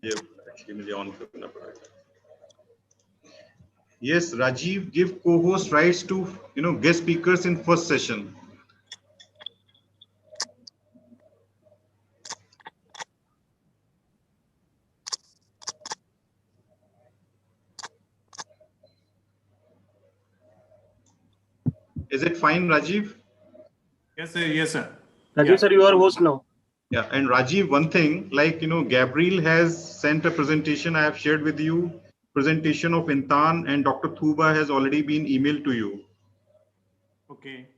ये एक्चुअली मुझे ऑन करना पड़ेगा. Yes, Rajiv, give co-host rights to guest speakers in first session. Is it fine, Rajiv? Yes, sir. Yes, sir. Rajiv sir, you are host now. Yeah, and Rajiv, one thing, like Gabriel has sent a presentation I have shared with you. Presentation of Intan and Dr. Thuba has already been emailed to you. Okay.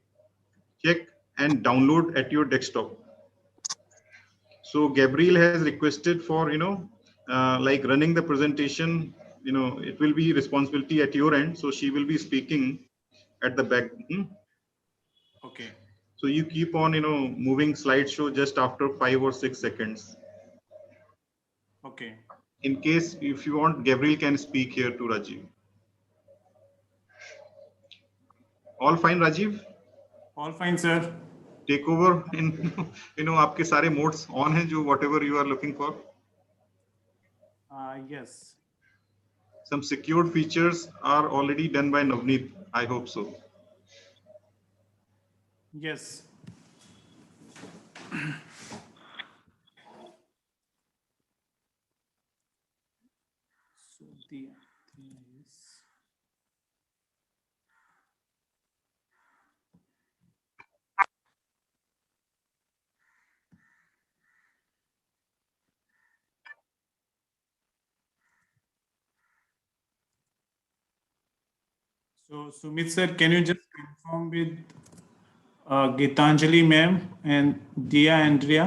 Check and download at your desktop. So Gabriel has requested for like running the presentation. It will be responsibility at your end. So she will be speaking at the back. Okay. So you keep on moving slideshow just after 5 or 6 seconds. Okay. In case if you want, Gabriel can speak here to Rajiv. All fine, Rajiv? All fine, sir. Take over in आपके सारे modes on हैं जो whatever you are looking for. Yes. Some secured features are already done by Navneet. I hope so. Yes. So the thing is. So Sumit sir, can you just confirm with Gitanjali ma'am and Dia Andrea?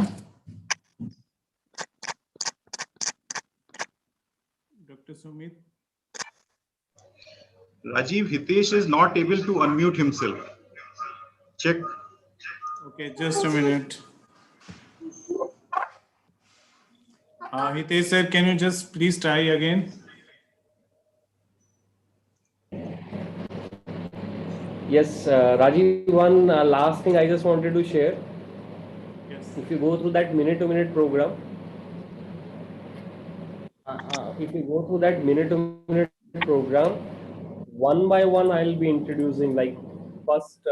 Dr. Sumit. Rajiv, Hitesh is not able to unmute himself. Check. Okay, just a minute. Hitesh sir, can you just please try again? Yes, Rajiv, one last thing I just wanted to share. Yes. If you go through that minute-to-minute program, program, one by one I'll be introducing. Like first,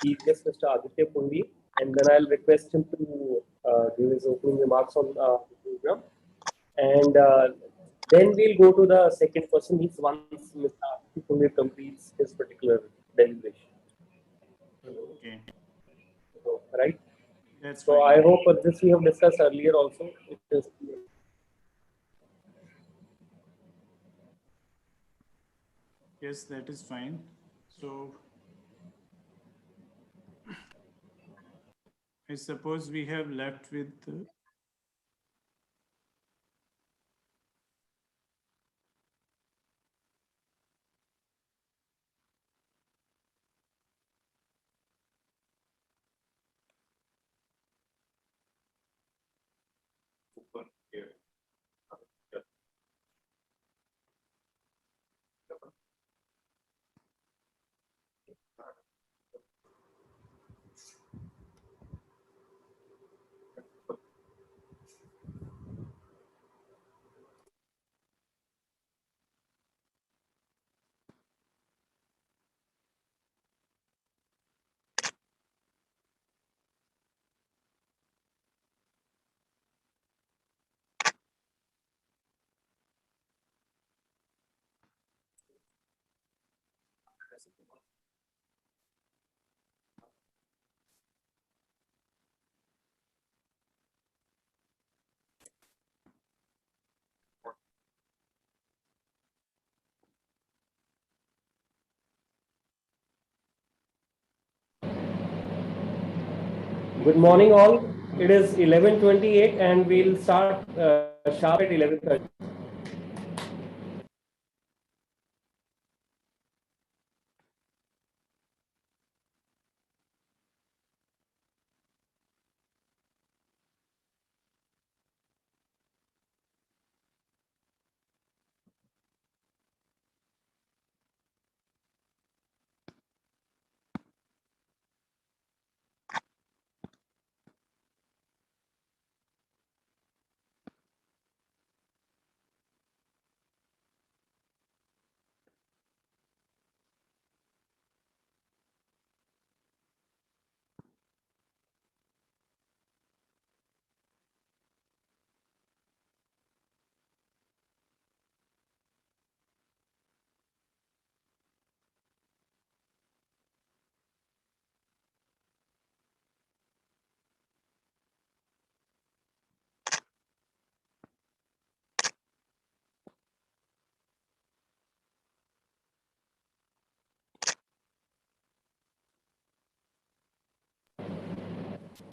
chief guest Mr. Aditya Pundi, and then I'll request him to give his opening remarks on the program, and then we'll go to the second person. Means once Mr. Aditya Pundi completes his particular deliberation. Okay. So, right? That's So fine. I hope this we have discussed earlier also. It is Yes, that is fine. So I suppose we have left with good morning, all. It is 11:28, and we'll start sharp at 11:30.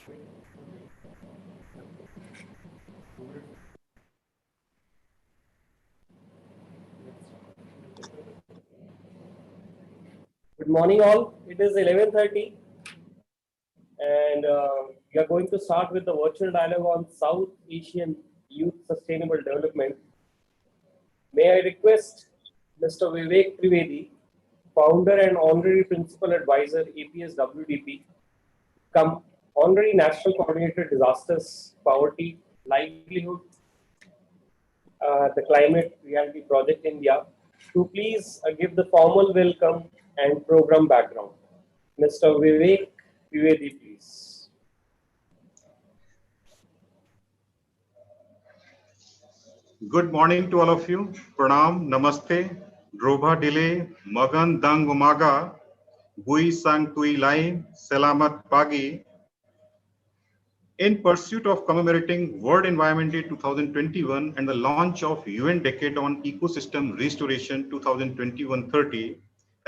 Good morning, all. It is 11:30, and we are going to start with the virtual dialogue on South Asian Youth Sustainable Development. May I request Mr. Vivek Trivedi, founder and honorary principal advisor, APS WDP, come honorary national coordinator, disasters, poverty, livelihood, the climate reality project India, to please give the formal welcome and program background. Mr. Vivek Trivedi, please. Good morning to all of you. Pranam, Namaste, Drobha Dile, Magan Dang Umaga, Bui Sang Tui Lai, Selamat Pagi. In pursuit of commemorating World Environment Day 2021 and the launch of UN Decade on Ecosystem Restoration 2021-30,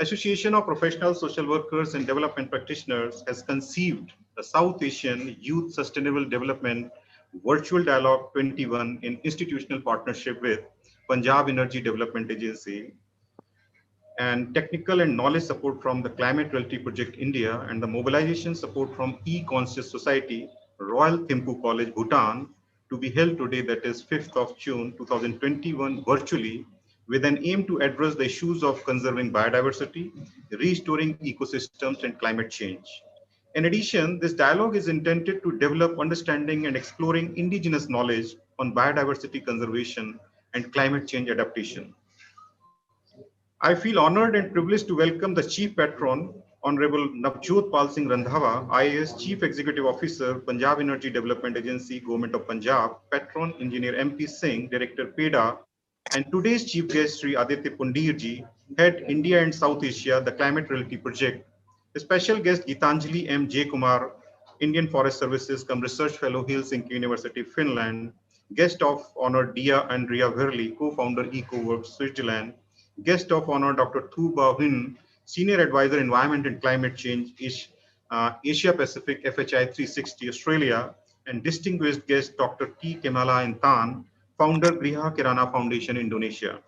Association of Professional Social Workers and Development Practitioners has conceived the South Asian Youth Sustainable Development Virtual Dialogue 21 in institutional partnership with Punjab Energy Development Agency and technical and knowledge support from the Climate Reality Project India and the mobilization support from E-Conscious Society, Royal Thimphu College, Bhutan, to be held today, that is 5th of June 2021, virtually, with an aim to address the issues of conserving biodiversity, restoring ecosystems, and climate change. In addition, this dialogue is intended to develop understanding and exploring indigenous knowledge on biodiversity conservation and climate change adaptation. I feel honored and privileged to welcome the Chief Patron, Honorable Navjot Pal Singh Randhawa, IAS Chief Executive Officer, Punjab Energy Development Agency, Government of Punjab, Patron Engineer MP Singh, Director PEDA, and today's Chief Guest, Sri Aditya Pundi ji, Head India and South Asia, the Climate Reality Project. The special guest Gitanjali M. J. Kumar, Indian Forest Services, come Research Fellow, Helsinki University, Finland. Guest of honor Dia Andrea Verli, co-founder EcoWorks, Switzerland. Guest of honor Dr. Thu Ba Huynh, Senior Advisor Environment and Climate Change, Asia Pacific FHI 360 Australia, and distinguished guest Dr. T. Kemala Intan, founder Griha Kirana Foundation Indonesia.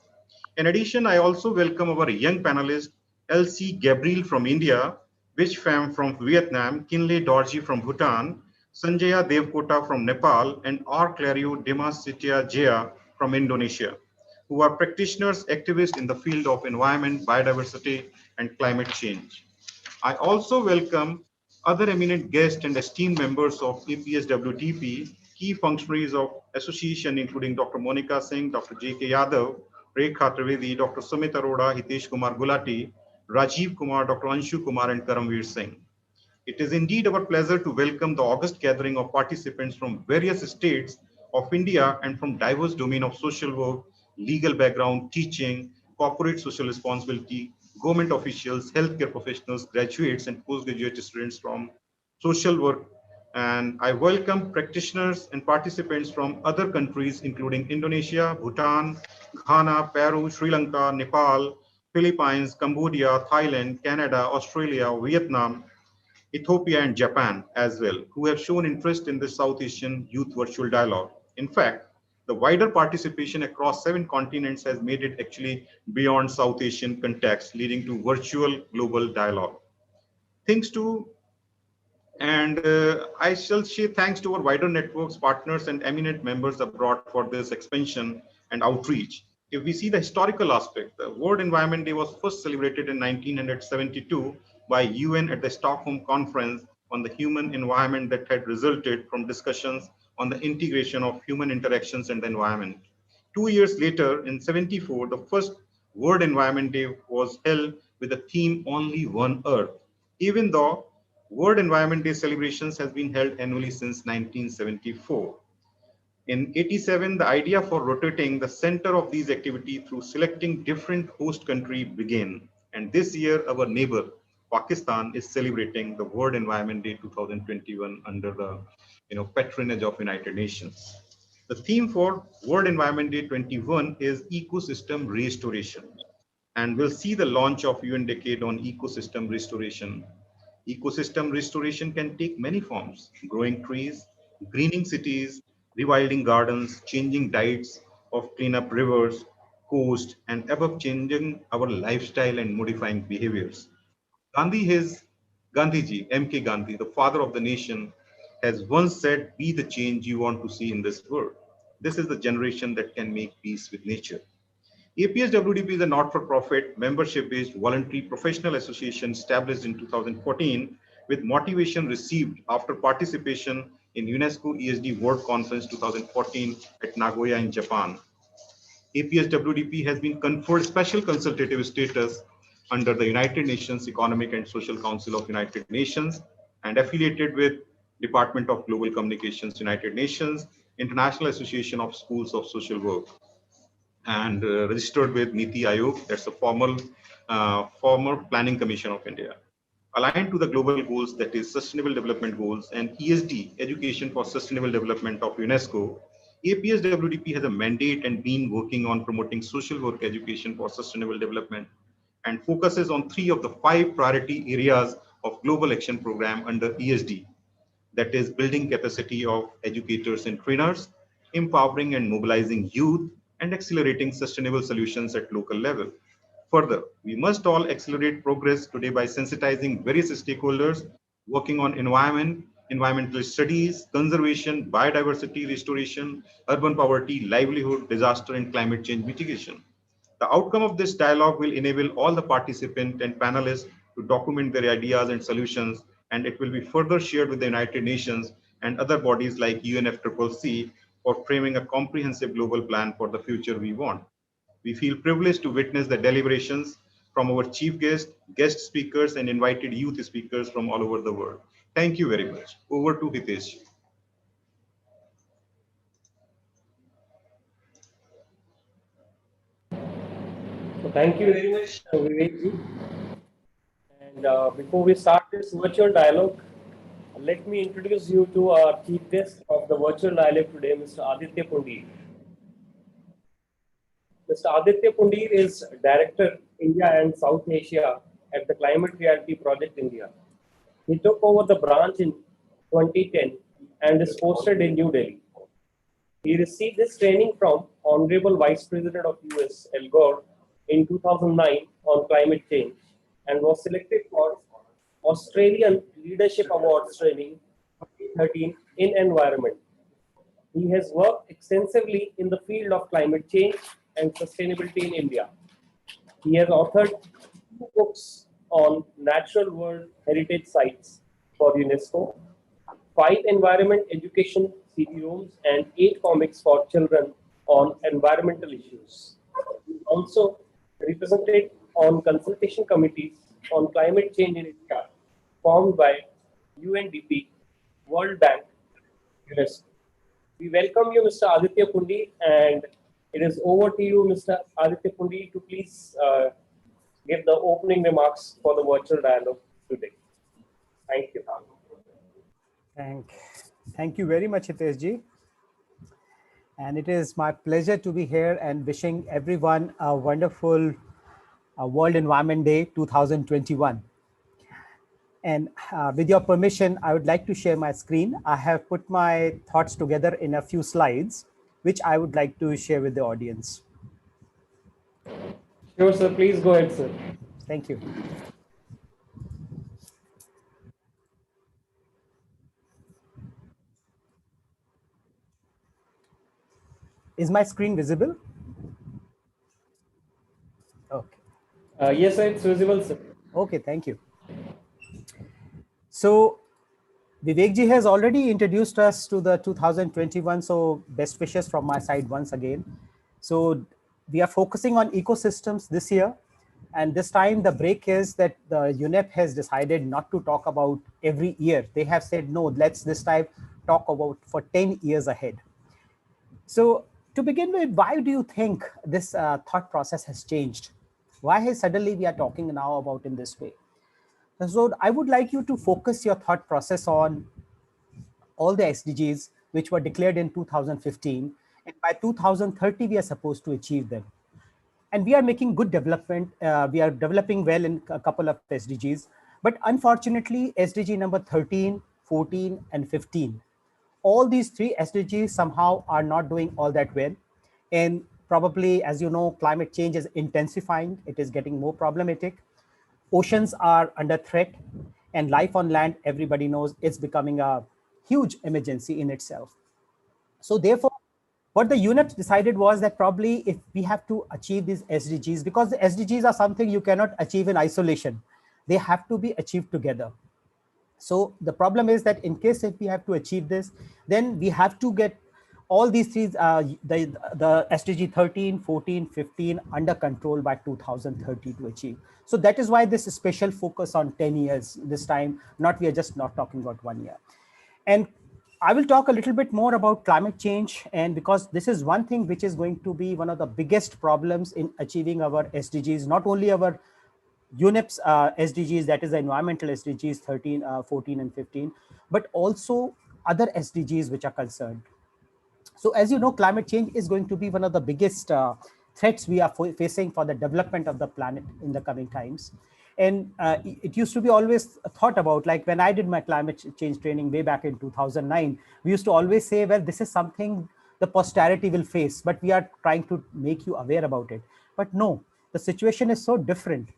In addition, I also welcome our young panelist Elsie Gabriel from India, Vich Pham from Vietnam, Kinley Dorji from Bhutan, Sanjay Devkota from Nepal, and R. Clario Demasitya Jaya from Indonesia, who are practitioners, activists in the field of environment, biodiversity, and climate change. I also welcome other eminent guests and esteemed members of APSWTP, key functionaries of association, including Dr. Monica Singh, Dr. J.K. Yadav, Rekha Trivedi, Dr. Sumit Arora, Hitesh Kumar Gulati, Rajiv Kumar, Dr. Anshu Kumar, and Karamveer Singh. It is indeed our pleasure to welcome the august gathering of participants from various states of India and from diverse domain of social work, legal background, teaching, corporate social responsibility, government officials, healthcare professionals, graduates, and postgraduate students from social work. And I welcome practitioners and participants from other countries, including Indonesia, Bhutan, Ghana, Peru, Sri Lanka, Nepal, Philippines, Cambodia, Thailand, Canada, Australia, Vietnam, Ethiopia, and Japan as well, who have shown interest in the South Asian Youth Virtual Dialogue. In fact, the wider participation across 7 continents has made it actually beyond South Asian context, leading to virtual global dialogue. Thanks to I shall say thanks to our wider networks, partners, and eminent members abroad for this expansion and outreach. If we see the historical aspect, the World Environment Day was first celebrated in 1972 by UN at the Stockholm Conference on the Human Environment that had resulted from discussions on the integration of human interactions and the environment. 2 years later, in 74, the first World Environment Day was held with the theme Only One Earth, even though World Environment Day celebrations has been held annually since 1974. In 87, the idea for rotating the center of these activities through selecting different host country began. And this year, our neighbor, Pakistan, is celebrating the World Environment Day 2021 under the patronage of United Nations. The theme for World Environment Day 21 is ecosystem restoration. And we'll see the launch of UN Decade on ecosystem restoration Ecosystem restoration can take many forms: growing trees, greening cities, rewilding gardens, changing diets of clean up rivers, coast, and above changing our lifestyle and modifying behaviors. Gandhi, Gandhiji, M.K. Gandhi, the father of the nation, has once said, "Be the change you want to see in this world." This is the generation that can make peace with nature. APSWDP is a not-for-profit, membership-based, voluntary professional association established in 2014 with motivation received after participation in UNESCO ESG World Conference 2014 at Nagoya in Japan. APSWDP has been conferred special consultative status under the United Nations Economic and Social Council of United Nations and affiliated with Department of Global Communications, United Nations, International Association of Schools of Social Work, and registered with Niti Aayog, that's a former Planning Commission of India. Aligned to the global goals, that is Sustainable Development Goals and ESD, Education for Sustainable Development of UNESCO, APSWDP has a mandate and been working on promoting social work education for sustainable development and focuses on 3 of the 5 priority areas of Global Action Program under ESD, that is building capacity of educators and trainers, empowering and mobilizing youth, and accelerating sustainable solutions at local level. Further, we must all accelerate progress today by sensitizing various stakeholders working on environmental studies, conservation, biodiversity restoration, urban poverty, livelihood, disaster, and climate change mitigation. The outcome of this dialogue will enable all the participants and panelists to document their ideas and solutions, and it will be further shared with the United Nations and other bodies like UNFCCC for framing a comprehensive global plan for the future we want. We feel privileged to witness the deliberations from our chief guest speakers, and invited youth speakers from all over the world. Thank you very much. Over to Hitesh. So thank you very much, Vivekji. And before we start this virtual dialogue, let me introduce you to our chief guest of the virtual dialogue today, Mr. Aditya Pundi. Mr. Aditya Pundi is Director, India and South Asia at the Climate Reality Project India. He took over the branch in 2010 and is posted in New Delhi. He received this training from Honorable Vice President of US, Al Gore, in 2009 on climate change and was selected for Australian Leadership Awards training 2013 in environment. He has worked extensively in the field of climate change and sustainability in India. He has authored 2 books on natural world heritage sites for UNESCO, 5 environment education CD-ROMs, and 8 comics for children on environmental issues. He also represented on consultation committees on climate change in India formed by UNDP, World Bank, UNESCO. We welcome you, Mr. Aditya Pundi, and it is over to you, Mr. Aditya Pundi, to please give the opening remarks for the virtual dialogue today. Thank you. Thank you very much, Hitesh. And it is my pleasure to be here and wishing everyone a wonderful World Environment Day 2021. And with your permission, I would like to share my screen. I have put my thoughts together in a few slides, which I would like to share with the audience. Sure, sir. Please go ahead, sir. Thank you. Is my screen visible? Okay. Yes, sir, it's visible, sir. Okay, thank you. So Vivekji has already introduced us to the 2021, so best wishes from my side once again. So we are focusing on ecosystems this year, and this time the break is that the UNEP has decided not to talk about every year. They have said, no, let's this time talk about for 10 years ahead. So to begin with, why do you think this thought process has changed? Why has suddenly we are talking now about in this way? So I would like you to focus your thought process on all the SDGs which were declared in 2015, and by 2030 we are supposed to achieve them. And we are making good development. We are developing well in a couple of SDGs, But unfortunately, SDG number 13, 14, and 15, all these three SDGs somehow are not doing all that well. And probably, as you know, climate change is intensifying. It is getting more problematic. Oceans are under threat, and life on land, everybody knows, it's becoming a huge emergency in itself. So therefore, what the UNEP decided was that probably if we have to achieve these SDGs, because the SDGs are something you cannot achieve in isolation, they have to be achieved together. So the problem is that in case if we have to achieve this, then we have to get all these three, the SDG 13, 14, 15 under control by 2030 to achieve. So that is why this special focus on 10 years this time, we are just not talking about 1 year. And I will talk a little bit more about climate change, and because this is one thing which is going to be one of the biggest problems in achieving our SDGs, not only our UNEP's SDGs, that is the environmental SDGs 13, 14, and 15, but also other SDGs which are concerned. So as you know, climate change is going to be one of the biggest threats we are facing for the development of the planet in the coming times. And it used to be always thought about, like when I did my climate change training way back in 2009, we used to always say, well, this is something the posterity will face, but we are trying to make you aware about it. But no, the situation is so different.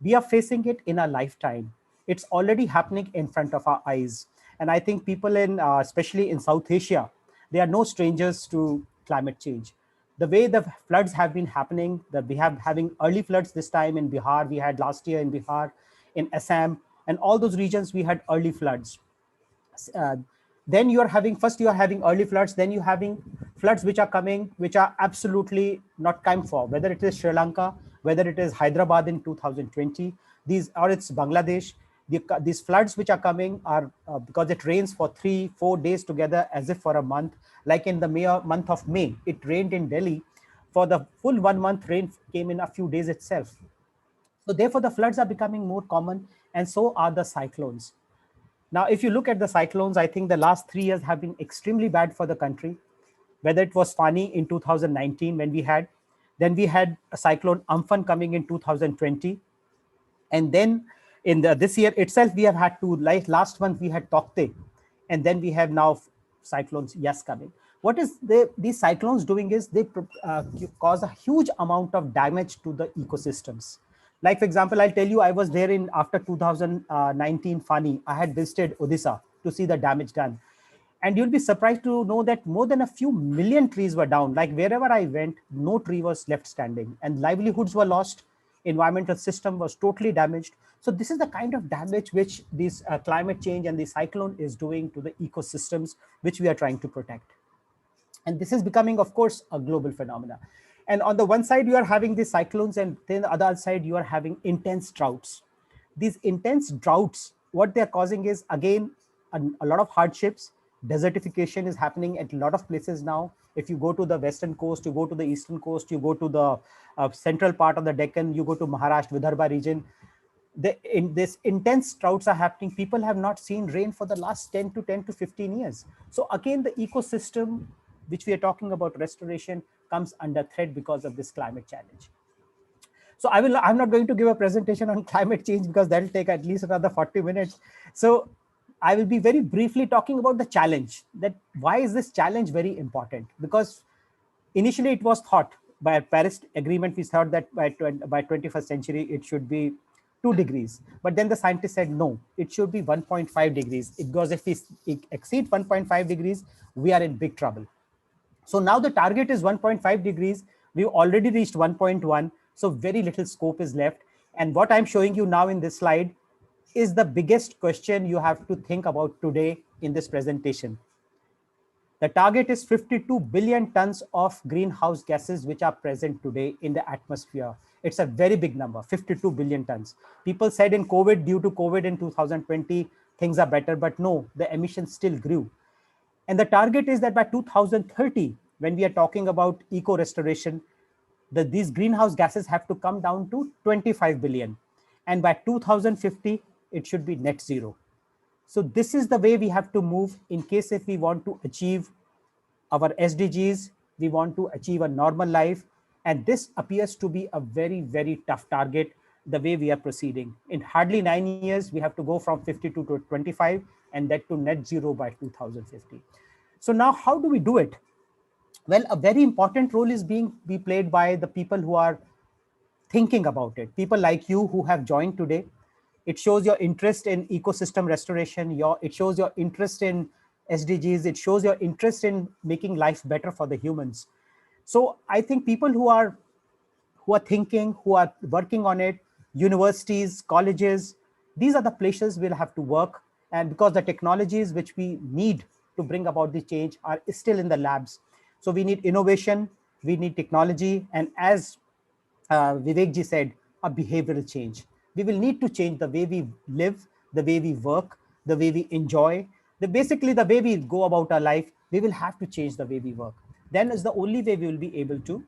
We are facing it in our lifetime. It's already happening in front of our eyes. And I think people in, especially in South Asia, they are no strangers to climate change. The way the floods have been happening, that we have having early floods this time in Bihar, we had last year in Bihar, in Assam, and all those regions we had early floods. Then you are having early floods, then you having floods which are coming, which are absolutely not time for, whether it is Sri Lanka, whether it is Hyderabad in 2020, or it's Bangladesh. These floods which are coming are because it rains for 3-4 days together as if for a month. Like in the month of May, it rained in Delhi. For the full 1 month, rain came in a few days itself. So therefore, the floods are becoming more common, and so are the cyclones. Now, if you look at the cyclones, I think the last 3 years have been extremely bad for the country. Whether it was Fani in 2019 when we had, then we had a cyclone Amphan coming in 2020. And then in this year itself, we have had two, like last month we had Tokte, and then we have now cyclones Yas coming. What is these cyclones doing is they cause a huge amount of damage to the ecosystems. Like, for example, I'll tell you, I was there in after 2019 Fani. I had visited Odisha to see the damage done. And you'll be surprised to know that more than a few million trees were down. Like wherever I went, no tree was left standing, and livelihoods were lost. Environmental system was totally damaged. So this is the kind of damage which this climate change and the cyclone is doing to the ecosystems, which we are trying to protect. And this is becoming, of course, a global phenomena. And on the one side, you are having these cyclones, and then the other side, you are having intense droughts. These intense droughts, what they're causing is, again, a lot of hardships. Desertification is happening at a lot of places now. If you go to the western coast, you go to the eastern coast, you go to the central part of the Deccan, you go to Maharashtra, Vidarbha region, in this intense droughts are happening. People have not seen rain for the last 10 to 15 years. So again, the ecosystem, which we are talking about restoration, comes under threat because of this climate challenge. So I'm not going to give a presentation on climate change because that'll take at least another 40 minutes. So I will be very briefly talking about the challenge, that why is this challenge very important? Because initially it was thought by Paris Agreement, we thought that by 21st century, it should be 2 degrees. But then the scientists said, no, it should be 1.5 degrees. Because if we exceed 1.5 degrees, we are in big trouble. So now the target is 1.5 degrees. We've already reached 1.1. So very little scope is left. And what I'm showing you now in this slide is the biggest question you have to think about today in this presentation. The target is 52 billion tons of greenhouse gases which are present today in the atmosphere. It's a very big number, 52 billion tons. People said in COVID, due to COVID in 2020, things are better, but no, the emissions still grew. And the target is that by 2030, when we are talking about eco-restoration, these greenhouse gases have to come down to 25 billion. And by 2050, it should be net zero. So this is the way we have to move in case if we want to achieve our SDGs, we want to achieve a normal life. And this appears to be a very, very tough target the way we are proceeding. In hardly 9 years, we have to go from 52 to 25 and that to net zero by 2050. So now how do we do it? Well, a very important role is being played by the people who are thinking about it. People like you who have joined today. It shows your interest in ecosystem restoration. It shows your interest in SDGs. It shows your interest in making life better for the humans. So I think people who are thinking, who are working on it, universities, colleges, these are the places we'll have to work. And because the technologies which we need to bring about the change are still in the labs. So we need innovation, we need technology, and as Vivek ji said, a behavioral change. We will need to change the way we live, the way we work, the way we enjoy, basically the way we go about our life. We will have to change the way we work. Then is the only way we will be able to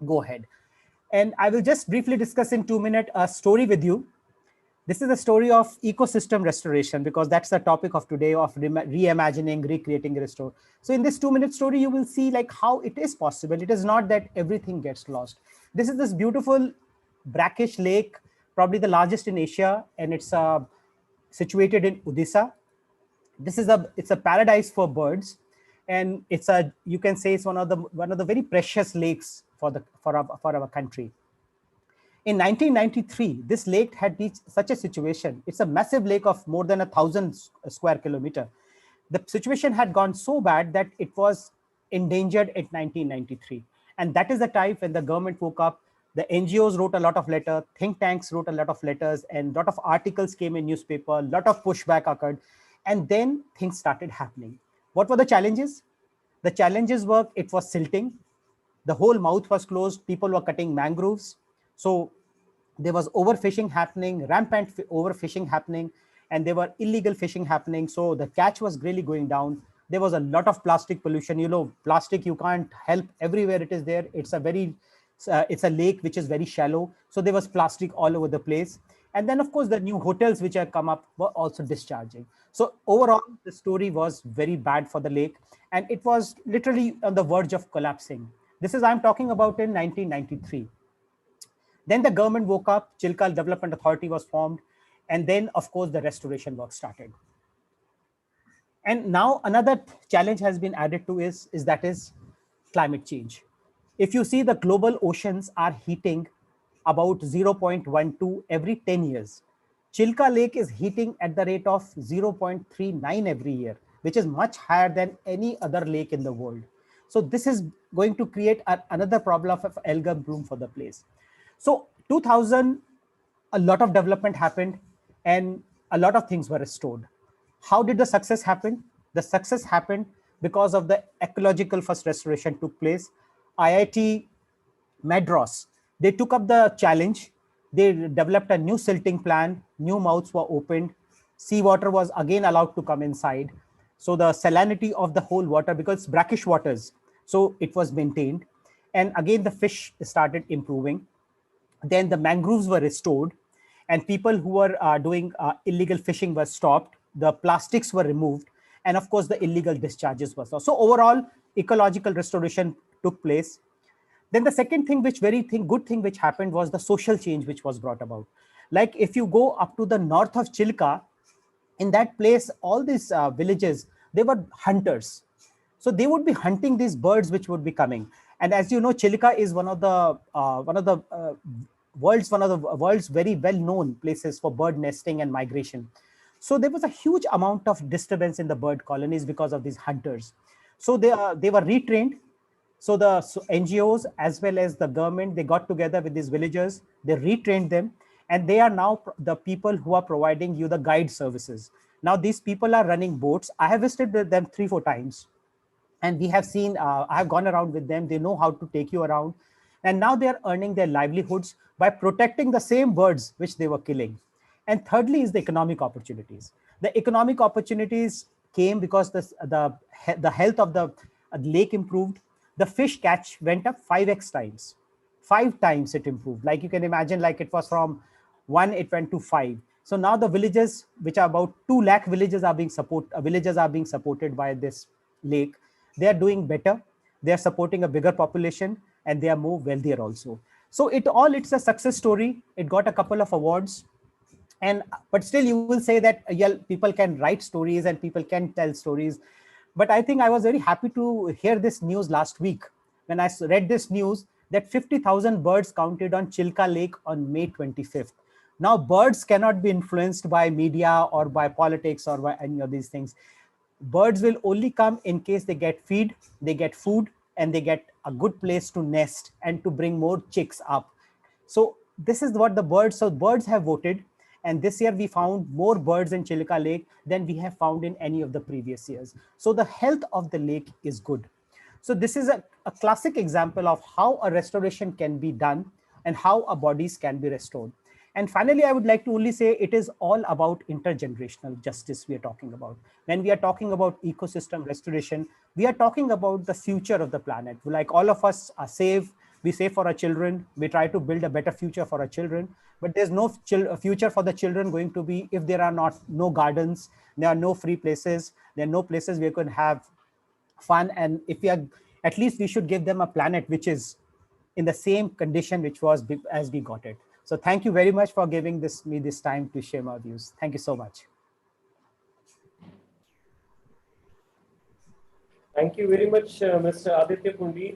go ahead. And I will just briefly discuss in 2 minutes a story with you. This is a story of ecosystem restoration, because that's the topic of today, of reimagining, recreating, restore. So in this 2-minute story, you will see like how it is possible. It is not that everything gets lost. This is this beautiful brackish lake, probably the largest in Asia, and it's situated in Odisha. It's a paradise for birds, and you can say it's one of the very precious lakes for our country. In 1993, this lake had reached such a situation. It's a massive lake of more than 1,000 square kilometer. The situation had gone so bad that it was endangered in 1993. And that is the time when the government woke up. The NGOs wrote a lot of letters, think tanks wrote a lot of letters, and a lot of articles came in newspaper, a lot of pushback occurred. And then things started happening. What were the challenges? The challenges were, it was silting. The whole mouth was closed. People were cutting mangroves. So there was overfishing happening, rampant overfishing happening, and there were illegal fishing happening. So the catch was really going down. There was a lot of plastic pollution. You know, plastic, you can't help everywhere it is there. It's a lake which is very shallow. So there was plastic all over the place. And then, of course, the new hotels which have come up were also discharging. So overall, the story was very bad for the lake. And it was literally on the verge of collapsing. This is, I'm talking about in 1993. Then the government woke up, Chilka Development Authority was formed. And then, of course, the restoration work started. And now another challenge has been added to is climate change. If you see, the global oceans are heating about 0.12 every 10 years. Chilka Lake is heating at the rate of 0.39 every year, which is much higher than any other lake in the world. So this is going to create another problem of algal bloom for the place. So 2000, a lot of development happened and a lot of things were restored. How did the success happen? The success happened because of the ecological first restoration took place. IIT Madras, they took up the challenge. They developed a new silting plan. New mouths were opened. Seawater was again allowed to come inside. So the salinity of the whole water, because it's brackish waters, so it was maintained. And again, the fish started improving. Then the mangroves were restored, and people who were doing illegal fishing were stopped. The plastics were removed, and of course, the illegal discharges were stopped. So overall, ecological restoration took place. Then the second thing, good thing which happened was the social change which was brought about. Like if you go up to the north of Chilka, in that place, all these villages, they were hunters. So they would be hunting these birds which would be coming. And as you know, Chilka is one of the world's very well-known places for bird nesting and migration. So there was a huge amount of disturbance in the bird colonies because of these hunters. So they were retrained. So the NGOs as well as the government, they got together with these villagers, they retrained them, and they are now the people who are providing you the guide services. Now these people are running boats. I have visited them 3-4 times. And we have seen, I have gone around with them. They know how to take you around. And now they are earning their livelihoods by protecting the same birds which they were killing. And thirdly is the economic opportunities. The economic opportunities came because the health of the lake improved. The fish catch went up 5x times. 5 times it improved. Like you can imagine, like it was from 1, it went to 5. So now the villages, which are about 2 lakh villages are being supported by this lake. They are doing better. They are supporting a bigger population and they are more wealthier also. So it's a success story. It got a couple of awards, and but still you will say that yeah, people can write stories and people can tell stories. But I think I was very happy to hear this news last week when I read this news that 50,000 birds counted on Chilka Lake on May 25th. Now birds cannot be influenced by media or by politics or by any of these things. Birds will only come in case they get feed, they get food, and they get a good place to nest and to bring more chicks up. So this is what the birds, so birds have voted. And this year we found more birds in Chilka Lake than we have found in any of the previous years. So the health of the lake is good. So this is a classic example of how a restoration can be done and how our bodies can be restored. And finally, I would like to only say it is all about intergenerational justice we are talking about. When we are talking about ecosystem restoration, we are talking about the future of the planet. Like all of us are safe, we save for our children, we try to build a better future for our children, but there's no future for the children going to be if there are no gardens, there are no free places, there are no places where you can have fun. And if we are, at least we should give them a planet which is in the same condition which was as we got it. So thank you very much for giving me this time to share my views. Thank you so much. Thank you very much, Mr. Aditya Pundi.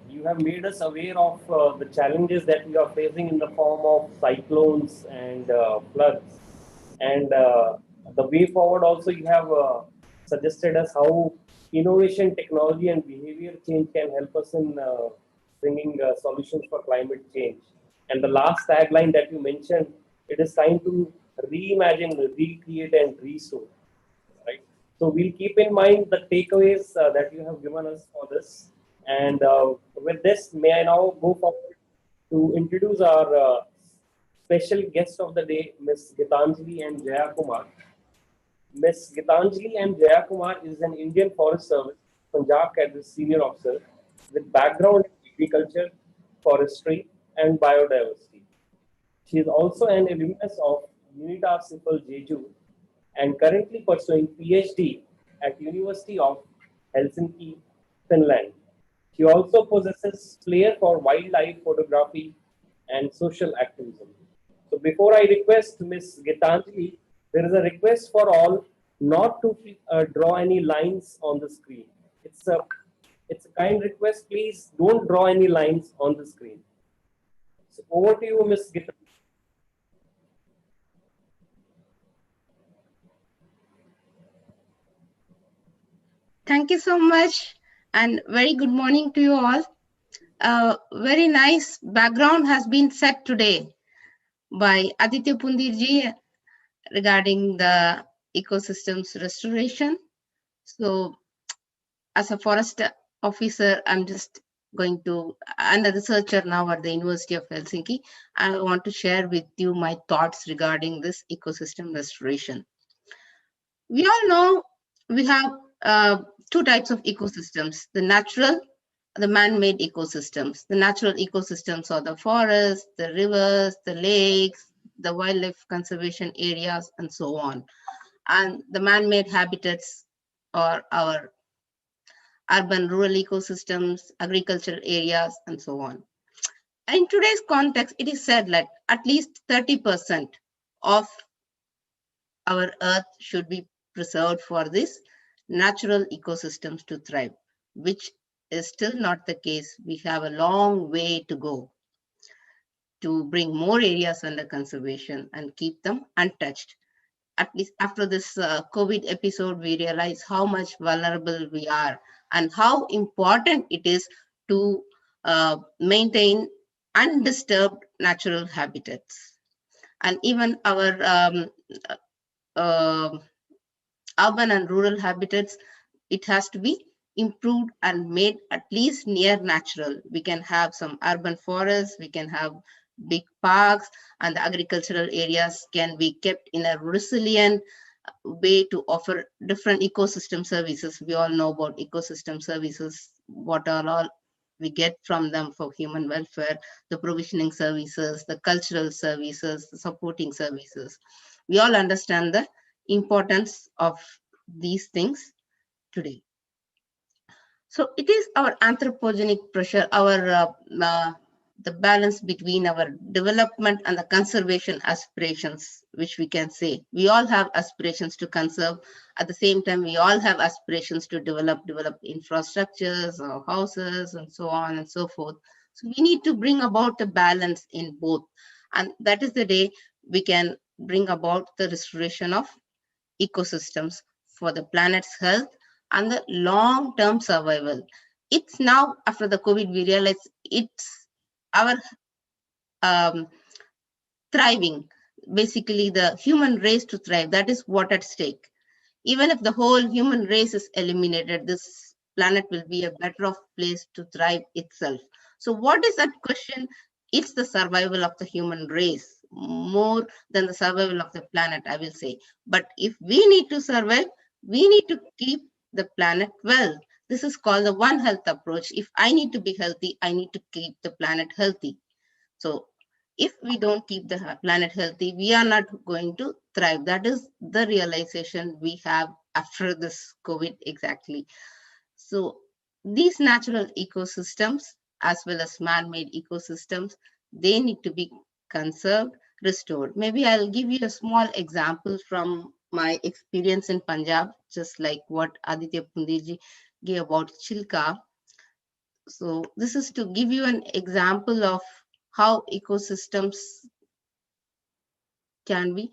You have made us aware of the challenges that we are facing in the form of cyclones and floods. And the way forward also, you have suggested us how innovation, technology, and behavior change can help us in bringing solutions for climate change. And the last tagline that you mentioned, it is time to reimagine, recreate, and restore. Right. So we'll keep in mind the takeaways that you have given us for this. And with this, may I now go forward to introduce our special guest of the day, Ms. Gitanjali and Jaya Kumar. Ms. Gitanjali and Jaya Kumar is an Indian Forest Service, Punjab Cadre senior officer with background in agriculture, forestry, and biodiversity. She is also an alumnus of Unitas Sipal Jeju and currently pursuing PhD at University of Helsinki, Finland. She also possesses flair for wildlife photography and social activism. So before I request Ms. Gitanjali, there is a request for all not to draw any lines on the screen. It's a kind request. Please don't draw any lines on the screen. So over to you, Ms. Gitanjali. Thank you so much, and very good morning to you all. Very nice background has been set today by Aditya Pundi ji regarding the ecosystems restoration. So as a forest officer, I'm just going to, and a researcher now at the University of Helsinki, I want to share with you my thoughts regarding this ecosystem restoration. We all know we have two types of ecosystems, the natural, the man-made ecosystems. The natural ecosystems are the forests, the rivers, the lakes, the wildlife conservation areas, and so on. And the man-made habitats are our urban rural ecosystems, agricultural areas, and so on. In today's context, it is said that at least 30% of our earth should be preserved for these natural ecosystems to thrive, which is still not the case. We have a long way to go to bring more areas under conservation and keep them untouched. At least after this COVID episode, we realize how much vulnerable we are and how important it is to maintain undisturbed natural habitats. And even our urban and rural habitats, it has to be improved and made at least near natural. We can have some urban forests, we can have big parks, and the agricultural areas can be kept in a resilient way to offer different ecosystem services. We all know about ecosystem services, what are all we get from them for human welfare, the provisioning services, the cultural services, the supporting services. We all understand the importance of these things today. So it is our anthropogenic pressure, our the balance between our development and the conservation aspirations, which we can say. We all have aspirations to conserve. At the same time, we all have aspirations to develop infrastructures or houses and so on and so forth. So we need to bring about a balance in both. And that is the day we can bring about the restoration of ecosystems for the planet's health and the long-term survival. It's now, after the COVID, we realize it's our thriving, basically the human race to thrive. That is what at stake. Even if the whole human race is eliminated, this planet will be a better off place to thrive itself. So what is at question? It's the survival of the human race more than the survival of the planet, I will say. But if we need to survive, we need to keep the planet well. This is called the One Health approach. If I need to be healthy, I need to keep the planet healthy. So if we don't keep the planet healthy, we are not going to thrive. That is the realization we have after this COVID exactly. So these natural ecosystems, as well as man-made ecosystems, they need to be conserved, restored. Maybe I'll give you a small example from my experience in Punjab, just like what Aditya Pundi gave about Chilka. So this is to give you an example of how ecosystems can be.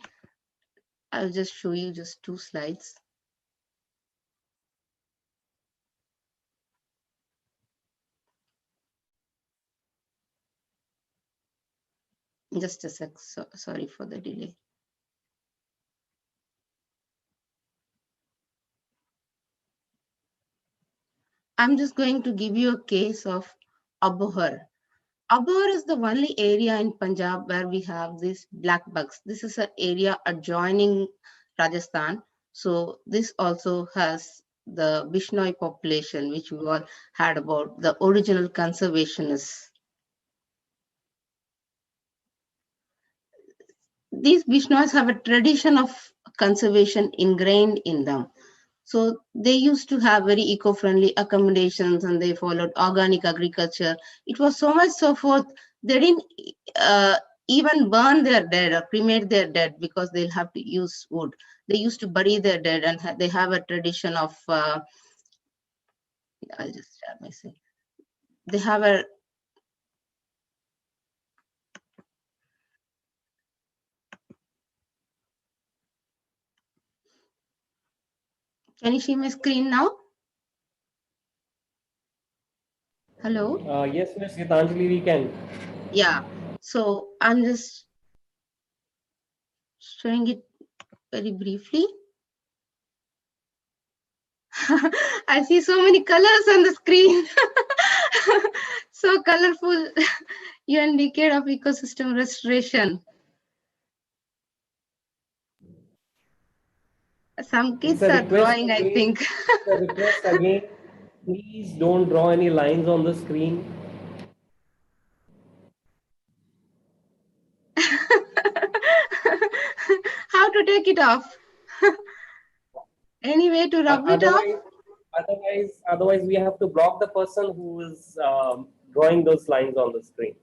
I'll just show you just 2 slides. Just a sec, sorry for the delay. I'm just going to give you a case of Abohar. Abohar is the only area in Punjab where we have these black bugs. This is an area adjoining Rajasthan. So this also has the Bishnoi population, which we all had about the original conservationists. These Bishnois have a tradition of conservation ingrained in them. So they used to have very eco-friendly accommodations and they followed organic agriculture. It was so much so forth, they didn't even burn their dead or cremate their dead because they'll have to use wood. They used to bury their dead and they have a tradition of, I'll just share my screen. They have a, can you see my screen now? Hello? Yes, Ms. Gitanjali, we can. Yeah, so I'm just showing it very briefly. I see so many colors on the screen. So colorful. UN Decade of Ecosystem Restoration. Some kids are drawing, I think. It's a request again. Please don't draw any lines on the screen. How to take it off? Any way to rub it off? Otherwise, we have to block the person who is drawing those lines on the screen.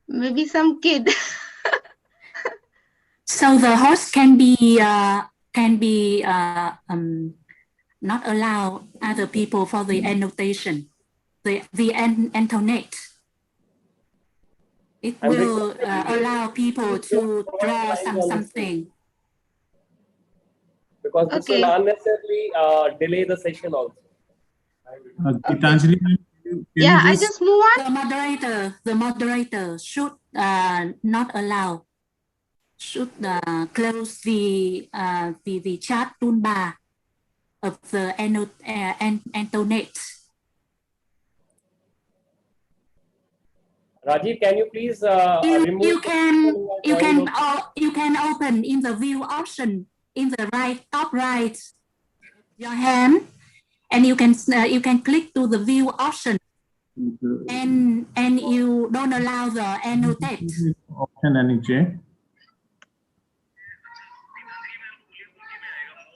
Maybe some kid. So the host can be not allow other people for the annotation, the annotate. It will allow people to draw something. Because this will unnecessarily delay the session also. Gitanjali, yeah, I just move on. The moderator should not allow, should close the chat toolbar of the annotate. Rajiv, can you please remove? You can open in the view option in the top right your hand, and you can click to the view option, and you don't allow the annotate. Option NJ.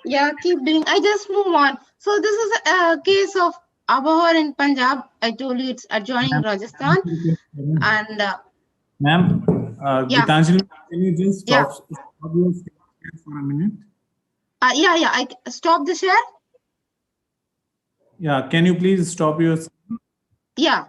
Yeah, keep doing. I just move on. So this is a case of Abahar in Punjab, I told you it's adjoining Rajasthan. And Ma'am, yeah. Gitanjali, can you just Yeah. stop your screen for a minute? Yeah, I stop the share. Yeah, can you please stop your screen? Yeah.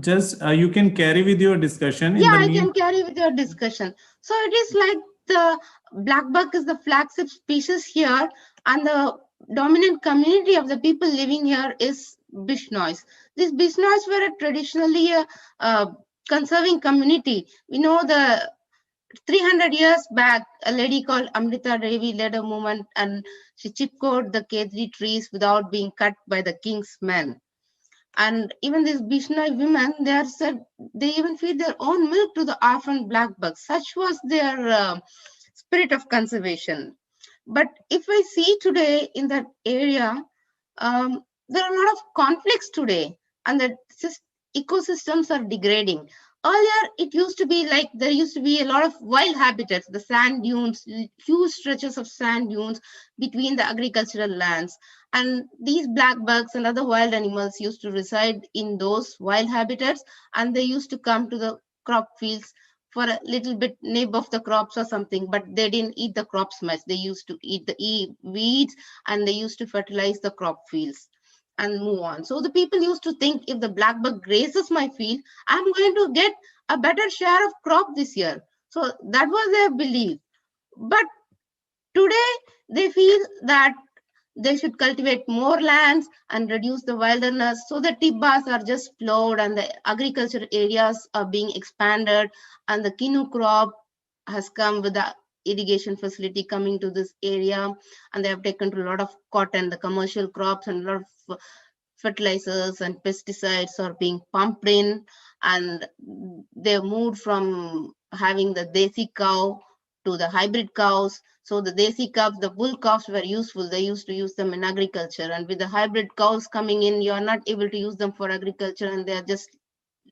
Just you can carry with your discussion. Yeah, In the I can carry with your discussion. So it is like the blackbuck is the flagship species here, and the dominant community of the people living here is Bishnois. These Bishnois were traditionally a conserving community. We know the 300 years back, a lady called Amrita Devi led a movement and she chipcoed the Kedri trees without being cut by the king's men. And even these Bishnoi women, they are said they even feed their own milk to the orphan black bugs. Such was their spirit of conservation. But if I see today in that area, there are a lot of conflicts today, and the ecosystems are degrading. Earlier, it used to be like there used to be a lot of wild habitats, the sand dunes, huge stretches of sand dunes between the agricultural lands. And these black bugs and other wild animals used to reside in those wild habitats, and they used to come to the crop fields for a little bit nib of the crops or something, but they didn't eat the crops much. They used to eat the weeds, and they used to fertilize the crop fields and move on. So the people used to think, if the black bug grazes my field, I'm going to get a better share of crop this year. So that was their belief. But today they feel that they should cultivate more lands and reduce the wilderness. So the tibbas are just plowed and the agriculture areas are being expanded, and the quinoa crop has come with the irrigation facility coming to this area, and they have taken to a lot of cotton, the commercial crops, and a lot of fertilizers and pesticides are being pumped in, and they moved from having the desi cow to the hybrid cows. So the desi cows, the bull cows were useful. They used to use them in agriculture, and with the hybrid cows coming in, you are not able to use them for agriculture, and they are just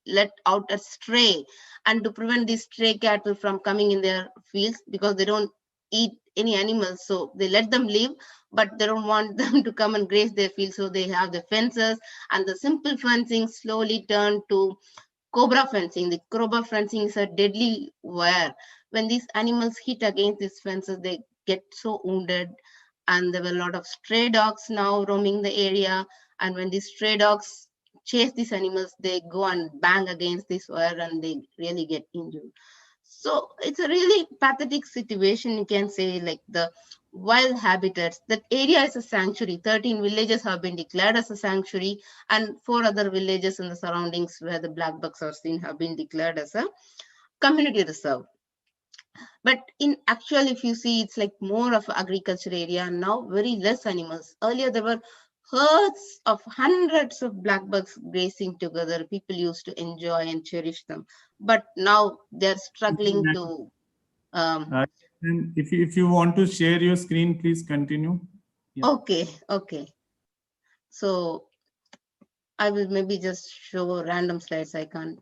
let out as stray. And to prevent these stray cattle from coming in their fields, because they don't eat any animals, so they let them live, but they don't want them to come and graze their fields, so they have the fences. And the simple fencing slowly turned to cobra fencing. The cobra fencing is a deadly wire. When these animals hit against these fences, they get so wounded. And there were a lot of stray dogs now roaming the area, and when these stray dogs chase these animals, they go and bang against this wire and they really get injured. So it's a really pathetic situation, you can say. Like the wild habitats, that area is a sanctuary. 13 villages have been declared as a sanctuary, and 4 other villages in the surroundings where the black bugs are seen have been declared as a community reserve. But in actual, if you see, it's like more of an agriculture area, and now very less animals. Earlier there were herds of hundreds of black bugs grazing together. People used to enjoy and cherish them, but now they're struggling to And if you want to share your screen, please continue. Yeah. Okay. So I will maybe just show random slides. I can't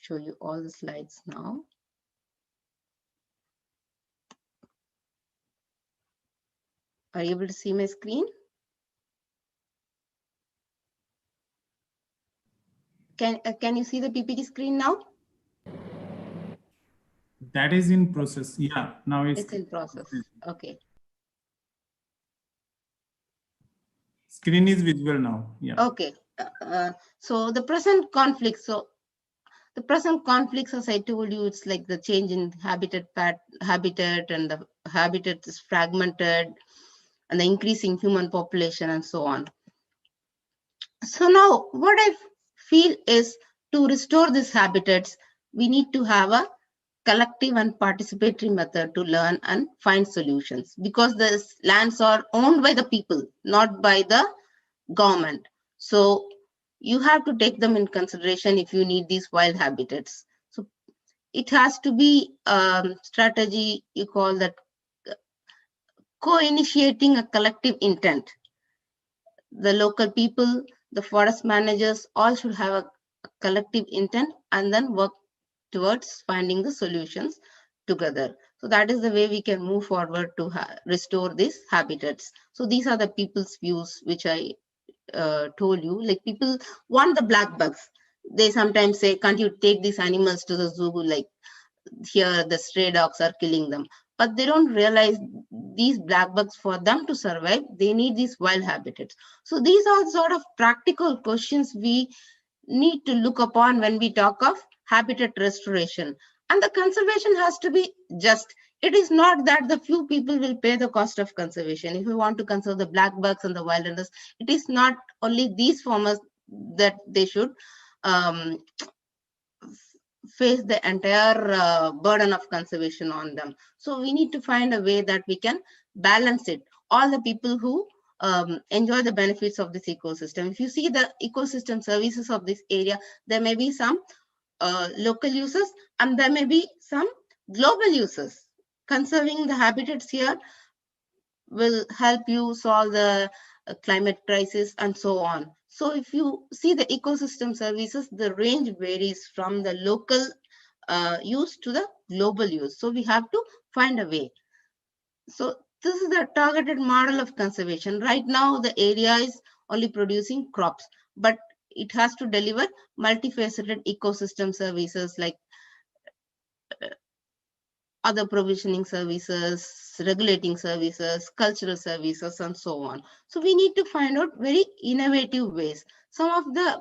show you all the slides now. Are you able to see my screen? Can you see the PPT screen now? That is in process. Yeah, now It's in process. Okay. Screen is visible now. Yeah. Okay. So the present conflicts. So the present conflicts, as I told you, it's like the change in habitat, and the habitat is fragmented, and the increasing human population, and so on. So now what I feel is, to restore these habitats, we need to have a collective and participatory method to learn and find solutions, because the lands are owned by the people, not by the government. So you have to take them in consideration if you need these wild habitats. So it has to be strategy, you call that co-initiating a collective intent. The local people, the forest managers, all should have a collective intent and then work towards finding the solutions together. So that is the way we can move forward to restore these habitats. So these are the people's views, which I told you. Like, people want the black bugs. They sometimes say, can't you take these animals to the zoo? Like, here the stray dogs are killing them. But they don't realize these black bugs, for them to survive, they need these wild habitats. So these are sort of practical questions we need to look upon when we talk of habitat restoration. And the conservation has to be just. It is not that the few people will pay the cost of conservation. If we want to conserve the black bugs and the wilderness, it is not only these farmers that they should face the entire burden of conservation on them. So we need to find a way that we can balance it. All the people who enjoy the benefits of this ecosystem. If you see the ecosystem services of this area, there may be some local users and there may be some global users. Conserving the habitats here will help you solve the climate crisis and so on. So if you see the ecosystem services, the range varies from the local use to the global use. So we have to find a way. So this is the targeted model of conservation. Right now, the area is only producing crops, but it has to deliver multifaceted ecosystem services like other provisioning services, regulating services, cultural services, and so on. So we need to find out very innovative ways. Some of the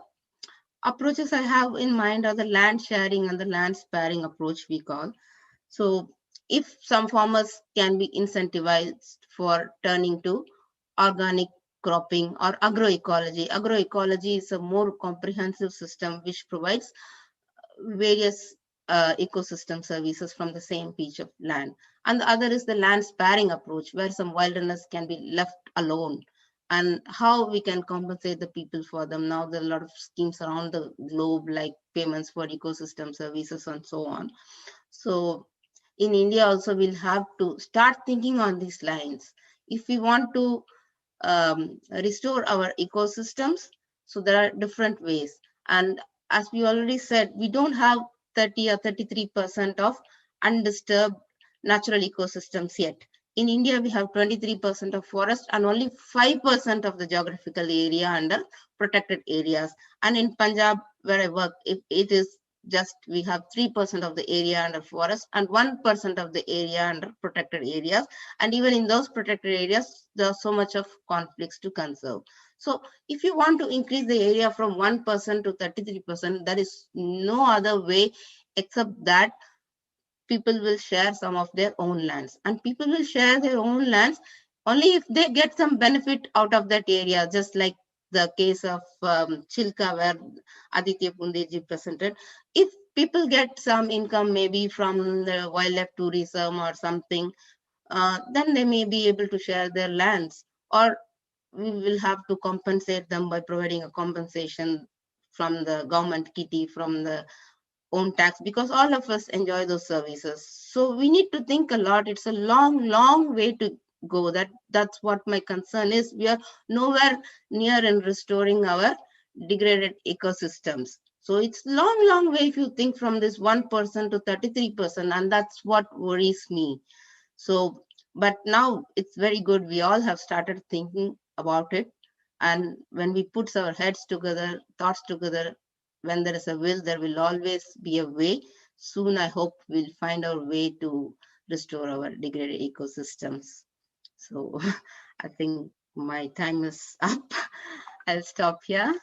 approaches I have in mind are the land sharing and the land sparing approach, we call. So if some farmers can be incentivized for turning to organic cropping or agroecology. Agroecology is a more comprehensive system which provides various ecosystem services from the same piece of land. And the other is the land sparing approach, where some wilderness can be left alone, and how we can compensate the people for them. Now there are a lot of schemes around the globe, like payments for ecosystem services and so on. So in India also, we'll have to start thinking on these lines. If we want to restore our ecosystems, so there are different ways. And as we already said, we don't have 30 or 33% of undisturbed natural ecosystems yet. In India, we have 23% of forest and only 5% of the geographical area under protected areas. And in Punjab, where I work, it is just, we have 3% of the area under forest and 1% of the area under protected areas. And even in those protected areas, there's so much of conflicts to conserve. So if you want to increase the area from 1% to 33%, there is no other way except that people will share some of their own lands. And people will share their own lands only if they get some benefit out of that area, just like the case of Chilka, where Aditya Pundi presented. If people get some income, maybe from the wildlife tourism or something, then they may be able to share their lands, or we will have to compensate them by providing a compensation from the government kitty, from the own tax, because all of us enjoy those services. So we need to think a lot. It's a long, long way to go. That's what my concern is. We are nowhere near in restoring our degraded ecosystems. So it's long, long way if you think from this 1% to 33%, and that's what worries me. So, but now it's very good. We all have started thinking about it. And when we put our heads together, thoughts together, when there is a will, there will always be a way. Soon, I hope we'll find our way to restore our degraded ecosystems. So I think my time is up. I'll stop here.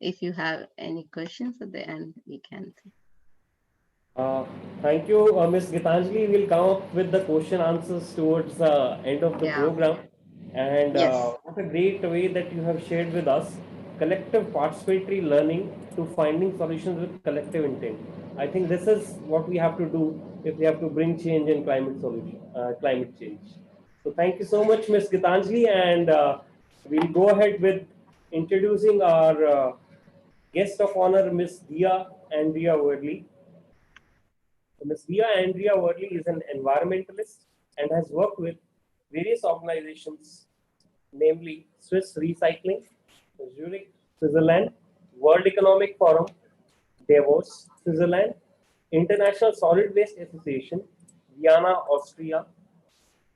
If you have any questions at the end, we can. Thank you, Ms. Gitanjali. We'll come up with the question answers towards the end of the program. And Yes. what a great way that you have shared with us collective participatory learning to finding solutions with collective intent. I think this is what we have to do if we have to bring change in climate change. So thank you so much, Ms. Gitanjali, and we'll go ahead with introducing our guest of honor, Ms. Dia Andrea Worley. Ms. Dia Andrea Worley is an environmentalist and has worked with various organizations, namely Swiss Recycling, Zurich, Switzerland, World Economic Forum, Davos, Switzerland, International Solid Waste Association, Vienna, Austria,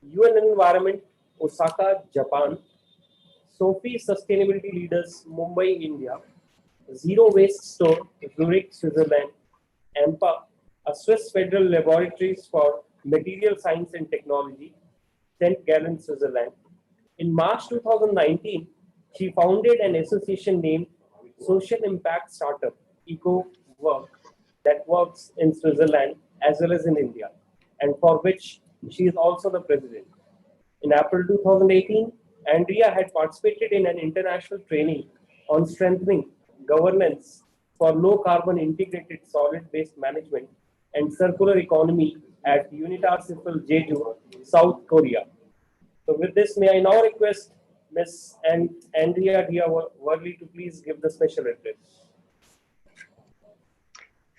UN Environment, Osaka, Japan, Sophie Sustainability Leaders, Mumbai, India, Zero Waste Store, Zurich, Switzerland, EMPA, a Swiss Federal Laboratories for Material Science and Technology, St. Gallen, Switzerland. In March 2019, she founded an association named Social Impact Startup, Eco Work, that works in Switzerland as well as in India, and for which she is also the president. In April 2018, Andrea had participated in an international training on strengthening governance for low carbon integrated solid waste management and circular economy at Unitar-Sifil Jeju, South Korea. So with this, may I now request Ms. Andrea Worley to please give the special address.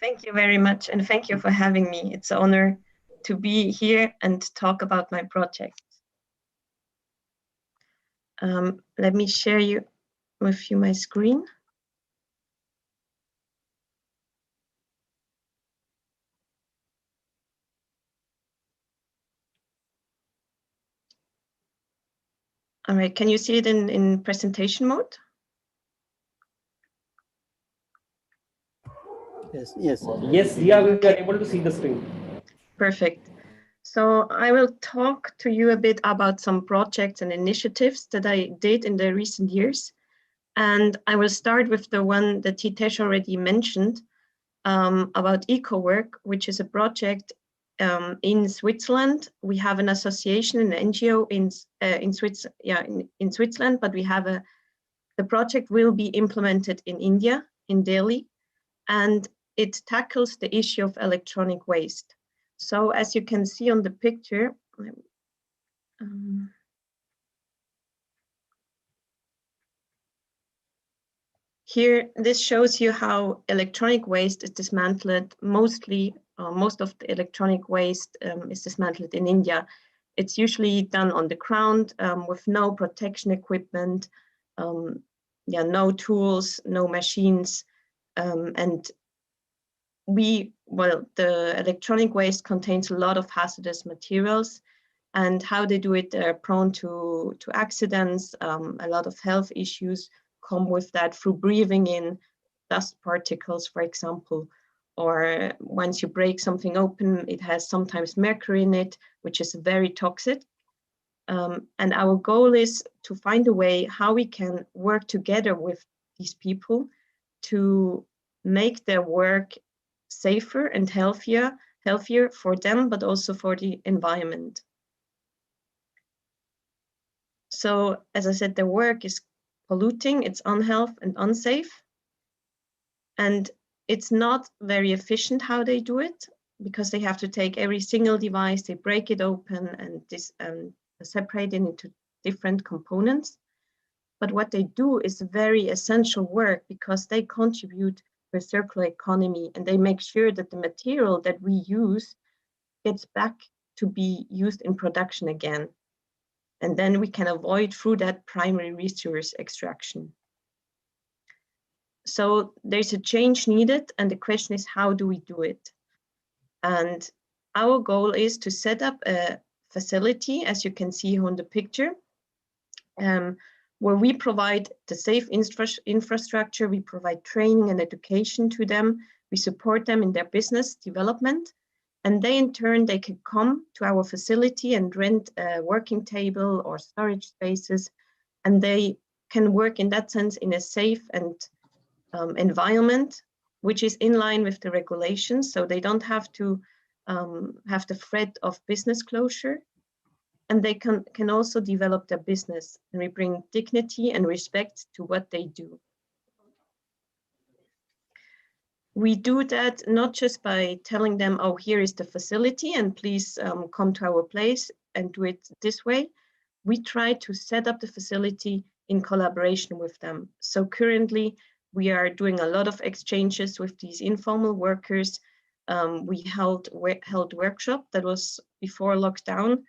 Thank you very much, and thank you for having me. It's an honor to be here and talk about my project. Let me share with you my screen. All right, can you see it in presentation mode? Yes, yes. Yes, Dia, we are able to see the screen. Perfect. So I will talk to you a bit about some projects and initiatives that I did in the recent years. And I will start with the one that Hitesh already mentioned about EcoWork, which is a project in Switzerland. We have an association, an NGO in Switzerland, but we have the project will be implemented in India, in Delhi, and it tackles the issue of electronic waste. So as you can see on the picture, here, this shows you how electronic waste is dismantled. Mostly, most of the electronic waste is dismantled in India. It's usually done on the ground with no protection equipment, no tools, no machines, and the electronic waste contains a lot of hazardous materials, and how they do it, they're prone to accidents, a lot of health issues come with that through breathing in dust particles, for example, or once you break something open, it has sometimes mercury in it, which is very toxic. And our goal is to find a way how we can work together with these people to make their work safer and healthier for them, but also for the environment. So, as I said, their work is polluting, it's unhealthy and unsafe, and it's not very efficient how they do it, because they have to take every single device, they break it open and separate it into different components. But what they do is very essential work, because they contribute to a circular economy, and they make sure that the material that we use gets back to be used in production again. And then we can avoid through that primary resource extraction. So there's a change needed, and the question is, how do we do it? And our goal is to set up a facility, as you can see on the picture, where we provide the safe infrastructure, we provide training and education to them, we support them in their business development, and they in turn, they can come to our facility and rent a working table or storage spaces, and they can work in that sense in a safe and environment, which is in line with the regulations, so they don't have to have the threat of business closure, and they can also develop their business, and we bring dignity and respect to what they do. We do that not just by telling them, oh, here is the facility and please come to our place and do it this way. We try to set up the facility in collaboration with them. So currently we are doing a lot of exchanges with these informal workers. We held workshop that was before lockdown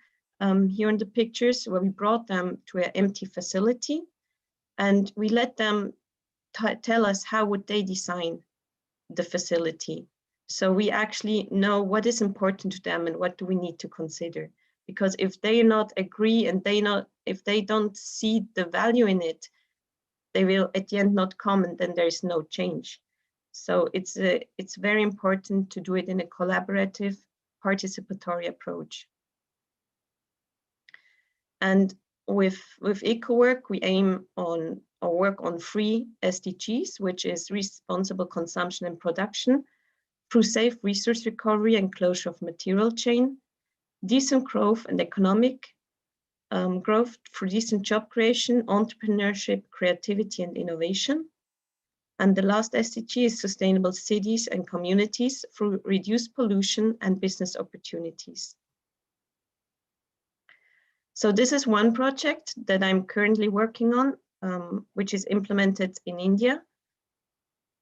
here in the pictures, where we brought them to an empty facility and we let them tell us how would they design the facility. So we actually know what is important to them and what do we need to consider. Because if they not agree and if they don't see the value in it, they will at the end not come, and then there is no change. So it's very important to do it in a collaborative, participatory approach. And with EcoWork, we aim on or work on 3 SDGs, which is responsible consumption and production through safe resource recovery and closure of material chain, decent growth and economic growth through decent job creation, entrepreneurship, creativity, and innovation. And the last SDG is sustainable cities and communities through reduced pollution and business opportunities. So this is one project that I'm currently working on, which is implemented in India.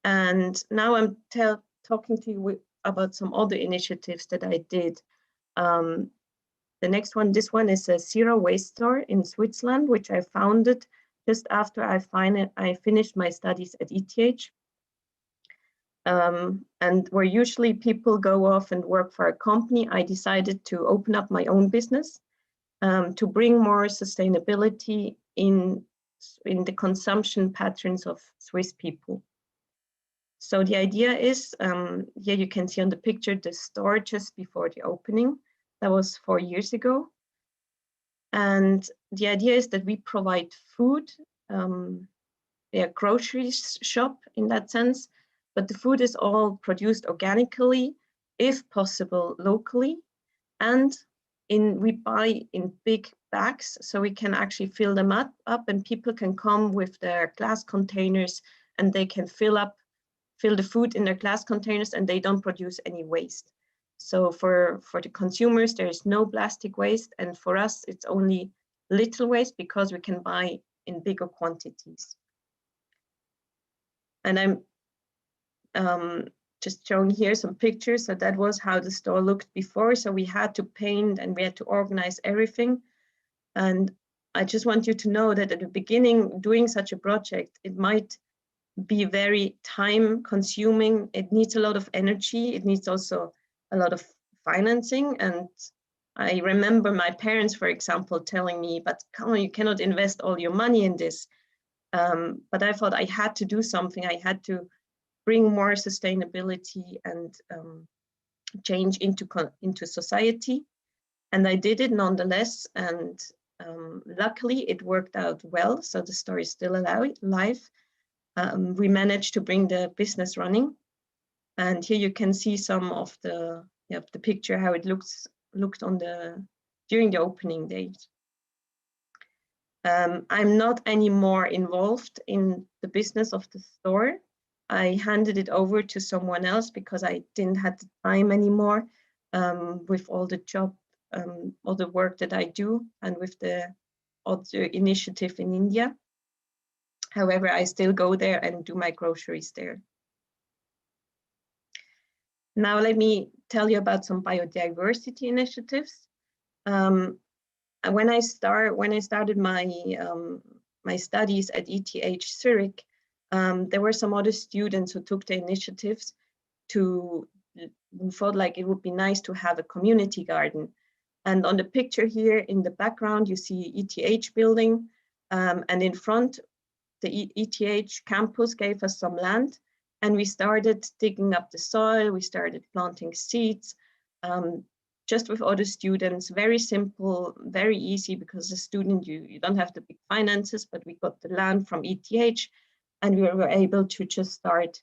And now I'm talking to you about some other initiatives that I did. The next one, this one is a zero waste store in Switzerland, which I founded just after I finished my studies at ETH. And where usually people go off and work for a company, I decided to open up my own business to bring more sustainability in the consumption patterns of Swiss people. So the idea is, here you can see on the picture, the store just before the opening. That was 4 years ago. And the idea is that we provide food, a grocery shop in that sense, but the food is all produced organically, if possible locally, and we buy in big bags, so we can actually fill them up and people can come with their glass containers and they can fill the food in their glass containers and they don't produce any waste. So for the consumers, there is no plastic waste, and for us, it's only little waste because we can buy in bigger quantities. And I'm just showing here some pictures. So that was how the store looked before. So we had to paint and we had to organize everything. And I just want you to know that at the beginning, doing such a project, it might be very time consuming. It needs a lot of energy. It needs also a lot of financing. And I remember my parents, for example, telling me, but come on, you cannot invest all your money in this. But I thought I had to do something. I had to bring more sustainability and change into society. And I did it nonetheless. And luckily it worked out well. So the store is still alive. We managed to bring the business running. And here you can see some of the picture, how it looked during the opening days. I'm not anymore involved in the business of the store. I handed it over to someone else because I didn't have the time anymore with all the all the work that I do and with the other initiative in India. However, I still go there and do my groceries there. Now let me tell you about some biodiversity initiatives. When I started my studies at ETH Zurich, there were some other students who took the initiatives who thought like it would be nice to have a community garden. And on the picture here in the background, you see ETH building, and in front, the ETH campus gave us some land, and we started digging up the soil. We started planting seeds, just with other students. Very simple, very easy, because as a student, you don't have the big finances, but we got the land from ETH, and we were able to just start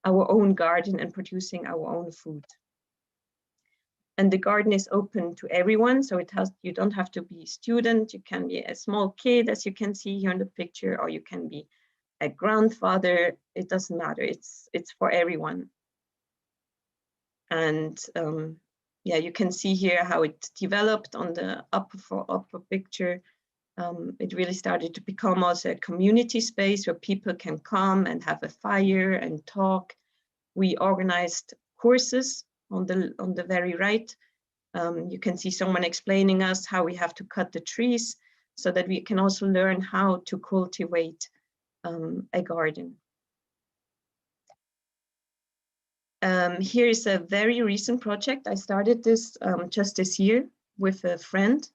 our own garden and producing our own food. And the garden is open to everyone, so you don't have to be a student. You can be a small kid, as you can see here in the picture, or you can be a grandfather. It doesn't matter. It's for everyone. And yeah, you can see here how it developed on the upper picture. It really started to become also a community space where people can come and have a fire and talk. We organized courses on the very right. You can see someone explaining us how we have to cut the trees so that we can also learn how to cultivate a garden. Here is a very recent project. I started this just this year with a friend.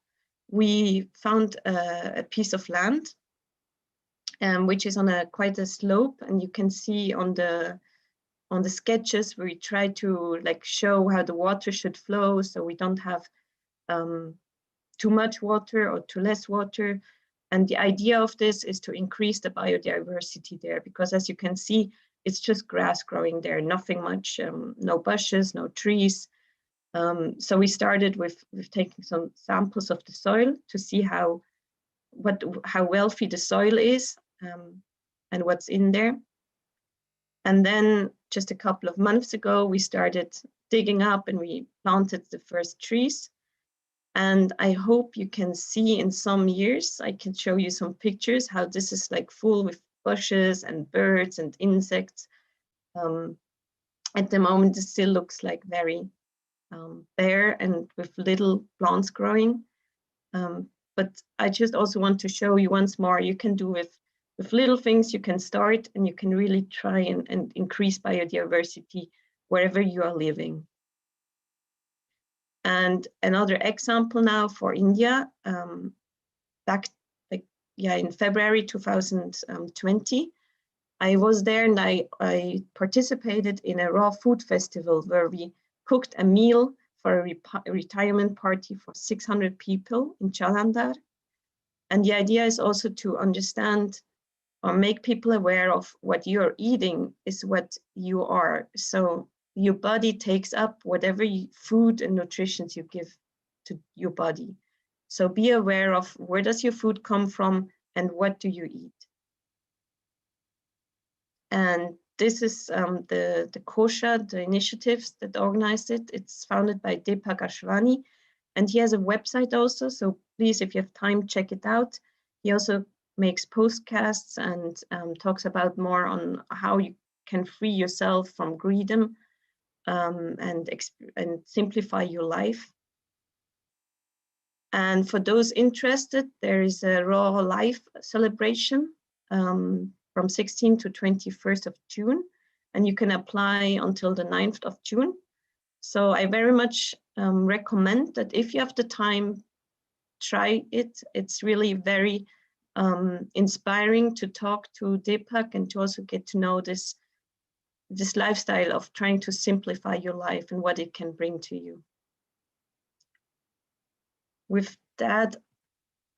We found a piece of land which is on quite a slope, and you can see on the sketches we try to like show how the water should flow, so we don't have too much water or too less water. And the idea of this is to increase the biodiversity there, because as you can see, it's just grass growing there, nothing much, no bushes, no trees. So we started with taking some samples of the soil to see how wealthy the soil is and what's in there. And then just a couple of months ago, we started digging up and we planted the first trees. And I hope you can see in some years, I can show you some pictures, how this is like full with bushes and birds and insects. At the moment, it still looks like very bare and with little plants growing. But I just also want to show you once more, you can do with little things, you can start and you can really try and increase biodiversity wherever you are living. And another example now for India, back in February 2020, I was there and I participated in a raw food festival where we cooked a meal for a retirement party for 600 people in Jalandhar. And the idea is also to understand or make people aware of what you're eating is what you are. So your body takes up whatever food and nutrition you give to your body. So be aware of where does your food come from and what do you eat. And this is the Kosha, the initiatives that organized it. It's founded by Deepak Ashwani, and he has a website also. So please, if you have time, check it out. He also makes podcasts and talks about more on how you can free yourself from greed and simplify your life. And for those interested, there is a Raw Life celebration from 16th to 21st of June, and you can apply until the 9th of June. So I very much recommend that if you have the time, try it. It's really very inspiring to talk to Deepak and to also get to know this lifestyle of trying to simplify your life and what it can bring to you. With that,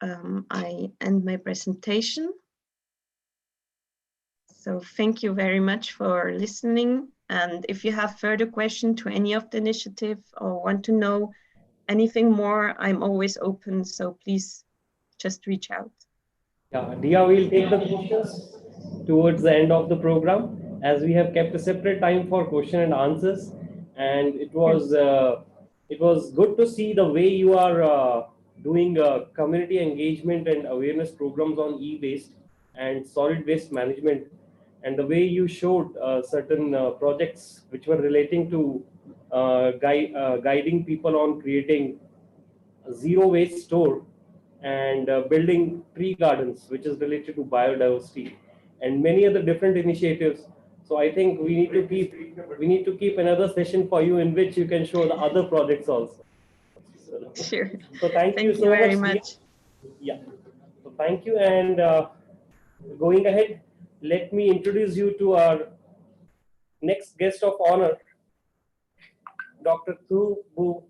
I end my presentation. So thank you very much for listening. And if you have further questions to any of the initiative or want to know anything more, I'm always open. So please just reach out. Yeah, Dia will take the questions towards the end of the program, as we have kept a separate time for question and answers. And it was good to see the way you are doing community engagement and awareness programs on e-waste and solid waste management, and the way you showed certain projects which were relating to guiding people on creating a zero waste store and building tree gardens, which is related to biodiversity, and many other different initiatives. So I think we need to keep another session for you in which you can show the other projects also. Sure. So thank you so very much. Yeah. So thank you, and going ahead, let me introduce you to our next guest of honor, Dr. Thu Bu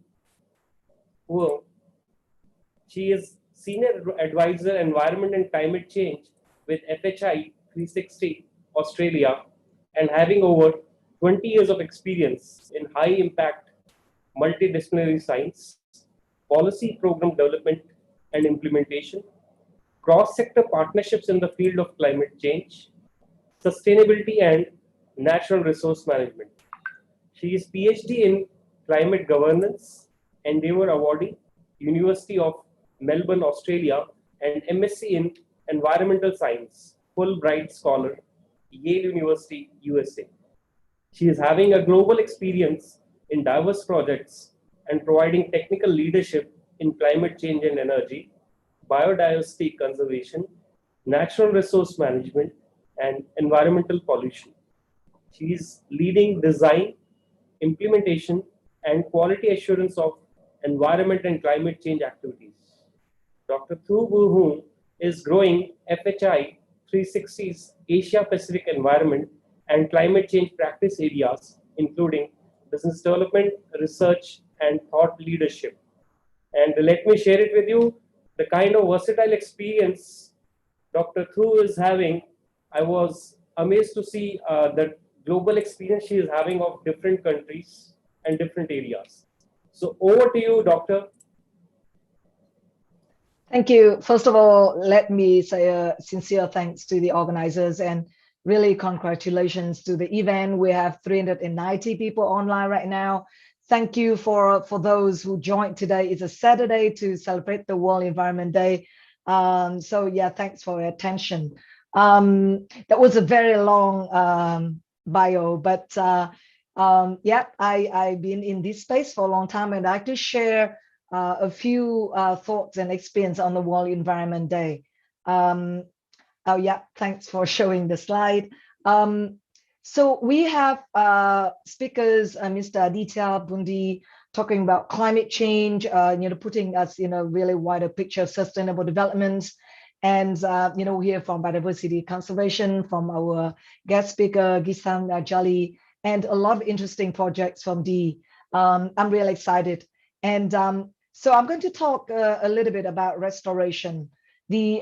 Huo. She is Senior Advisor Environment and Climate Change with FHI 360 Australia, and having over 20 years of experience in high impact multidisciplinary science, policy program development and implementation, cross-sector partnerships in the field of climate change, sustainability and natural resource management. She is PhD in climate governance, Endeavour Awardee, University of Melbourne, Australia, and MSc in environmental science, Fulbright Scholar, Yale University, USA. She is having a global experience in diverse projects and providing technical leadership in climate change and energy, biodiversity conservation, natural resource management, and environmental pollution. She is leading design, implementation, and quality assurance of environment and climate change activities. Dr. Thu Bu Hoon is growing FHI 360's Asia Pacific environment and climate change practice areas, including business development, research, and thought leadership. And let me share it with you, the kind of versatile experience Dr. Thu is having. I was amazed to see the global experience she is having of different countries and different areas. So over to you, Doctor. Thank you. First of all, let me say a sincere thanks to the organizers and really congratulations to the event. We have 390 people online right now. Thank you for those who joined today. It's a Saturday to celebrate the World Environment Day. So yeah, thanks for your attention. That was a very long bio, but yeah, I've been in this space for a long time, and I like to share a few thoughts and experience on the World Environment Day. Oh yeah, thanks for showing the slide. So we have speakers, Mr. Aditya Pundi, talking about climate change, putting us in a really wider picture of sustainable development. And, we hear from Biodiversity Conservation, from our guest speaker, Gisam Jali, and a lot of interesting projects from Dee. I'm really excited. And so I'm going to talk a little bit about restoration.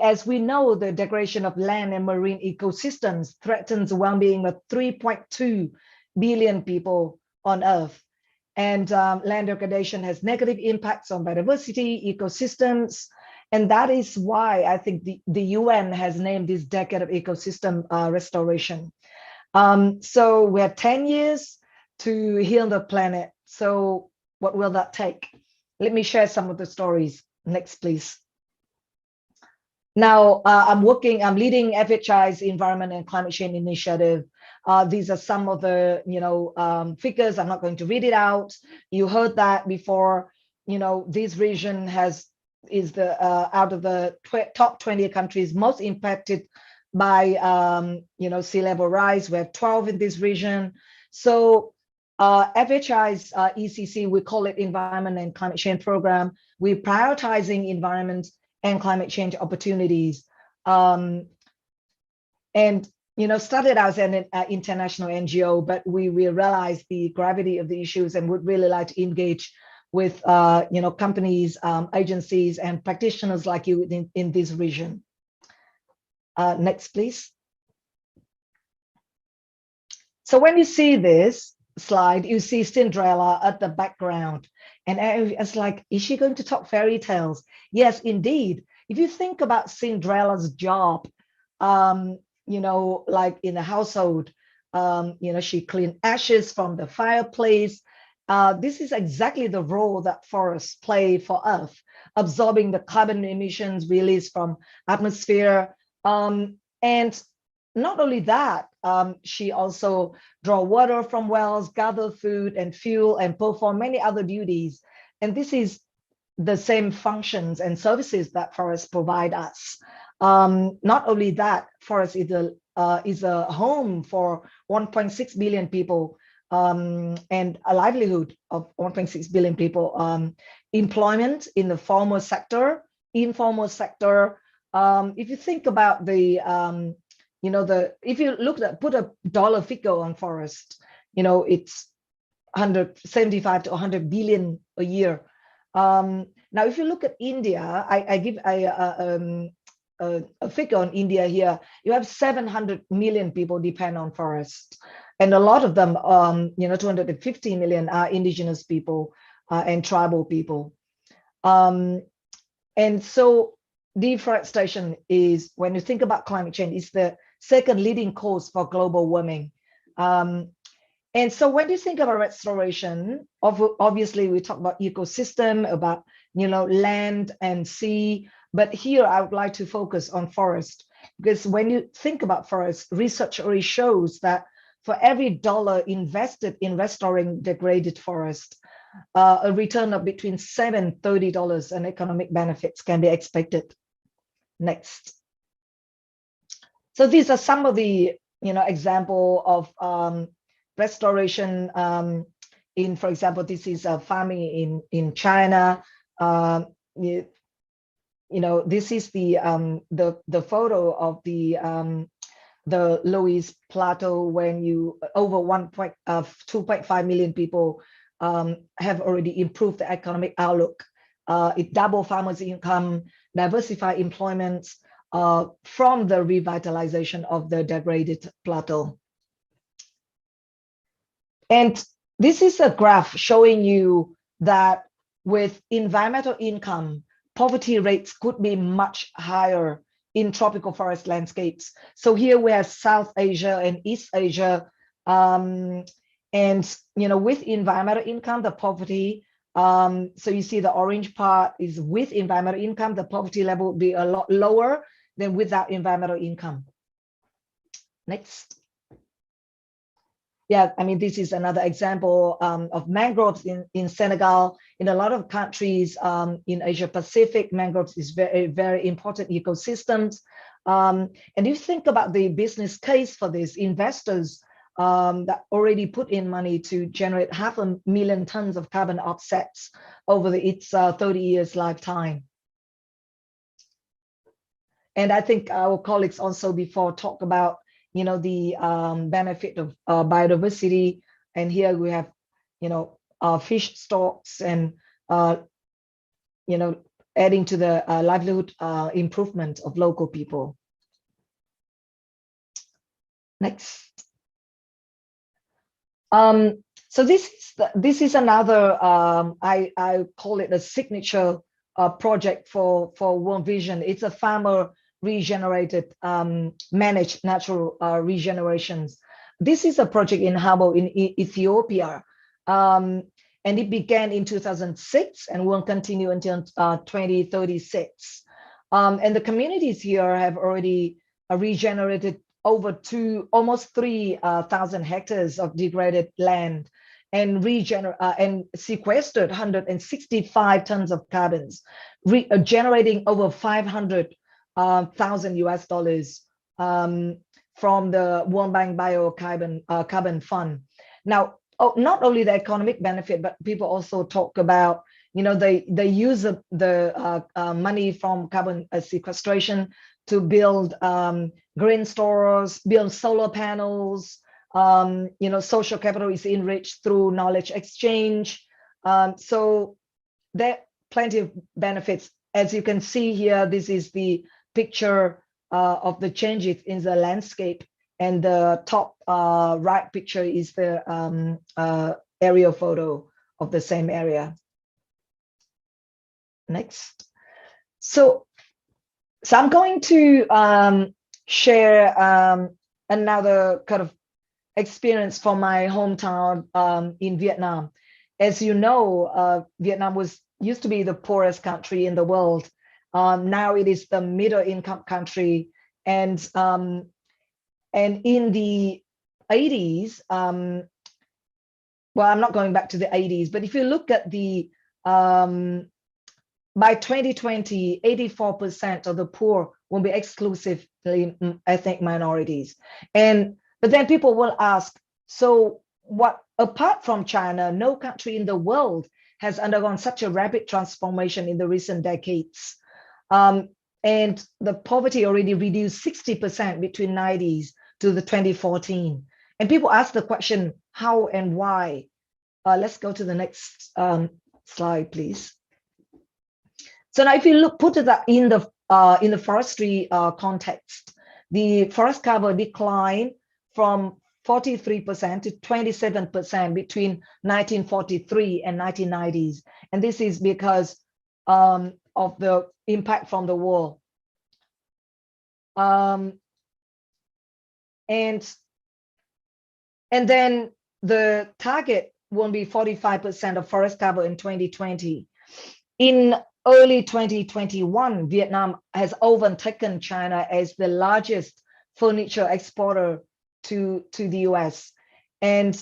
As we know, the degradation of land and marine ecosystems threatens the well-being of 3.2 billion people on Earth. And land degradation has negative impacts on biodiversity, ecosystems. And that is why I think the UN has named this decade of ecosystem restoration. So we have 10 years to heal the planet. So what will that take? Let me share some of the stories. Next, please. Now, I'm leading FHI's Environment and Climate Change Initiative. These are some of the, figures. I'm not going to read it out. You heard that before. This region is the out of the top 20 countries most impacted by, sea level rise. We have 12 in this region. So FHI's ECC, we call it Environment and Climate Change Program. We're prioritizing environment and climate change opportunities. And, started as an international NGO, but we realized the gravity of the issues and would really like to engage with, companies, agencies, and practitioners like you in this region. Next, please. So when you see this slide, you see Cinderella at the background. And it's like, is she going to talk fairy tales? Yes, indeed. If you think about Cinderella's job, like in a household, she cleaned ashes from the fireplace. This is exactly the role that forests play for Earth, absorbing the carbon emissions released from atmosphere. And not only that, she also draw water from wells, gather food and fuel, and perform many other duties. And this is the same functions and services that forests provide us. Not only that, forest is a home for 1.6 billion people, and a livelihood of 1.6 billion people. Employment in the formal sector, informal sector. If you think about if you put a dollar figure on forest, it's 175 to 100 billion a year. Now, if you look at India, I give a figure on India here. You have 700 million people depend on forest, and a lot of them, 250 million are indigenous people and tribal people. And so deforestation is, when you think about climate change, is the second leading cause for global warming. And so when you think about restoration, obviously we talk about ecosystem, about land and sea, but here I would like to focus on forest, because when you think about forest, research already shows that for every dollar invested in restoring degraded forest, a return of between $7 and $30 and economic benefits can be expected. Next. So these are some of the example of restoration for example, this is farming in China. This is the photo of the Loess Plateau when over 2.5 million people have already improved the economic outlook. It doubled farmers' income, diversify employment from the revitalization of the degraded plateau. And this is a graph showing you that with environmental income, poverty rates could be much higher in tropical forest landscapes. So here we have South Asia and East Asia. And with environmental income, the poverty, so you see the orange part is with environmental income, the poverty level will be a lot lower than without environmental income. Next. Yeah, I mean, this is another example of mangroves in Senegal. In a lot of countries in Asia Pacific, mangroves is very, very important ecosystems. And if you think about the business case for these investors that already put in money to generate 500,000 tons of carbon offsets over its 30 years lifetime. And I think our colleagues also before talk about the benefit of biodiversity, and here we have fish stocks and adding to the livelihood improvement of local people. Next. So this is another I call it a signature project for World Vision. It's a farmer regenerated managed natural regenerations. This is a project in Habo in Ethiopia, and it began in 2006 and will continue until 2036. And the communities here have already regenerated over almost 3,000 hectares of degraded land and sequestered 165 tons of carbons, generating over 500,000 US dollars from the World Bank Carbon Fund. Now, not only the economic benefit, but people also talk about, they use the money from carbon sequestration to build green stores, build solar panels. Social capital is enriched through knowledge exchange. So there are plenty of benefits. As you can see here, this is the picture of the changes in the landscape, and the top right picture is the aerial photo of the same area. Next. So I'm going to share another kind of experience from my hometown in Vietnam. As you know, Vietnam used to be the poorest country in the world. Now it is the middle income country, and in the 80s, well, I'm not going back to the 80s, but if you look at the by 2020, 84% of the poor will be exclusively ethnic minorities. But then people will ask, so what, apart from China, no country in the world has undergone such a rapid transformation in the recent decades. And the poverty already reduced 60% between 90s to the 2014. And people ask the question, how and why? Let's go to the next slide, please. So now if you put it in the forestry context, the forest cover declined from 43% to 27% between 1943 and 1990s. And this is because of the impact from the war. And then the target will be 45% of forest cover in 2020. In early 2021, Vietnam has overtaken China as the largest furniture exporter to the US. And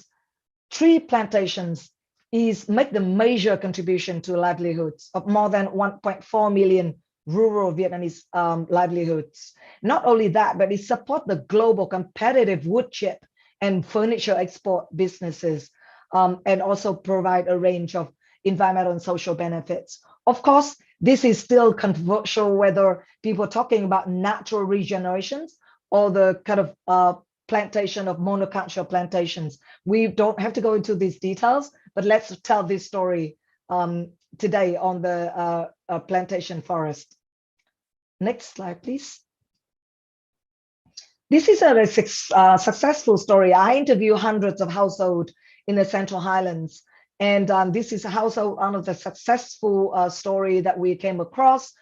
tree plantations make the major contribution to livelihoods of more than 1.4 million rural Vietnamese livelihoods. Not only that, but it supports the global competitive wood chip and furniture export businesses. and also provide a range of environmental and social benefits. Of course, this is still controversial whether people are talking about natural regenerations or the kind of plantation of monoculture plantations. We don't have to go into these details, but let's tell this story today on the plantation forest. Next slide, please. This is a successful story. I interview hundreds of households in the Central Highlands. And this is a household out of the successful story that we came across.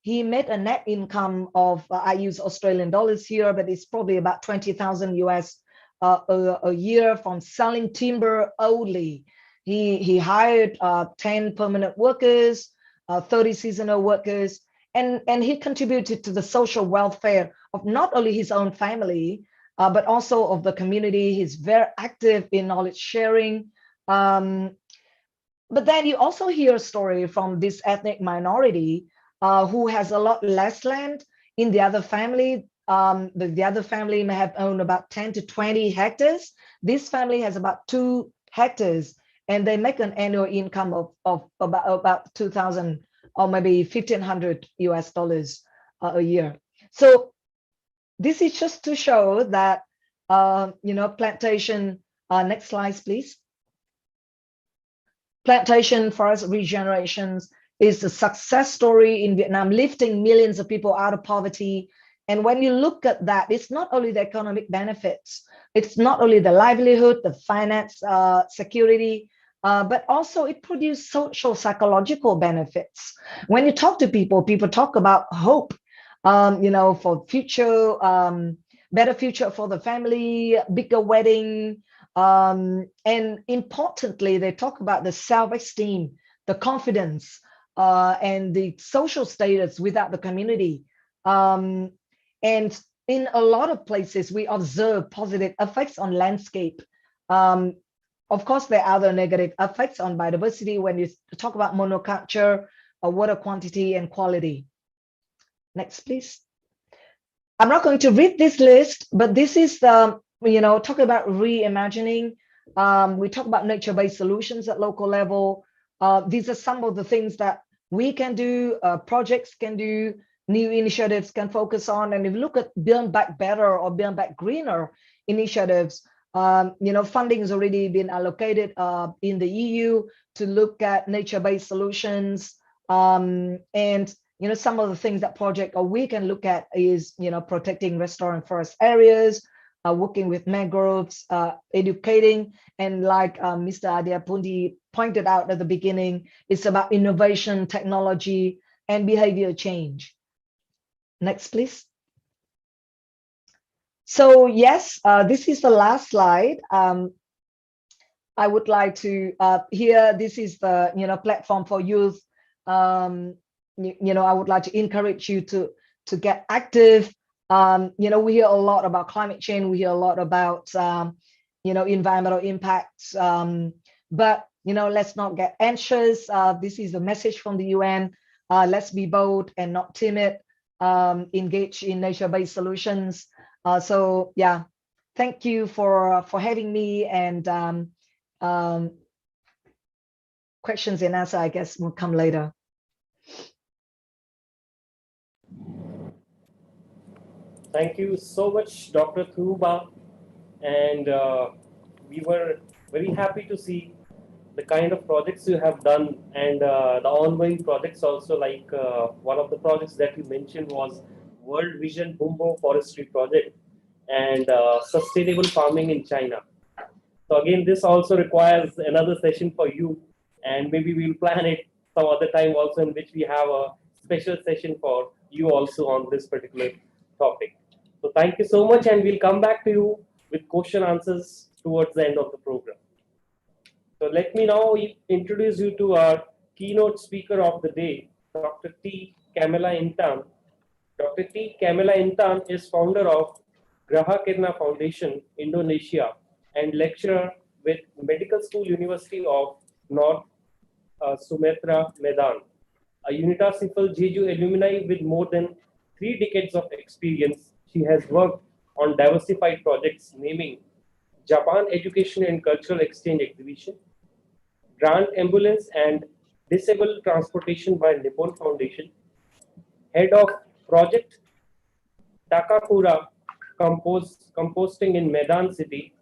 He made a net income of, I use Australian dollars here, but it's probably about 20,000 US a year from selling timber only. He hired 10 permanent workers, 30 seasonal workers, and he contributed to the social welfare of not only his own family, but also of the community. He's very active in knowledge sharing. But then you also hear a story from this ethnic minority who has a lot less land in the other family. The other family may have owned about 10 to 20 hectares. This family has about 2 hectares, and they make an annual income of about 2,000 or maybe 1,500 US dollars a year. So this is just to show that, plantation, next slide, please. Plantation forest regenerations is a success story in Vietnam, lifting millions of people out of poverty. And when you look at that, it's not only the economic benefits, it's not only the livelihood, the finance, security, but also it produced social, psychological benefits. When you talk to people, people talk about hope, for future, better future for the family, bigger wedding. And importantly, they talk about the self-esteem, the confidence, and the social status without the community. And in a lot of places, we observe positive effects on landscape. Of course, there are other negative effects on biodiversity when you talk about monoculture, water quantity and quality. Next, please. I'm not going to read this list, but this is the, talk about reimagining. We talk about nature-based solutions at local level. These are some of the things that we can do, projects can do, new initiatives can focus on. And if you look at Build Back Better or Build Back Greener initiatives, funding has already been allocated in the EU to look at nature-based solutions. And some of the things that project or we can look at is, protecting restoring forest areas, working with mangroves, educating, and like Mr. Aditya Pundi pointed out at the beginning, it's about innovation, technology, and behavior change. Next, please. So yes, this is the last slide. I would like to here. This is the platform for youth. I would like to encourage you to get active. We hear a lot about climate change. We hear a lot about environmental impacts. But let's not get anxious. This is the message from the UN. Let's be bold and not timid. Engage in nature-based solutions. So yeah, thank you for having me, and questions and answer, I guess, will come later. Thank you so much, Dr. Thuba. And we were very happy to see the kind of projects you have done, and the ongoing projects also, like one of the projects that you mentioned was World Vision Bumbo Forestry Project and sustainable farming in China. So again, this also requires another session for you, and maybe we'll plan it some other time also, in which we have a special session for you also on this particular topic. So thank you so much, and we'll come back to you with question answers towards the end of the program. So let me now introduce you to our keynote speaker of the day, Dr. T. Kamela Intan. Dr. T. Kamela Intan is founder of Graha Kirna Foundation, Indonesia, and lecturer with Medical School University of North Sumatra, Medan. A UNITA Sifal Jeju alumni with more than 3 decades of experience, she has worked on diversified projects naming Japan Education and Cultural Exchange Exhibition, Grant Ambulance and Disabled Transportation by Nippon Foundation, Head of Project Takakura Composting in Medan City,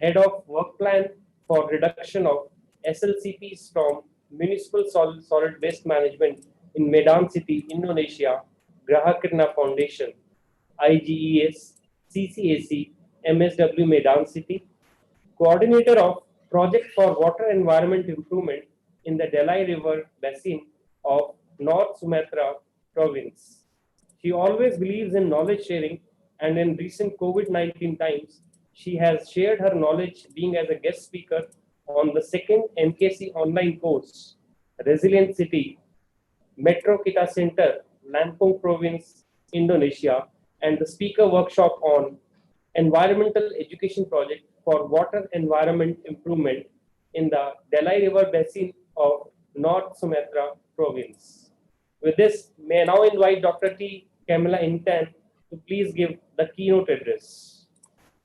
Head of Work Plan for Reduction of SLCPs from Municipal Solid Waste Management in Medan City, Indonesia, Grahakirna Foundation, IGES, CCAC, MSW Medan City, Coordinator of Project for Water Environment Improvement in the Delai River Basin of North Sumatra Province. She always believes in knowledge sharing, and in recent COVID-19 times, she has shared her knowledge being as a guest speaker on the second MKC online course, Resilient City, Metro Kita Center, Lampung Province, Indonesia, and the speaker workshop on Environmental Education Project for Water Environment Improvement in the Delai River Basin of North Sumatra Province. With this, may I now invite Dr. T. Kamala Intan to please give the keynote address.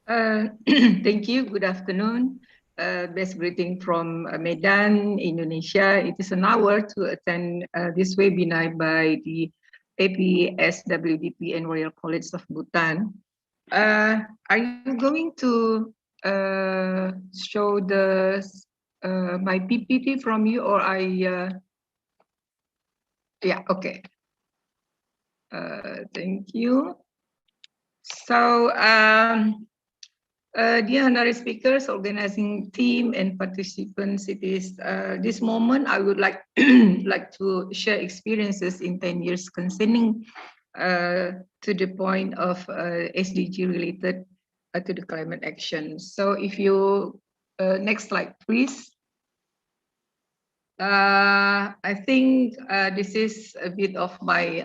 Thank you. Good afternoon. Best greeting from Medan, Indonesia. It is an honor to attend this webinar by the APSWDP and Royal College of Bhutan. Are you going to show the my PPT from you, or yeah, okay. Thank you. So, dear honorary speakers, organizing team, and participants, it is this moment I would like to share experiences in 10 years concerning to the point of SDG related to the climate action. So, if you next slide, please. I think this is a bit of my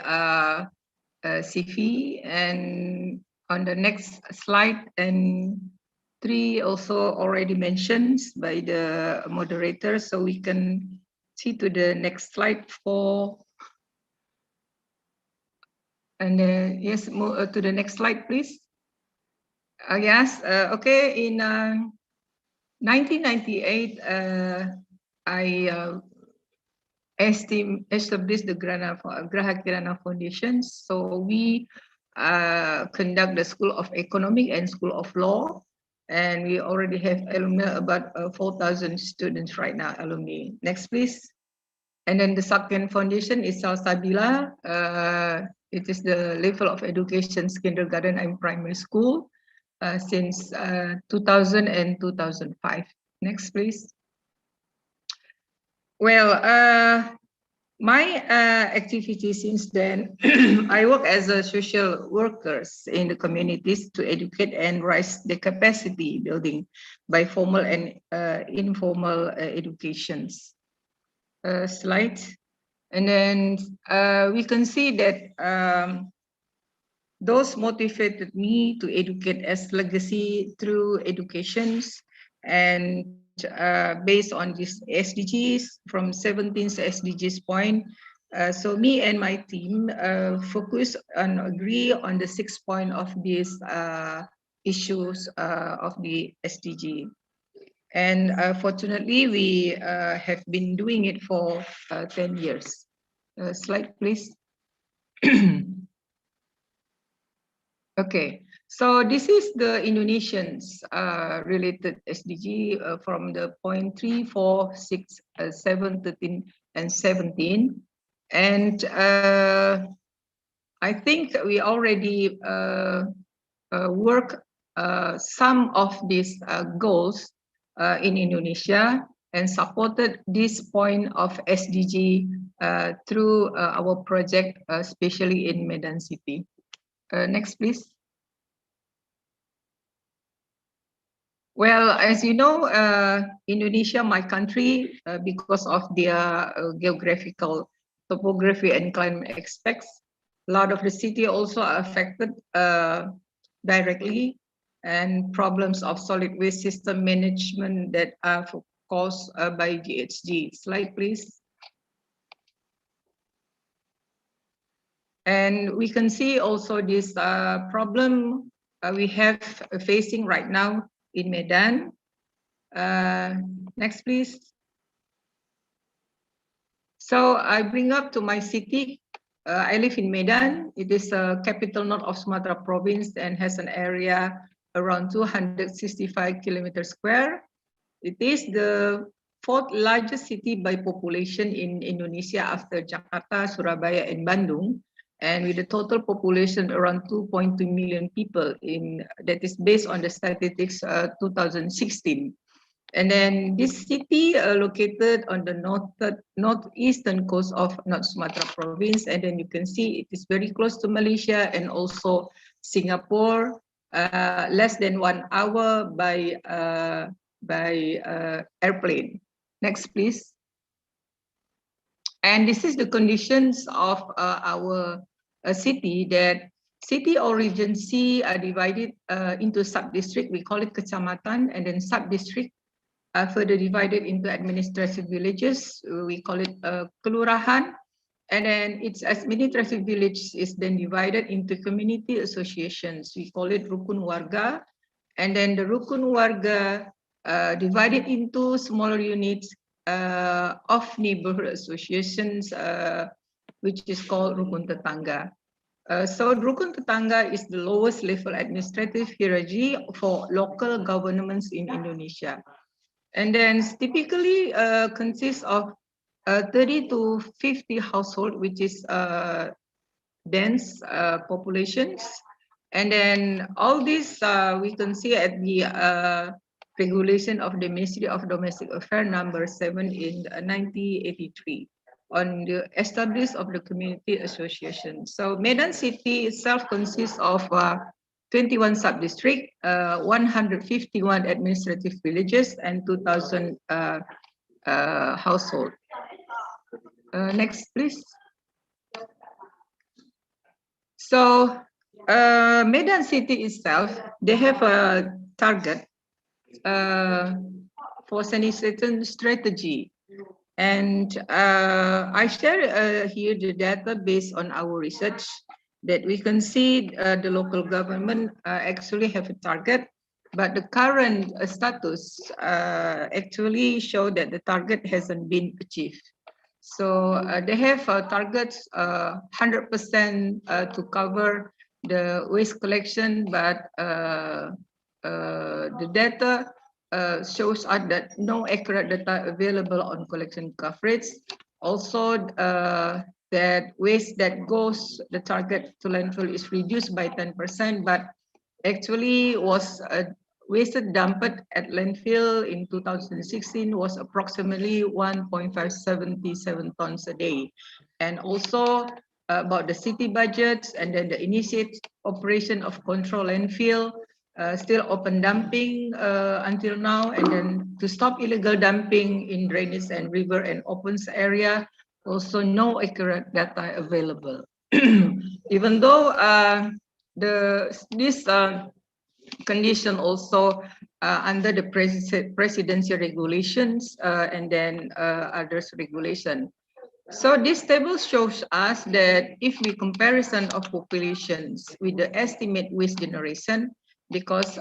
CV, and on the next slide, and 3 also already mentioned by the moderator, so we can see to the next slide 4. And yes, move to the next slide, please. Yes, okay, in 1998, I established the Grahakirana Foundation. So we conduct the School of Economic and School of Law, and we already have alumni, about 4,000 students right now, alumni. Next, please. And then the second foundation is Salsabila. It is the level of education, kindergarten and primary school since 2000 and 2005. Next, please. Well, my activity since then, I work as a social workers in the communities to educate and raise the capacity building by formal and informal educations. Slide. And then we can see that those motivated me to educate as legacy through educations, and based on these SDGs from 17th SDGs point. So me and my team focus and agree on the 6 point of these issues of the SDG. And fortunately, we have been doing it for 10 years. Slide, please. Okay, so this is the Indonesians related SDG from the point 3, 4, 6, 7, 13, and 17. And I think we already work some of these goals in Indonesia, and supported this point of SDG through our project, especially in Medan City. Next, please. Well, as you know, Indonesia, my country, because of their geographical topography and climate aspects, a lot of the city also are affected directly, and problems of solid waste system management that are caused by GHG. Slide, please. And we can see also this problem we have facing right now in Medan. Next, please. So I bring up to my city. I live in Medan. It is a capital north of Sumatra province and has an area around 265 kilometers square. It is the fourth largest city by population in Indonesia after Jakarta, Surabaya, and Bandung, and with a total population around 2.2 million people that is based on the statistics 2016. And then this city located on the northeastern coast of North Sumatra province, and then you can see it is very close to Malaysia and also Singapore, less than 1 hour by airplane. Next, please. And this is the conditions of our city, that city or regency are divided into sub-district. We call it kecamatan, and then sub-district are further divided into administrative villages. We call it kelurahan, and then its administrative village is then divided into community associations. We call it rukun warga, and then the rukun warga divided into smaller units of neighborhood associations, which is called rukun tetangga. So rukun tetangga is the lowest level administrative hierarchy for local governments in Indonesia. And then typically consists of 30 to 50 households, which is dense populations. And then all this we can see at the regulation of the Ministry of Domestic Affairs number 7 in 1983 on the establishment of the community association. So Medan city itself consists of 21 sub-districts, 151 administrative villages, and 2,000 households. Next, please. So Medan city itself, they have a target for sanitation strategy. And I share here the data based on our research, that we can see the local government actually have a target, but the current status actually show that the target hasn't been achieved. So they have targets 100% to cover the waste collection, but the data shows us that no accurate data available on collection coverage. Also, that waste that goes the target to landfill is reduced by 10%, but actually was wasted dumped at landfill in 2016 was approximately 1.577 tons a day. And also about the city budgets, and then the initiate operation of control landfill, still open dumping until now, and then to stop illegal dumping in drainage and river and open area, also no accurate data available. Even though this condition also under the presidential regulations and then others regulation. So this table shows us that if we comparison of populations with the estimate waste generation, because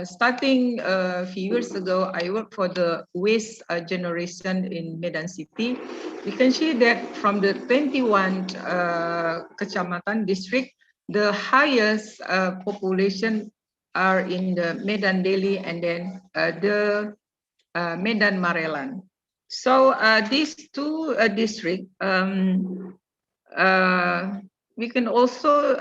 starting a few years ago, I worked for the waste generation in Medan city. We can see that from the 21 kecamatan district, the highest population are in the Medan Deli and then the Medan Marelan. So these two districts, we can also,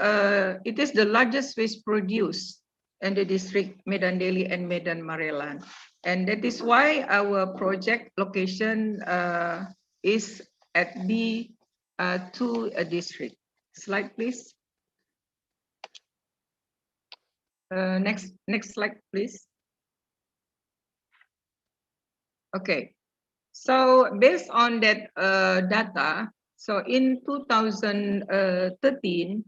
it is the largest waste produced in the district Medan Deli and Medan Marelan. And that is why our project location is at the two district. Slide, please. Next slide, please. Okay, so based on that data, so in 2013,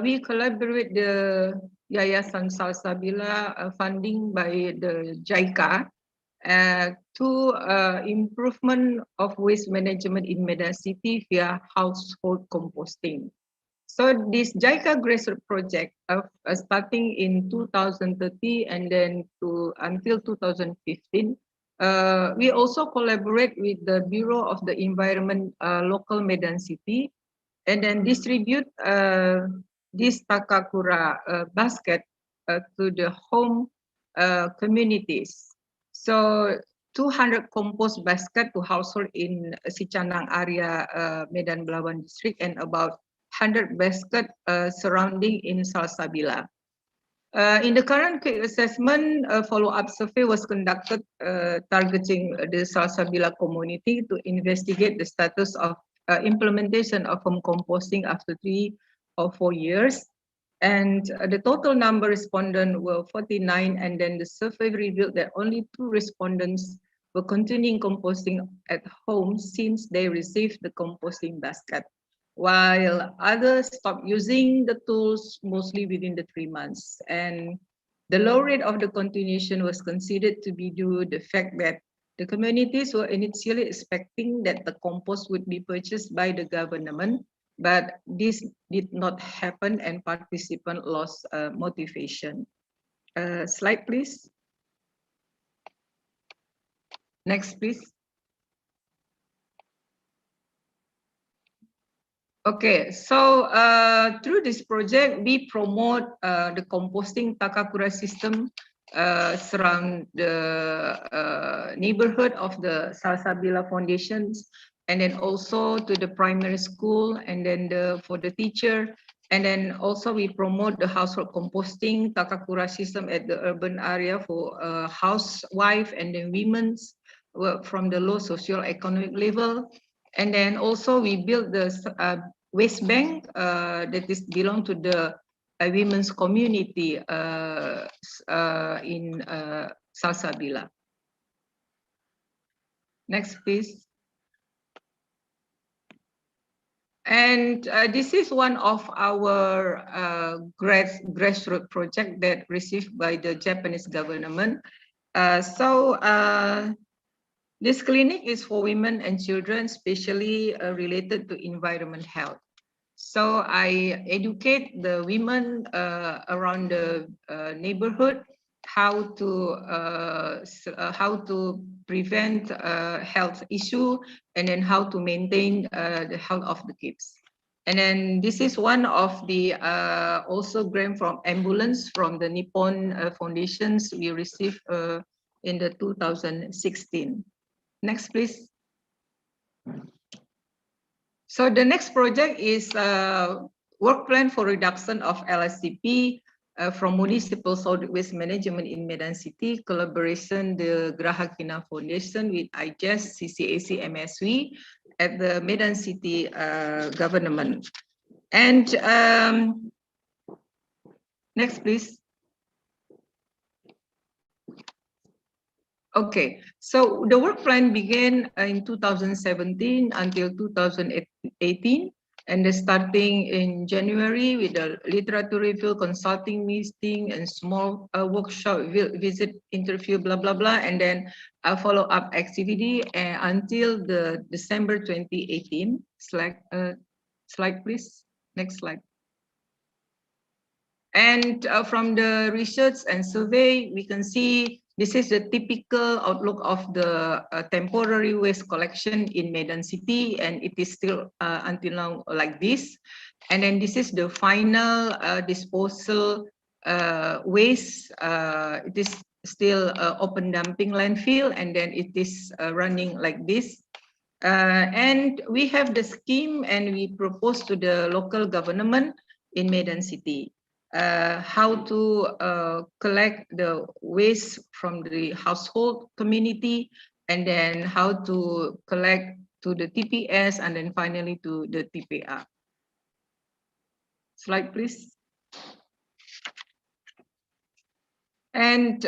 we collaborate the Yayasan Salsabila funding by the JICA to improvement of waste management in Medan City via household composting. So this JICA grassroots project starting in 2030 and then until 2015, we also collaborate with the Bureau of the Environment local Medan City and then distribute this Takakura basket to the home communities. So 200 compost basket to household in Sicanang area, Medan Belawan district, and about 100 basket surrounding in Salsabila. In the current quick assessment, a follow-up survey was conducted targeting the Salsabila community to investigate the status of implementation of home composting after 3 or 4 years. And the total number respondents were 49, and then the survey revealed that only 2 respondents were continuing composting at home since they received the composting basket, while others stopped using the tools mostly within the 3 months. And the low rate of the continuation was considered to be due to the fact that the communities were initially expecting that the compost would be purchased by the government, but this did not happen and participants lost motivation. Slide, please. Next, please. Okay, so through this project, we promote the composting Takakura system surround the neighborhood of the Salsabila foundations, and then also to the primary school, and then for the teacher, and then also we promote the household composting Takakura system at the urban area for housewife and then women's from the low socio-economic level. And then also we build the waste bank that is belong to the women's community in Salsabila. Next, please. And this is one of our grassroots project that received by the Japanese government. This clinic is for women and children, especially related to environment health. So I educate the women around the neighborhood how to prevent health issue, and then how to maintain the health of the kids. And then this is one of the also grant from ambulance from the Nippon Foundations we received in the 2016. Next, please. So the next project is work plan for reduction of LSCP from Municipal Solid Waste Management in Medan City, collaboration the Grahakina Foundation with IJES, CCAC, MSW at the Medan City government. And next, please. Okay, so the work plan began in 2017 until 2018, and starting in January with a literature review, consulting meeting, and small workshop, visit, interview, blah, blah, blah, and then a follow-up activity until the December 2018. Slide, please. Next slide. And from the research and survey, we can see this is the typical outlook of the temporary waste collection in Medan City, and it is still until now like this. And then this is the final disposal waste. It is still open dumping landfill, and then it is running like this. And we have the scheme, and we propose to the local government in Medan City how to collect the waste from the household community, and then how to collect to the TPS, and then finally to the TPA. Slide, please. And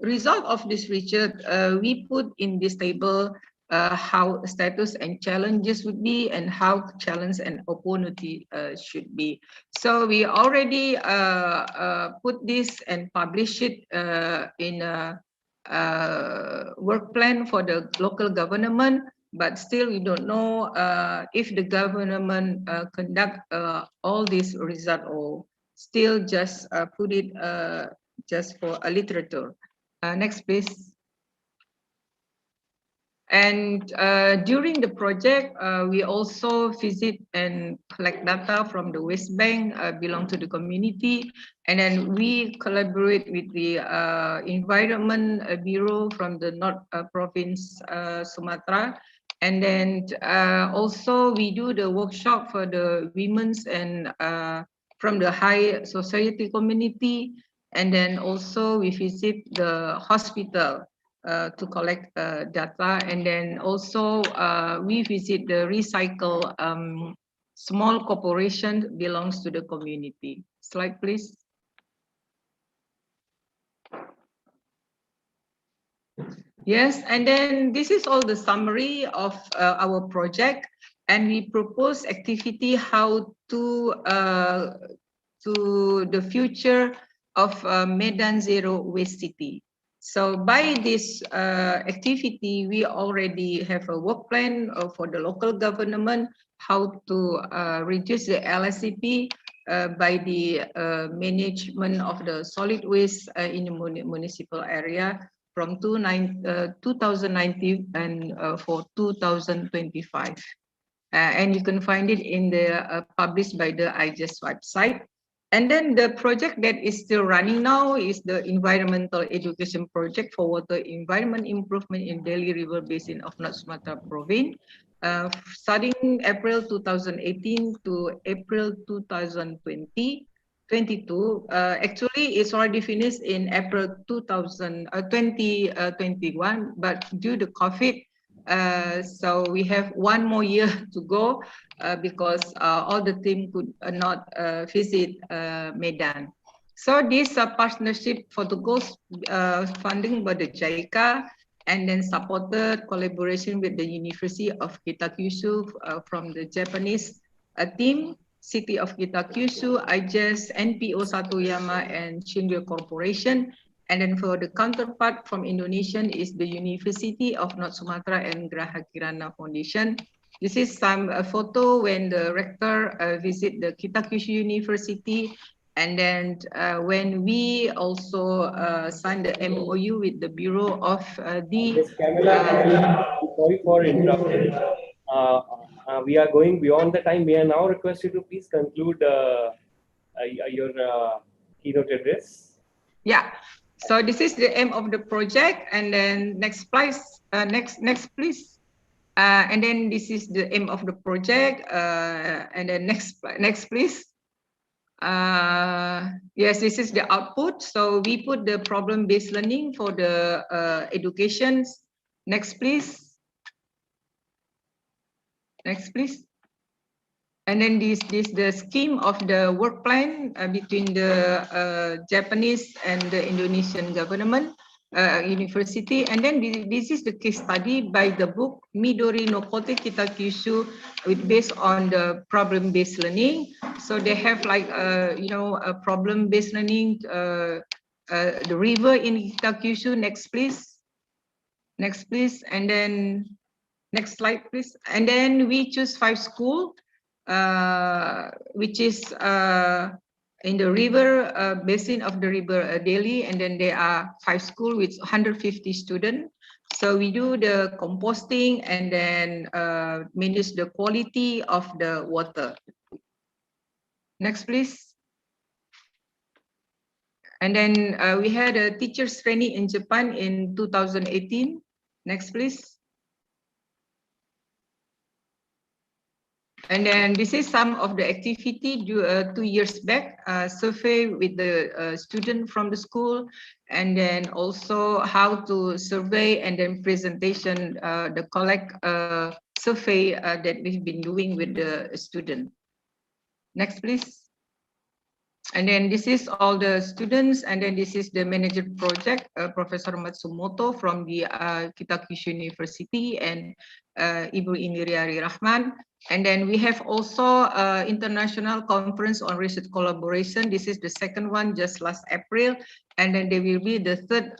result of this research, we put in this table how status and challenges would be, and how challenge and opportunity should be. So we already put this and publish it in a work plan for the local government. but still we don't know if the government conduct all these results or still just put it just for a literature. Next, please. And during the project, we also visit and collect data from the West Bank, belong to the community. And then we collaborate with the Environment Bureau from the North Province, Sumatra. And then also we do the workshop for the women's and from the high society community. And then also we visit the hospital to collect data, and then also we visit the recycle small corporation belongs to the community. Slide, please. Yes, and then this is all the summary of our project, and we propose activity how to the future of Medan Zero Waste City. So by this activity, we already have a work plan for the local government, how to reduce the LSCP by the management of the solid waste in the municipal area from 2019 and for 2025. And you can find it in the published by the IGES website. And then the project that is still running now is the environmental education project for water environment improvement in Delhi River Basin of North Sumatra Province, starting April 2018 to April 2022. Actually, it's already finished in April 2021, but due to COVID, so we have one more year to go because all the team could not visit Medan. So this partnership for the goals funding by the JICA and then supported collaboration with the University of Kitakyushu from the Japanese team, City of Kitakyushu, IGES, NPO Satoyama, and Shinryo Corporation. And then for the counterpart from Indonesian is the University of North Sumatra and Graha Kirana Foundation. This is some photo when the rector visit the Kitakyushu University, and then when we also signed the MOU with the Bureau of the... Ms. Camilla, sorry for interrupting. We are going beyond the time. May I now request you to please conclude your keynote address? Yeah. So this is the aim of the project, and then next slide, next please. And then this is the aim of the project, and then next please. Yes, this is the output. So we put the problem-based learning for the education. Next please. Next please. And then this the scheme of the work plan between the Japanese and the Indonesian government university. And then this is the case study by the book Midori no Kote Kitakyushu, based on the problem-based learning. So they have like a problem-based learning. The river in Kitakyushu. Next please. Next please. And then next slide please. And then we choose 5 schools. Which is in the river basin of the river Delhi, and then there are 5 schools with 150 students. So we do the composting and then manage the quality of the water. Next, please. And then we had a teacher's training in Japan in 2018. Next, please. And then this is some of the activity 2 years back, survey with the student from the school, and then also how to survey and then presentation, the collect survey that we've been doing with the student. Next, please. And then this is all the students, and then this is the manager project, Professor Matsumoto from the Kitakyushu University and Ibu Indiriari Rahman. And then we have also international conference on research collaboration. This is the second one just last April, and then there will be the third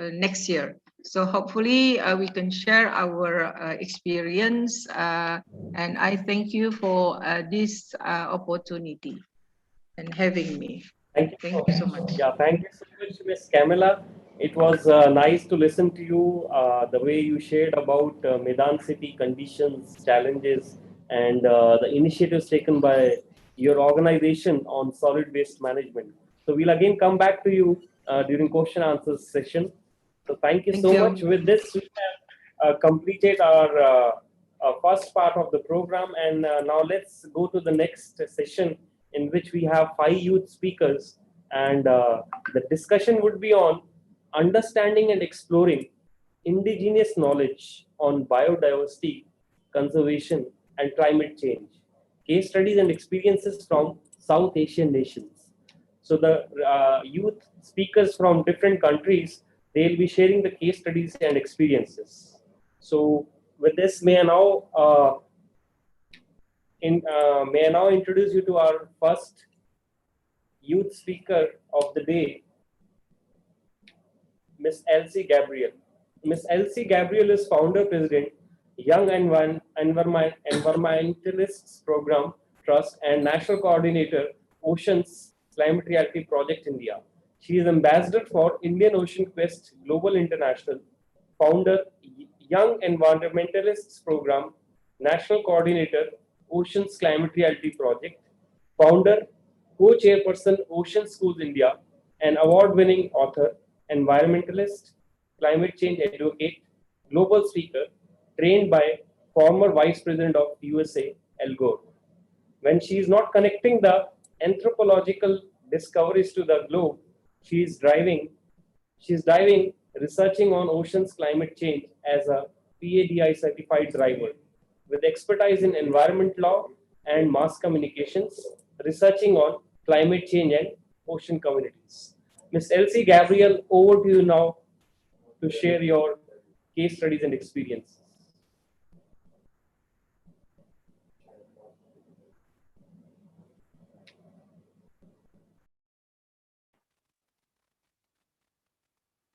next year. So hopefully we can share our experience, and I thank you for this opportunity and having me. Thank you so much. Yeah, thank you so much, Ms. Camilla. It was nice to listen to you, the way you shared about Medan city conditions, challenges, and the initiatives taken by your organization on solid waste management. So we'll again come back to you during question answers session. So thank you so much. With this, we have completed our first part of the program, and now let's go to the next session, in which we have 5 youth speakers, and the discussion would be on understanding and exploring indigenous knowledge on biodiversity, conservation, and climate change, case studies and experiences from South Asian nations. So the youth speakers from different countries, they'll be sharing the case studies and experiences. So with this, may I now introduce you to our first youth speaker of the day, Ms. Elsie Gabriel. Ms. Elsie Gabriel is founder president, Young Environmentalists Program Trust, and national coordinator, Oceans Climate Reality Project India. She is ambassador for Indian Ocean Quest Global International, founder, Young Environmentalists Program, national coordinator, Oceans Climate Reality Project, founder, co-chairperson, Ocean Schools India, an award-winning author, environmentalist, climate change advocate, global speaker, trained by former Vice President of USA, Al Gore. When she is not connecting the anthropological discoveries to the globe, she's diving, researching on oceans climate change as a PADI certified driver, with expertise in environment law and mass communications, researching on climate change and ocean communities. Ms. Elsie Gabriel, over to you now to share your case studies and experiences.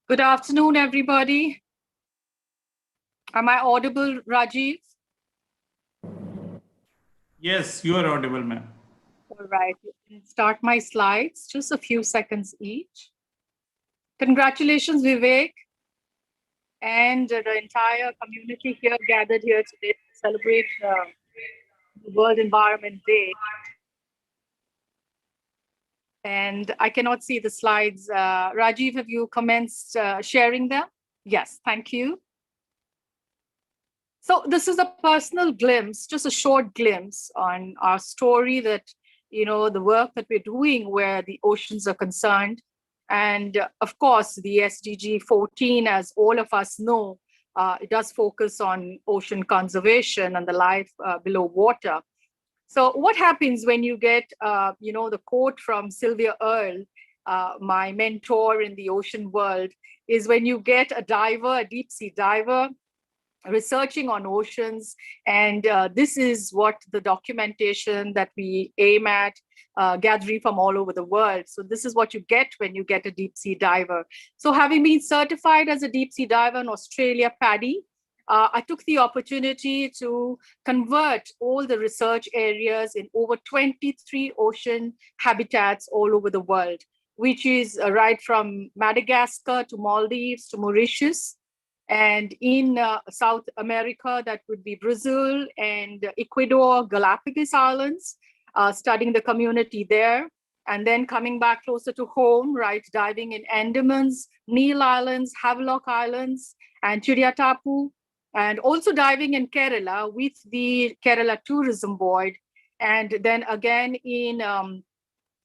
Good afternoon, everybody. Am I audible, Rajiv? Yes, you are audible, ma'am. All right, start my slides, just a few seconds each. Congratulations, Vivek, and the entire community here gathered here today to celebrate the World Environment Day. And I cannot see the slides. Rajiv, have you commenced sharing them? Yes, thank you. So this is a personal glimpse, just a short glimpse on our story that, you know, the work that we're doing where the oceans are concerned. And of course, the SDG 14, as all of us know, it does focus on ocean conservation and the life below water. So what happens when you get, you know, the quote from Sylvia Earle, my mentor in the ocean world, is when you get a diver, a deep sea diver, researching on oceans, and this is what the documentation that we aim at, gathering from all over the world. So this is what you get when you get a deep sea diver. So having been certified as a deep sea diver in Australia, PADI, I took the opportunity to convert all the research areas in over 23 ocean habitats all over the world, which is right from Madagascar to Maldives to Mauritius. And in South America, that would be Brazil and Ecuador, Galapagos Islands, studying the community there. And then coming back closer to home, right, diving in Andamans, Neil Islands, Havelock Islands, and Chiriatapu, and also diving in Kerala with the Kerala Tourism Board. And then again in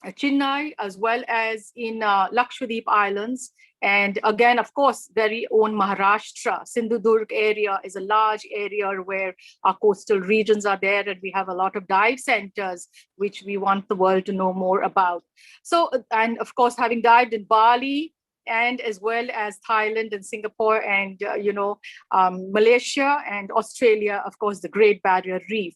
Chennai, as well as in Lakshadweep Islands. And again, of course, very own Maharashtra, Sindhudurg area is a large area where our coastal regions are there, and we have a lot of dive centers, which we want the world to know more about. So, and of course, having dived in Bali, and as well as Thailand and Singapore and, you know, Malaysia and Australia, of course, the Great Barrier Reef.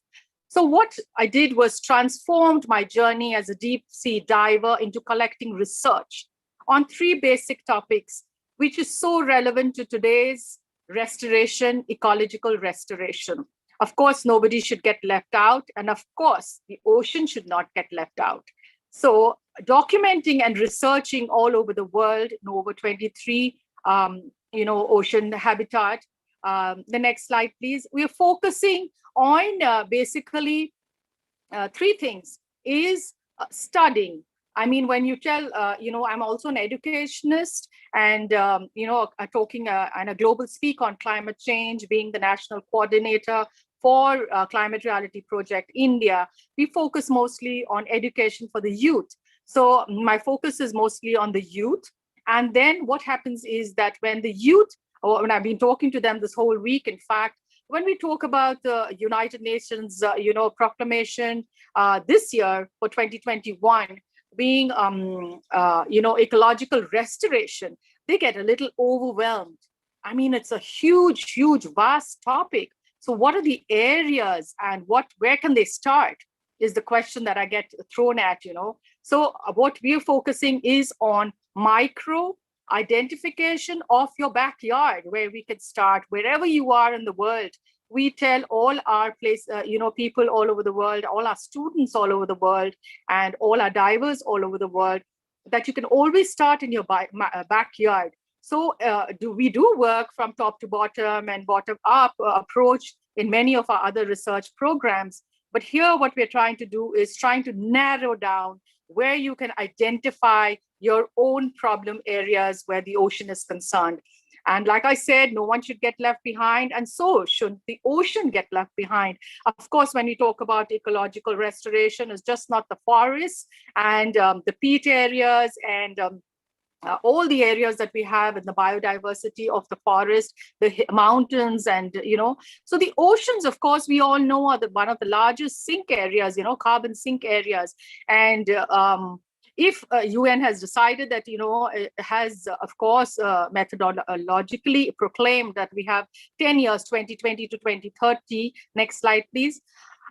So what I did was transformed my journey as a deep sea diver into collecting research on 3 basic topics. which is so relevant to today's restoration, ecological restoration. Of course, nobody should get left out. And of course, the ocean should not get left out. So documenting and researching all over the world in over 23, ocean habitat. The next slide, please. We are focusing on basically three things. Is studying. I mean, when you tell, I'm also an educationist and, talking and a global speak on climate change, being the national coordinator for Climate Reality Project India, we focus mostly on education for the youth. So my focus is mostly on the youth. And then what happens is that when the youth, or when I've been talking to them this whole week, in fact, when we talk about the United Nations, proclamation this year for 2021, being, ecological restoration, they get a little overwhelmed. I mean, it's a huge, huge, vast topic. So what are the areas and where can they start is the question that I get thrown at, So what we're focusing is on micro identification of your backyard, where we can start wherever you are in the world. We tell all our people all over the world, all our students all over the world, and all our divers all over the world, that you can always start in your backyard. So we do work from top to bottom and bottom up approach in many of our other research programs. But here what we're trying to do is trying to narrow down where you can identify your own problem areas where the ocean is concerned. And like I said, no one should get left behind, and so should the ocean get left behind. Of course, when we talk about ecological restoration, it's just not the forests and the peat areas and all the areas that we have in the biodiversity of the forest, the mountains, and so the oceans, of course, we all know are one of the largest sink areas, carbon sink areas. And if UN has decided that, it has, of course, methodologically proclaimed that we have 10 years, 2020 to 2030. Next slide, please.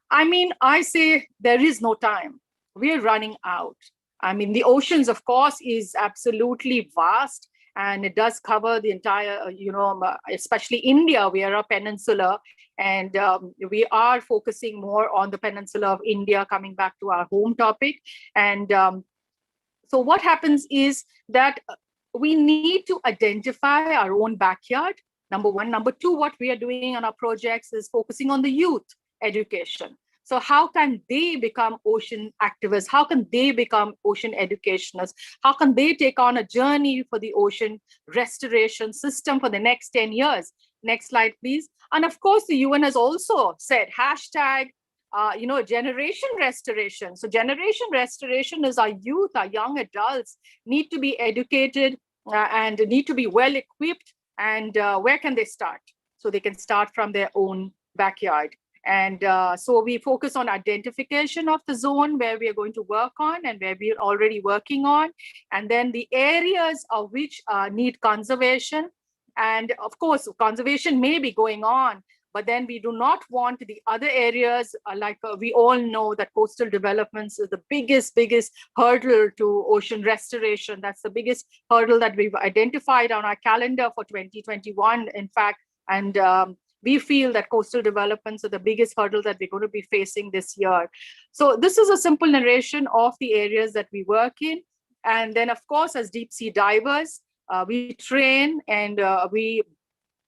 I mean, I say there is no time. We're running out. I mean, the oceans, of course, is absolutely vast, and it does cover the entire, especially India. We are a peninsula, and we are focusing more on the peninsula of India, coming back to our home topic. And so what happens is that we need to identify our own backyard, number one. Number two, what we are doing on our projects is focusing on the youth education. So how can they become ocean activists? How can they become ocean educationists? How can they take on a journey for the ocean restoration system for the next 10 years? Next slide, please. And of course, the UN has also said hashtag, generation restoration. So generation restoration is our youth, our young adults need to be educated and need to be well equipped. And where can they start? So they can start from their own backyard. And so we focus on identification of the zone where we are going to work on and where we are already working on. And then the areas of which need conservation. And of course, conservation may be going on, but then we do not want the other areas, we all know that coastal developments is the biggest hurdle to ocean restoration. That's the biggest hurdle that we've identified on our calendar for 2021, in fact. And we feel that coastal developments are the biggest hurdle that we're going to be facing this year. So this is a simple narration of the areas that we work in. And then, of course, as deep sea divers, we train and we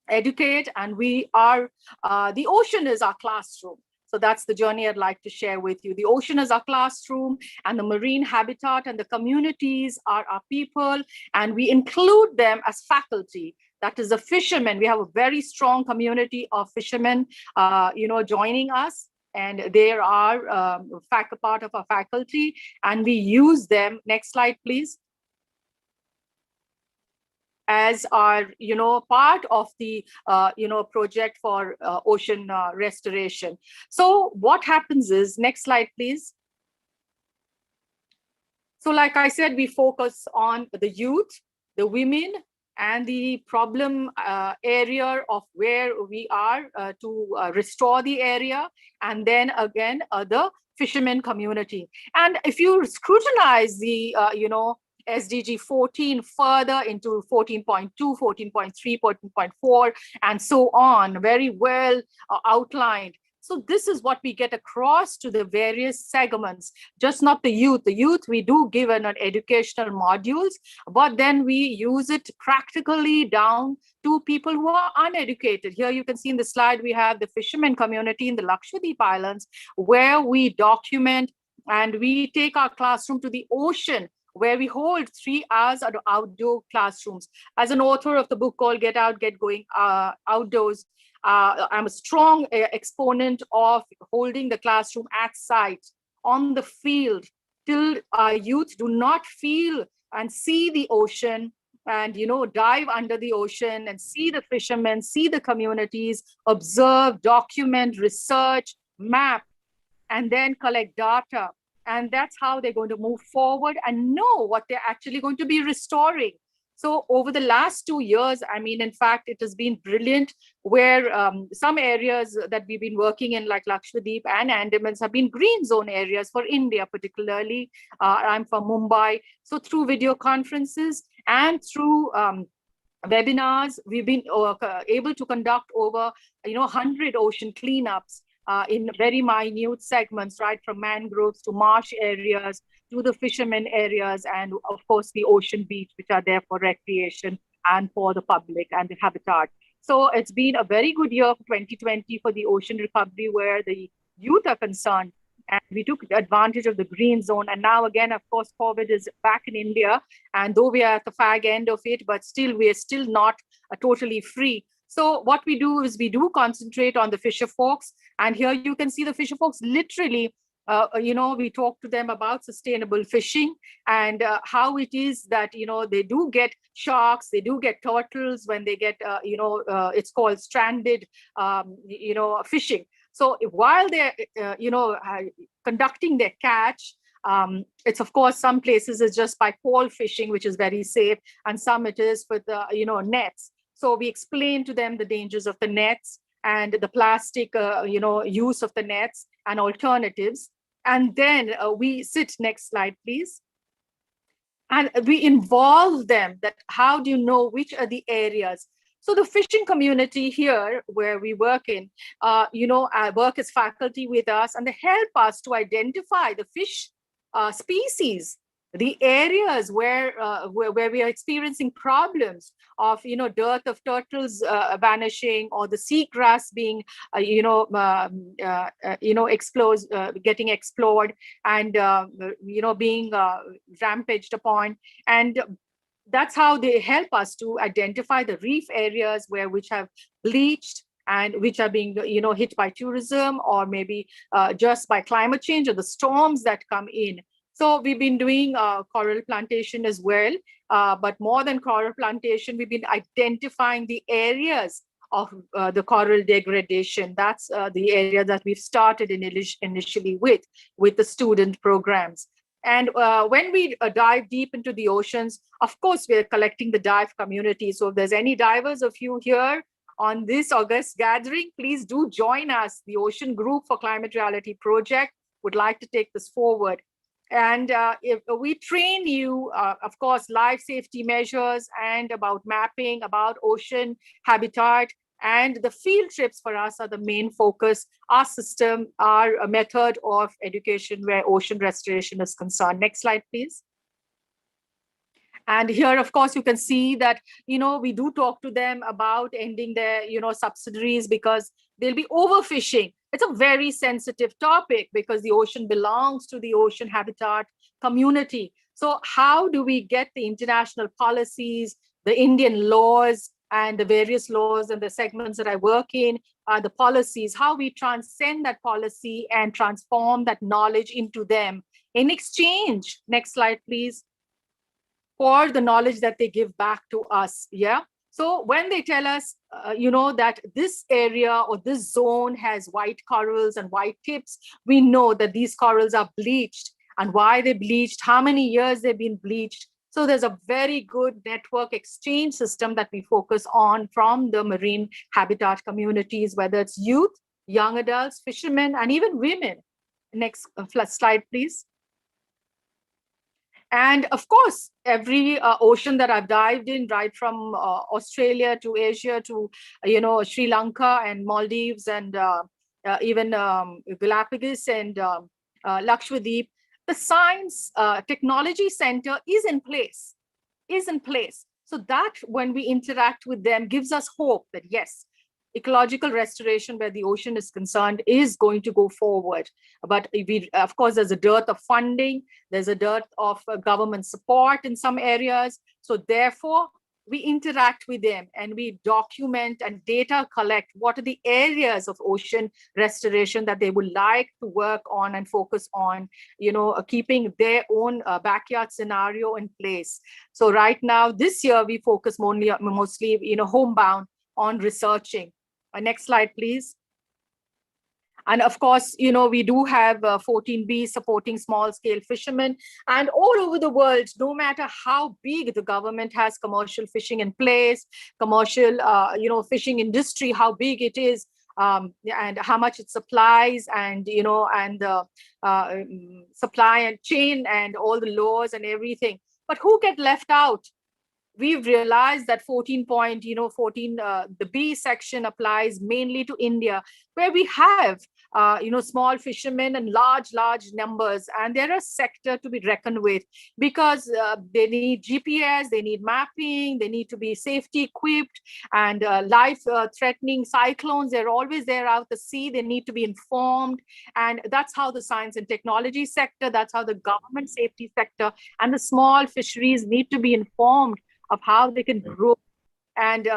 educate, and we are, the ocean is our classroom. So that's the journey I'd like to share with you. The ocean is our classroom, and the marine habitat and the communities are our people, and we include them as faculty. That is the fishermen. We have a very strong community of fishermen, joining us, and they are part of our faculty, and we use them. Next slide, please. As our, part of the, project for ocean restoration. So what happens is, next slide, please. So like I said, we focus on the youth, the women, and the problem area of where we are to restore the area. And then again, the fishermen community. And if you scrutinize the, SDG 14 further into 14.2, 14.3, 14.4, and so on, very well outlined. So this is what we get across to the various segments, just not the youth. The youth, we do give an educational modules, but then we use it practically down to people who are uneducated. Here you can see in the slide, we have the fishermen community in the Lakshadweep Islands, where we document and we take our classroom to the ocean, where we hold 3 hours of outdoor classrooms. As an author of the book called Get Out, Get Going Outdoors, I'm a strong exponent of holding the classroom at site, on the field, till our youth do not feel and see the ocean and, you know, dive under the ocean and see the fishermen, see the communities, observe, document, research, map, and then collect data. And that's how they're going to move forward and know what they're actually going to be restoring. So over the last 2 years, I mean, in fact, it has been brilliant, where some areas that we've been working in, like Lakshadweep and Andamans, have been green zone areas for India, particularly. I'm from Mumbai. So through video conferences and through webinars, we've been able to conduct over 100 ocean cleanups in very minute segments, right from mangroves to marsh areas to the fishermen areas, and of course the ocean beach, which are there for recreation and for the public and the habitat. So it's been a very good year for 2020 for the ocean recovery, where the youth are concerned. And we took advantage of the green zone. And now again, of course, COVID is back in India. And though we are at the fag end of it, but still, we are still not totally free. So what we do is we do concentrate on the fisher folks. And here you can see the fisher folks literally, we talk to them about sustainable fishing and how it is that, they do get sharks, they do get turtles when they get, it's called stranded, fishing. So while they're, conducting their catch, it's of course, some places is just by pole fishing, which is very safe, and some it is with, nets. So we explain to them the dangers of the nets and the plastic, use of the nets and alternatives. And then we sit, next slide, please. And we involve them that how do you know which are the areas? So the fishing community here where we work in, work as faculty with us, and they help us to identify the fish species, the areas where we are experiencing problems of, dearth of turtles vanishing, or the seagrass being, getting explored and, being rampaged upon. And that's how they help us to identify the reef areas which have bleached and which are being, hit by tourism, or maybe just by climate change or the storms that come in. So we've been doing coral plantation as well, but more than coral plantation, we've been identifying the areas of the coral degradation. That's the area that we've started initially with the student programs. And when we dive deep into the oceans, of course, we're collecting the dive community. So if there's any divers of you here on this August gathering, please do join us. The Ocean Group for Climate Reality Project would like to take this forward. And if we train you, of course, life safety measures and about mapping, about ocean habitat, and the field trips for us are the main focus. Our system, our method of education where ocean restoration is concerned. Next slide, please. And here, of course, you can see that, we do talk to them about ending their, subsidiaries, because they'll be overfishing. It's a very sensitive topic because the ocean belongs to the ocean habitat community. So how do we get the international policies, the Indian laws, and the various laws and the segments that I work in, the policies, how we transcend that policy and transform that knowledge into them in exchange, next slide, please, for the knowledge that they give back to us, yeah? So when they tell us, that this area or this zone has white corals and white tips, we know that these corals are bleached, and why they bleached, how many years they've been bleached. So there's a very good network exchange system that we focus on from the marine habitat communities, whether it's youth, young adults, fishermen, and even women. Next slide, please. And of course, every ocean that I've dived in, right from Australia to Asia to, Sri Lanka and Maldives and even Galapagos and Lakshadweep, the Science Technology Center is in place, So that when we interact with them gives us hope that yes, ecological restoration where the ocean is concerned is going to go forward. But of course, there's a dearth of funding, there's a dearth of government support in some areas. So therefore, we interact with them and we document and data collect what are the areas of ocean restoration that they would like to work on and focus on, keeping their own backyard scenario in place. So right now, this year, we focus mostly homebound on researching. Next slide, please. And of course, we do have 14B supporting small scale fishermen, and all over the world, no matter how big the government has commercial fishing in place, commercial, fishing industry, how big it is, and how much it supplies, and, and the supply and chain and all the laws and everything. But who get left out? We've realized that 14, the B section applies mainly to India, where we have, small fishermen and large numbers, and they're a sector to be reckoned with because they need GPS, they need mapping, they need to be safety equipped, and life-threatening cyclones, they're always there out the sea, they need to be informed, and that's how the science and technology sector, that's how the government safety sector and the small fisheries need to be informed of how they can grow. And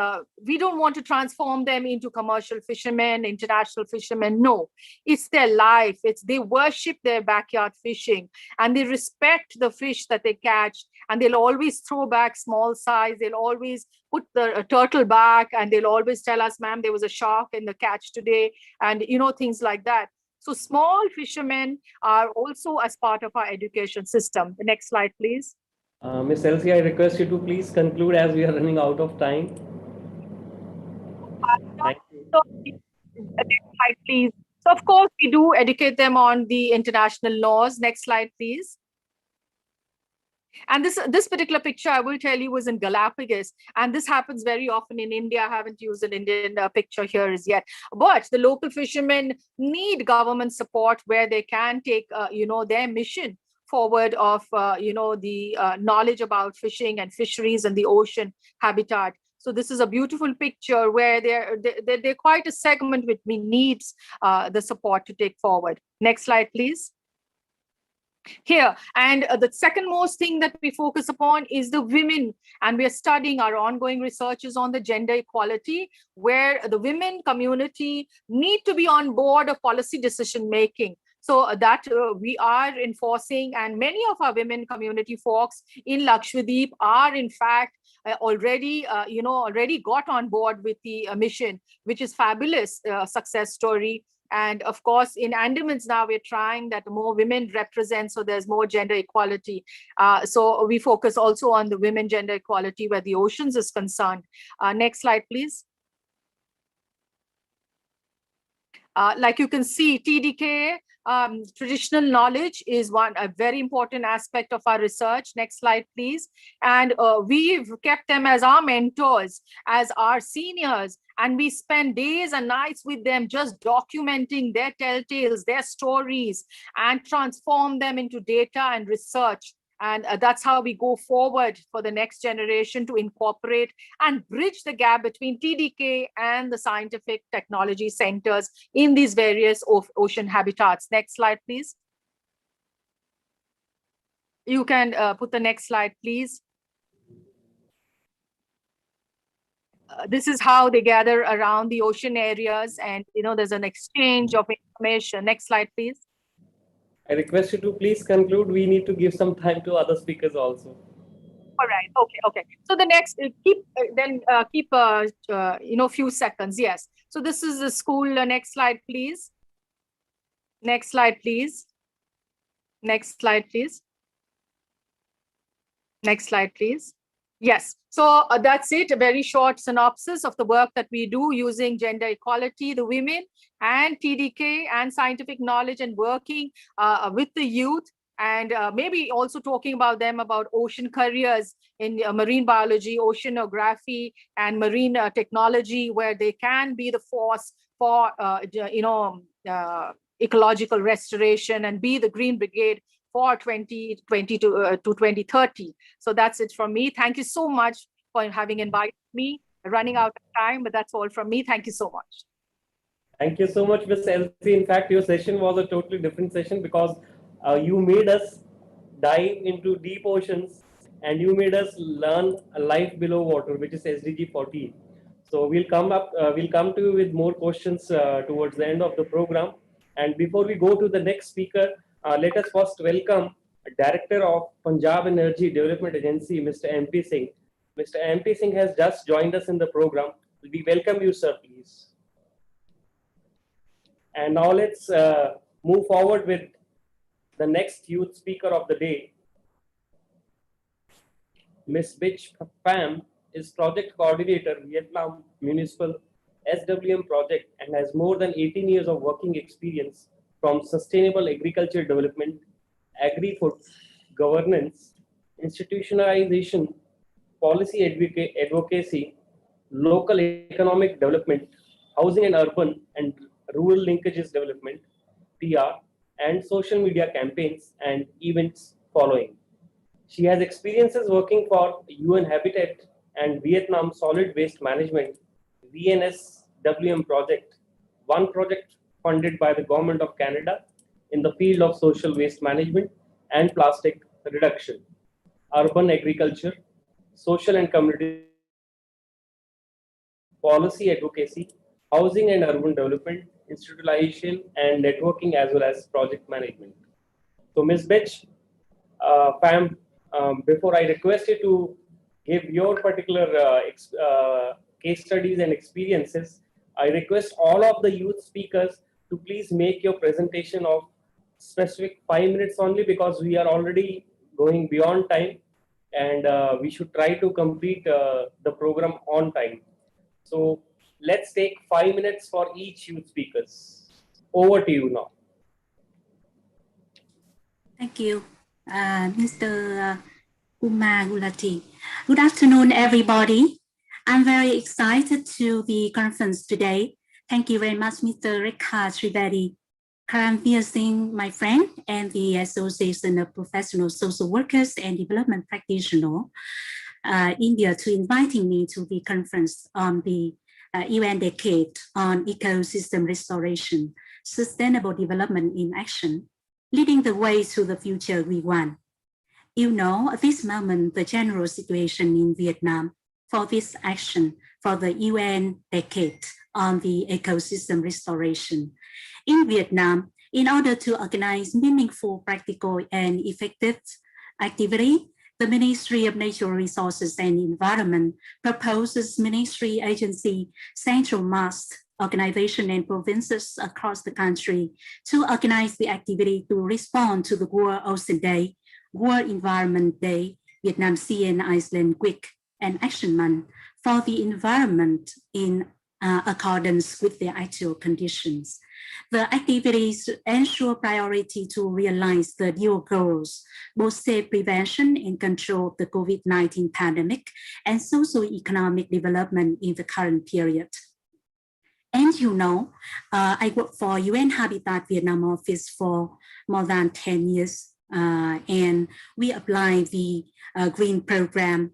we don't want to transform them into commercial fishermen, international fishermen. No, it's their life. They worship their backyard fishing and they respect the fish that they catch. And they'll always throw back small size. They'll always put the turtle back and they'll always tell us, ma'am, there was a shark in the catch today. And, things like that. So small fishermen are also as part of our education system. The next slide, please. Ms. Elsie, I request you to please conclude as we are running out of time. Thank you. Next slide, please. So, of course, we do educate them on the international laws. Next slide, please. And this particular picture, I will tell you, was in Galapagos. And this happens very often in India. I haven't used an Indian picture here as yet. But the local fishermen need government support where they can take, their mission forward of, the knowledge about fishing and fisheries and the ocean habitat. So this is a beautiful picture where they're quite a segment which needs the support to take forward. Next slide, please. Here, and the second most thing that we focus upon is the women, and we are studying, our ongoing research is on the gender equality, where the women community need to be on board of policy decision making. So that we are enforcing, and many of our women community folks in Lakshadweep are in fact already got on board with the mission, which is fabulous success story. And of course, in Andamans now, we're trying that more women represent, so there's more gender equality. So we focus also on the women gender equality where the oceans is concerned. Next slide, please. Like you can see, TDK, traditional knowledge is a very important aspect of our research. Next slide, please. And we've kept them as our mentors, as our seniors, and we spend days and nights with them just documenting their telltales, their stories, and transform them into data and research. And that's how we go forward for the next generation to incorporate and bridge the gap between TDK and the scientific technology centers in these various ocean habitats. Next slide, please. You can put the next slide, please. This is how they gather around the ocean areas, and there's an exchange of information. Next slide, please. I request you to please conclude. We need to give some time to other speakers also. All right. Okay. So the next, keep few seconds. Yes. So this is the school. Next slide, please. Next slide, please. Next slide, please. Next slide, please. Yes. So that's it. A very short synopsis of the work that we do using gender equality, the women, and TDK and scientific knowledge, and working with the youth and maybe also talking about them about ocean careers in marine biology, oceanography, and marine technology, where they can be the force for ecological restoration and be the Green Brigade for 2020 to 2030. So that's it from me. Thank you so much for having invited me. Running out of time, but that's all from me. Thank you so much. Thank you so much, Ms. Elsie. In fact, your session was a totally different session because you made us dive into deep oceans and you made us learn life below water, which is SDG 14. So we'll come to you with more questions towards the end of the program. And before we go to the next speaker, let us first welcome Director of Punjab Energy Development Agency, Mr. MP Singh. Mr. MP Singh has just joined us in the program. We welcome you, sir, please. And now let's move forward with the next youth speaker of the day. Ms. Bich Pham is Project Coordinator, Vietnam Municipal SWM Project, and has more than 18 years of working experience from sustainable agriculture development, agri-food, governance, institutionalization, policy advocacy, local economic development, housing and urban and rural linkages development, PR, and social media campaigns and events following. She has experiences working for UN Habitat and Vietnam Solid Waste Management, VNSWM project, one project funded by the Government of Canada in the field of social waste management and plastic reduction, urban agriculture, social and community policy advocacy, housing and urban development, institutionalization and networking, as well as project management. So Ms. Bich Pham, before I request you to give your particular case studies and experiences, I request all of the youth speakers to please make your presentation of specific 5 minutes only, because we are already going beyond time and we should try to complete the program on time. So let's take 5 minutes for each youth speakers. Over to you now. Thank you, Mr. Kumar Gulati. Good afternoon, everybody. I'm very excited to the conference today. Thank you very much, Mr. Rekha Trivedi, Karamveer Singh, my friend, and the Association of Professional Social Workers and Development Practitioners, India, to inviting me to the conference on the UN Decade on Ecosystem Restoration, Sustainable Development in Action, leading the way to the future we want. You know, at this moment, the general situation in Vietnam for this action for the UN Decade on the Ecosystem Restoration. In Vietnam, in order to organize meaningful, practical, and effective activity, the Ministry of Natural Resources and Environment proposes ministry, agency, central mass organization, and provinces across the country to organize the activity to respond to the World Ocean Day, World Environment Day, Vietnam Sea and Iceland Week, and Action Month for the environment in accordance with the actual conditions. The activities ensure priority to realize the dual goals, both safe prevention and control of the COVID-19 pandemic and socio-economic development in the current period. And you know, I work for UN Habitat Vietnam office for more than 10 years. And we apply the green program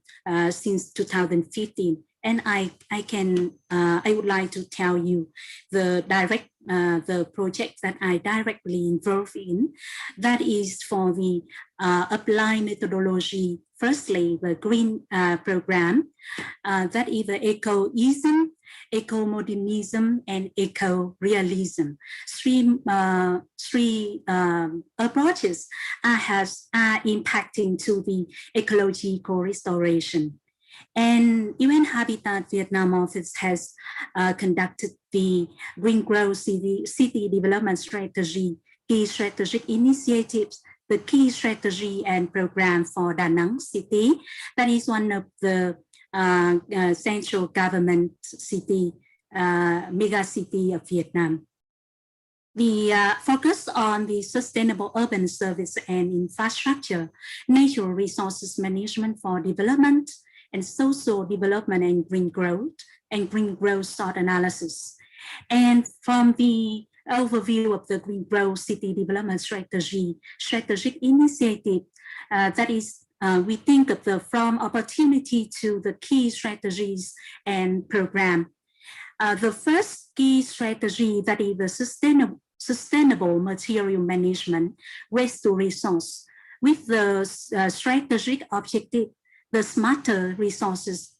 since 2015. And I would like to tell you the project that I directly involved in. That is for the applied methodology. Firstly, the green program, that is the eco-ism, eco-modernism, and eco-realism. Three approaches are impacting to the ecological restoration. And UN Habitat Vietnam office has conducted the Green Growth City Development Strategy, key strategic initiatives, the key strategy and program for Da Nang City. That is one of the central government city, mega city of Vietnam. The focus on the sustainable urban service and infrastructure, natural resources management for development, and social development and green growth SWOT analysis. And from the overview of the Green Growth City Development Strategic Initiative, that is, we think of the from opportunity to the key strategies and program. The first key strategy, that is the sustainable material management, waste to resource, with the strategic objective, the smarter resources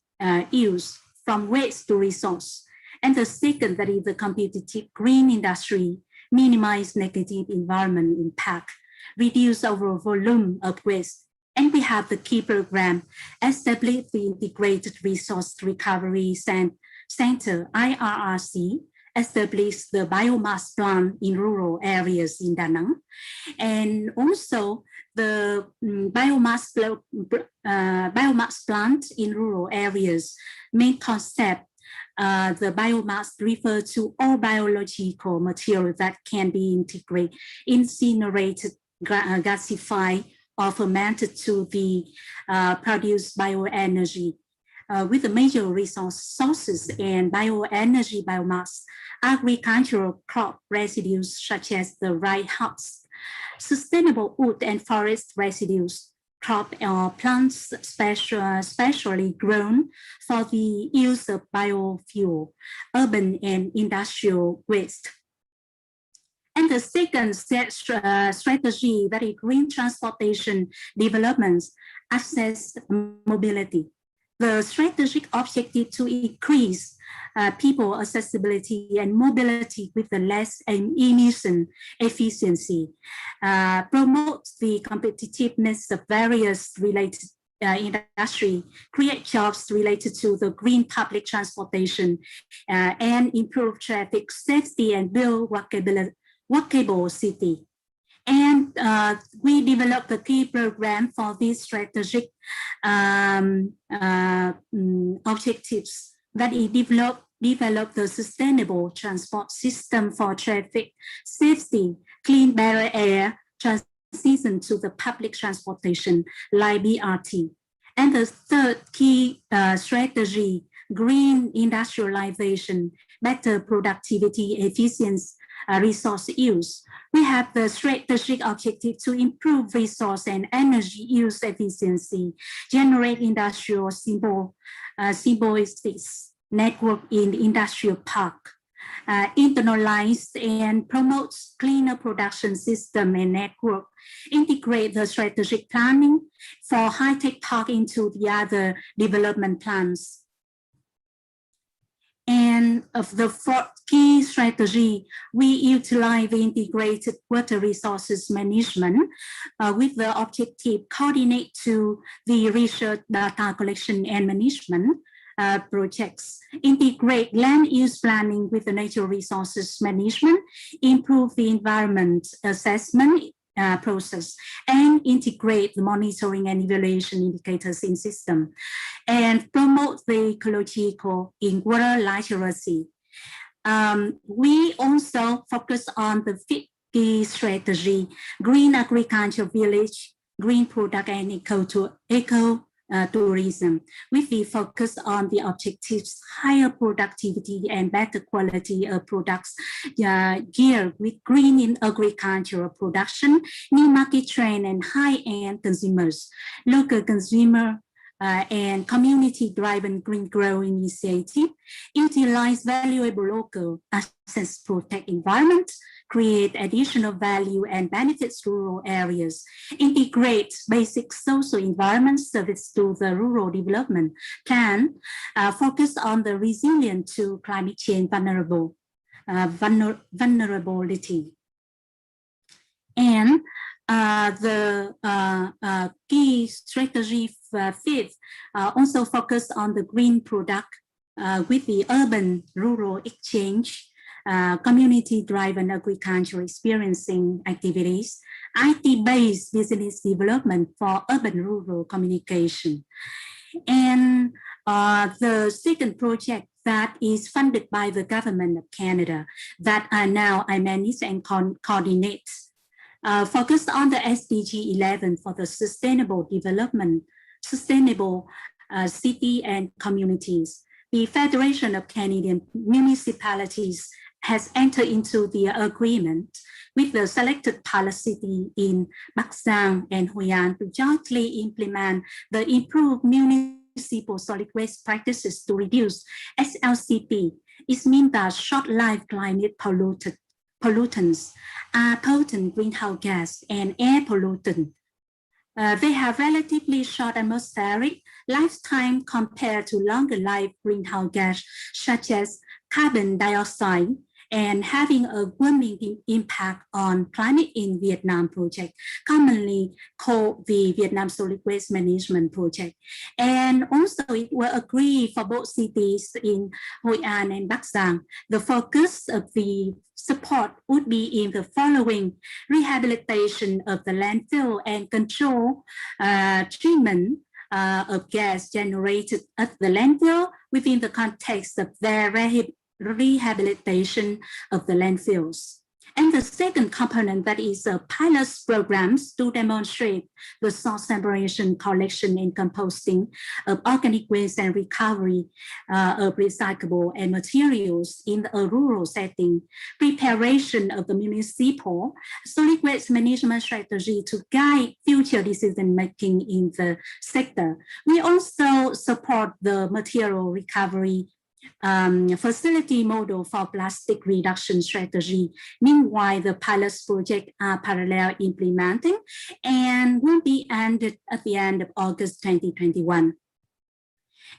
use from waste to resource. And the second, that is the competitive green industry, minimize negative environment impact, reduce overall volume of waste. And we have the key program, establish the Integrated Resource Recovery Center, IRRC, establish the biomass plant in rural areas in Da Nang. And also the biomass plant in rural areas, main concept, the biomass refer to all biological material that can be integrated, incinerated, gasified, or fermented to the produce bioenergy. With the major resource sources and bioenergy biomass, agricultural crop residues such as the rice husks, sustainable wood and forest residues, crop or plants specially grown for the use of biofuel, urban and industrial waste. And the second strategy, that is green transportation developments, access mobility. The strategic objective to increase people accessibility and mobility with the less emission efficiency, promote the competitiveness of various related industry, create jobs related to the green public transportation, and improve traffic safety and build walkable city. And we developed a key program for these strategic objectives, that is develop the sustainable transport system for traffic safety, clean better air, transition to the public transportation like BRT. And the third key strategy, green industrialization, better productivity, efficiency, resource use. We have the strategic objective to improve resource and energy use efficiency, generate industrial symbiosis network in the industrial park, internalize and promote cleaner production system and network, integrate the strategic planning for high-tech park into the other development plans. And of the fourth key strategy, we utilize the integrated water resources management with the objective coordinate to the research, data collection and management projects, integrate land use planning with the natural resources management, improve the environment assessment process, and integrate the monitoring and evaluation indicators in system, and promote the ecological in water literacy. We also focus on the fifth key strategy, green agriculture village, green product and eco-tourism, with the focus on the objectives, higher productivity and better quality of products geared with green in agricultural production, new market trend and high-end consumers, local consumer and community-driven green growth initiative, utilize valuable local assets, protect environment, create additional value and benefits rural areas, integrate basic social environment service to the rural development plan, focus on the resilient to climate change vulnerability. And the key strategy fifth also focus on the green product with the urban-rural exchange, community-driven agricultural experiencing activities, IT-based business development for urban-rural communication. And the second project that is funded by the government of Canada that now I manage and coordinate. Focused on the SDG 11 for the sustainable development, sustainable city and communities. The Federation of Canadian Municipalities has entered into the agreement with the selected pilot city in Bắc Giang and Hoi An to jointly implement the improved municipal solid waste practices to reduce SLCP. It means that short-lived climate pollutants are potent greenhouse gas and air pollutant. They have relatively short atmospheric lifetime compared to longer life greenhouse gas, such as carbon dioxide, and having a warming impact on climate in Vietnam project, commonly called the Vietnam Solid Waste Management Project. And also it will agree for both cities in Hoi An and Bắc Giang. The focus of the support would be in the following: rehabilitation of the landfill and control treatment of gas generated at the landfill within the context of their rehabilitation of the landfills. And the second component, that is pilot programs to demonstrate the source separation, collection, and composting of organic waste and recovery of recyclable and materials in a rural setting. Preparation of the municipal solid waste management strategy to guide future decision making in the sector. We also support the material recovery facility model for plastic reduction strategy. Meanwhile, the pilot project are parallel implementing and will be ended at the end of August 2021.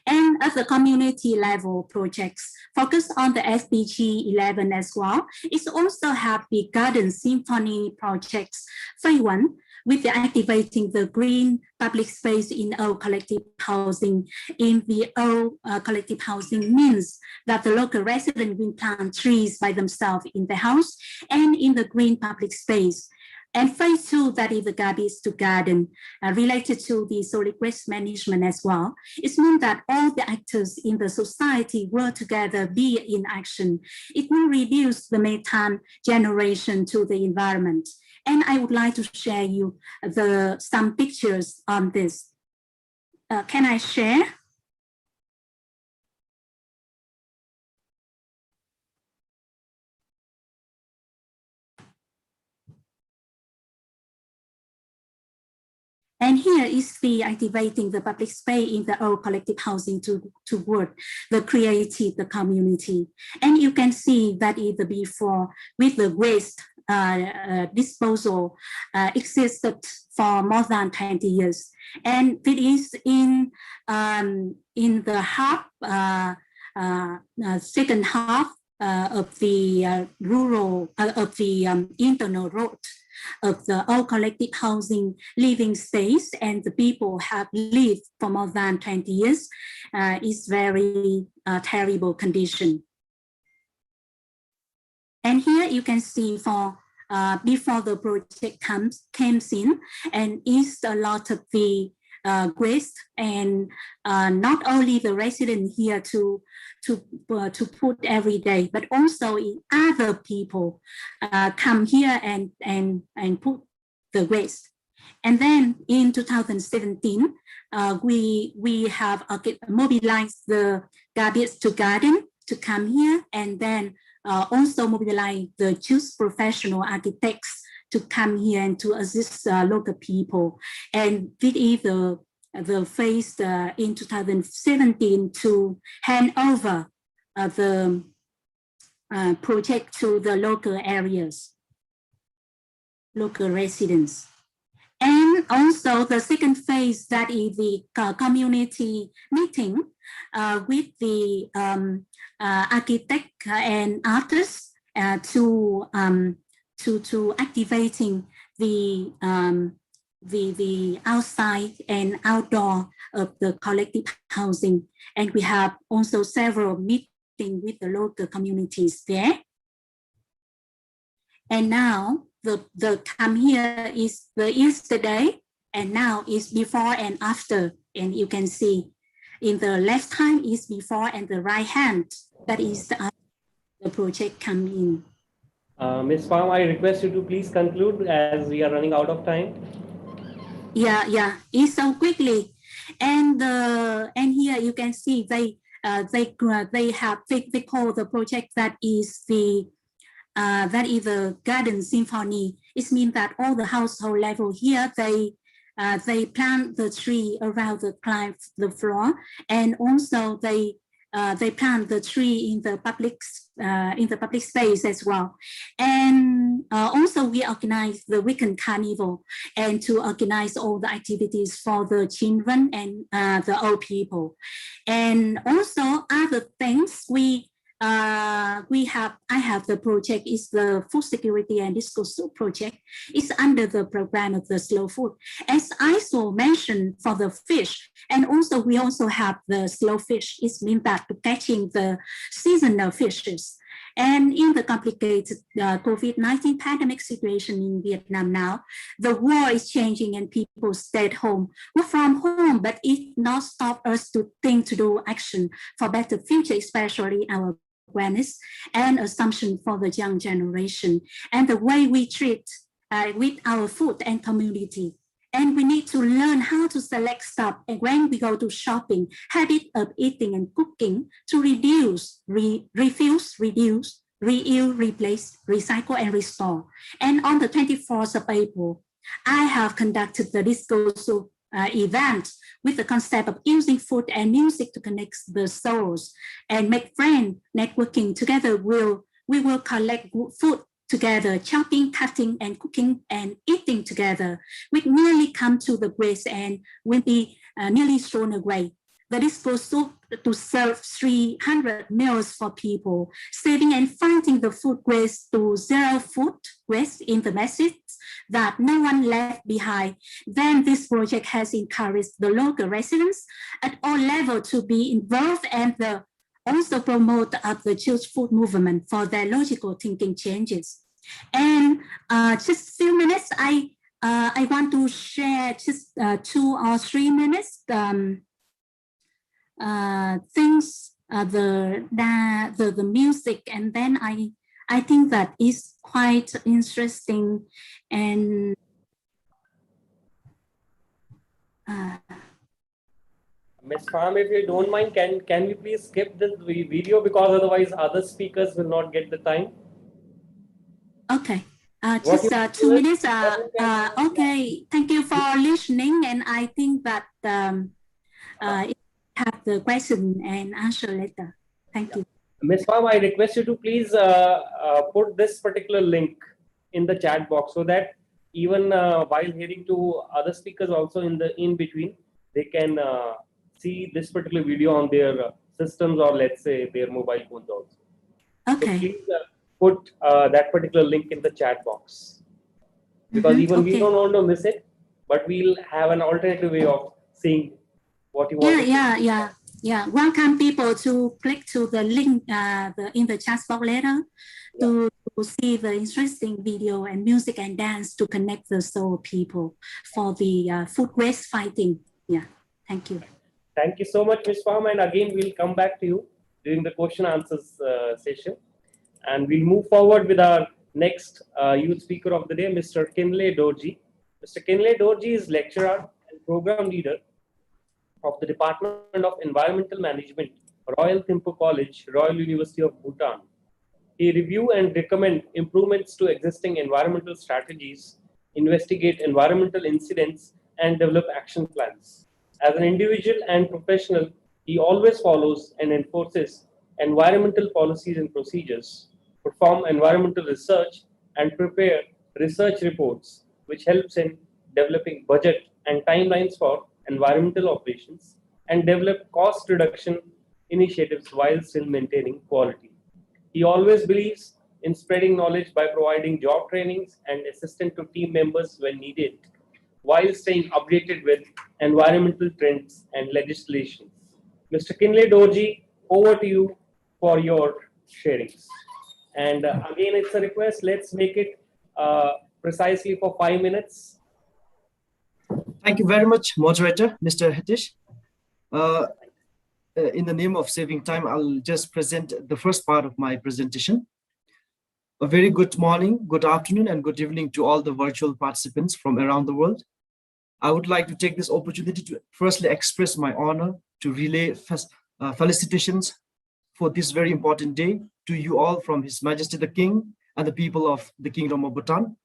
And at the community level, projects focus on the SDG 11 as well. It also have the Garden Symphony projects, phase 1, with the activating the green public space in all collective housing. In the all collective housing means that the local resident will plant trees by themselves in the house and in the green public space. And phase 2, that is the garbage to garden, related to the solid waste management as well. It means that all the actors in the society work together, be in action. It will reduce the methane generation to the environment. And I would like to share you some pictures on this. Can I share? And here is the activating the public space in the old collective housing to work the creative, the community. And you can see that is the before with the waste disposal existed for more than 20 years. And it is in the second half of the rural, of the internal road of the all collective housing living space, and the people have lived for more than 20 years, is very terrible condition. And here you can see for before the project came in, and is a lot of the waste, and not only the resident here to put every day, but also other people come here and put the waste. And then in 2017, we have mobilized the garbage to garden to come here, and then also mobilize the youth professional architects to come here and to assist local people. And this is the phase in 2017 to hand over the project to the local areas, local residents. And also the second phase, that is the community meeting with the architect and artists to activating the outside and outdoor of the collective housing. And we have also several meetings with the local communities there. And now the come here is the yesterday, and now is before and after, and you can see. in the left hand is before and the right hand, that is the project come in. Ms. Pham, I request you to please conclude as we are running out of time. Yeah, it's so quickly, and here you can see they call the project that is the garden symphony. It means that all the household level here they plant the tree around the floor, and also they plant the tree in the public space as well. And also we organize the weekend carnival and to organize all the activities for the children and the old people. And also other things I have the project is the food security and disco soup project. It's under the program of the slow food. As I so mentioned for the fish, and also we also have the slow fish. It means that catching the seasonal fishes. And in the complicated COVID-19 pandemic situation in Vietnam now, the world is changing and people stay at home, work from home, but it not stop us to think, to do action for better future, especially our awareness and assumption for the young generation and the way we treat with our food and community. And we need to learn how to select stuff, and when we go to shopping, habit of eating and cooking to reduce, refuse, reduce, reuse, replace, recycle, and restore. And on the 24th of April, I have conducted the disco soup event with the concept of using food and music to connect the souls and make friends. Networking together, we will collect food together, chopping, cutting, and cooking and eating together. We nearly come to the waste and will be nearly thrown away. The disco soup to serve 300 meals for people, saving and fighting the food waste to zero food waste in the message that no one left behind. Then this project has encouraged the local residents at all levels to be involved and also promote the church food movement for their logical thinking changes. And just a few minutes, I want to share just 2 or 3 minutes things, the music, and then I think that is quite interesting. And Ms. Pham, if you don't mind, can we please skip this video, because otherwise other speakers will not get the time. Okay. Just 2 minutes. Okay. Thank you for listening, and I think that have the question and answer later. Thank you. Ms. Pham, I request you to please put this particular link in the chat box so that even while hearing to other speakers also in between, they can see this particular video on their systems, or let's say their mobile phones also. Okay. So please put that particular link in the chat box, because even we don't want to miss it, but we'll have an alternative way of seeing what you want. Yeah. Welcome people to click to the link in the chat box later to see the interesting video and music and dance to connect the soul people for the food waste fighting. Yeah. Thank you. Thank you so much, Ms. Pham. And again, we'll come back to you during the question answers session. And we'll move forward with our next youth speaker of the day, Mr. Kinley Dorji. Mr. Kinley Dorji is lecturer and program leader of the Department of Environmental Management, Royal Thimphu College, Royal University of Bhutan. He review and recommend improvements to existing environmental strategies, investigate environmental incidents, and develop action plans. As an individual and professional, he always follows and enforces environmental policies and procedures, perform environmental research, and prepare research reports, which helps in developing budget and timelines for environmental operations, and develop cost reduction initiatives while still maintaining quality. He always believes in spreading knowledge by providing job trainings and assistance to team members when needed, while staying updated with environmental trends and legislations. Mr. Kinley Dorji, over to you for your sharings. And again, it's a request, let's make it precisely for 5 minutes. Thank you very much, moderator, Mr. Hitesh. in the name of saving time, I'll just present the first part of my presentation. A very good morning, good afternoon, and good evening to all the virtual participants from around the world. I would like to take this opportunity to firstly express my honor to relay felicitations for this very important day to you all from His Majesty the King and the people of the Kingdom of Bhutan.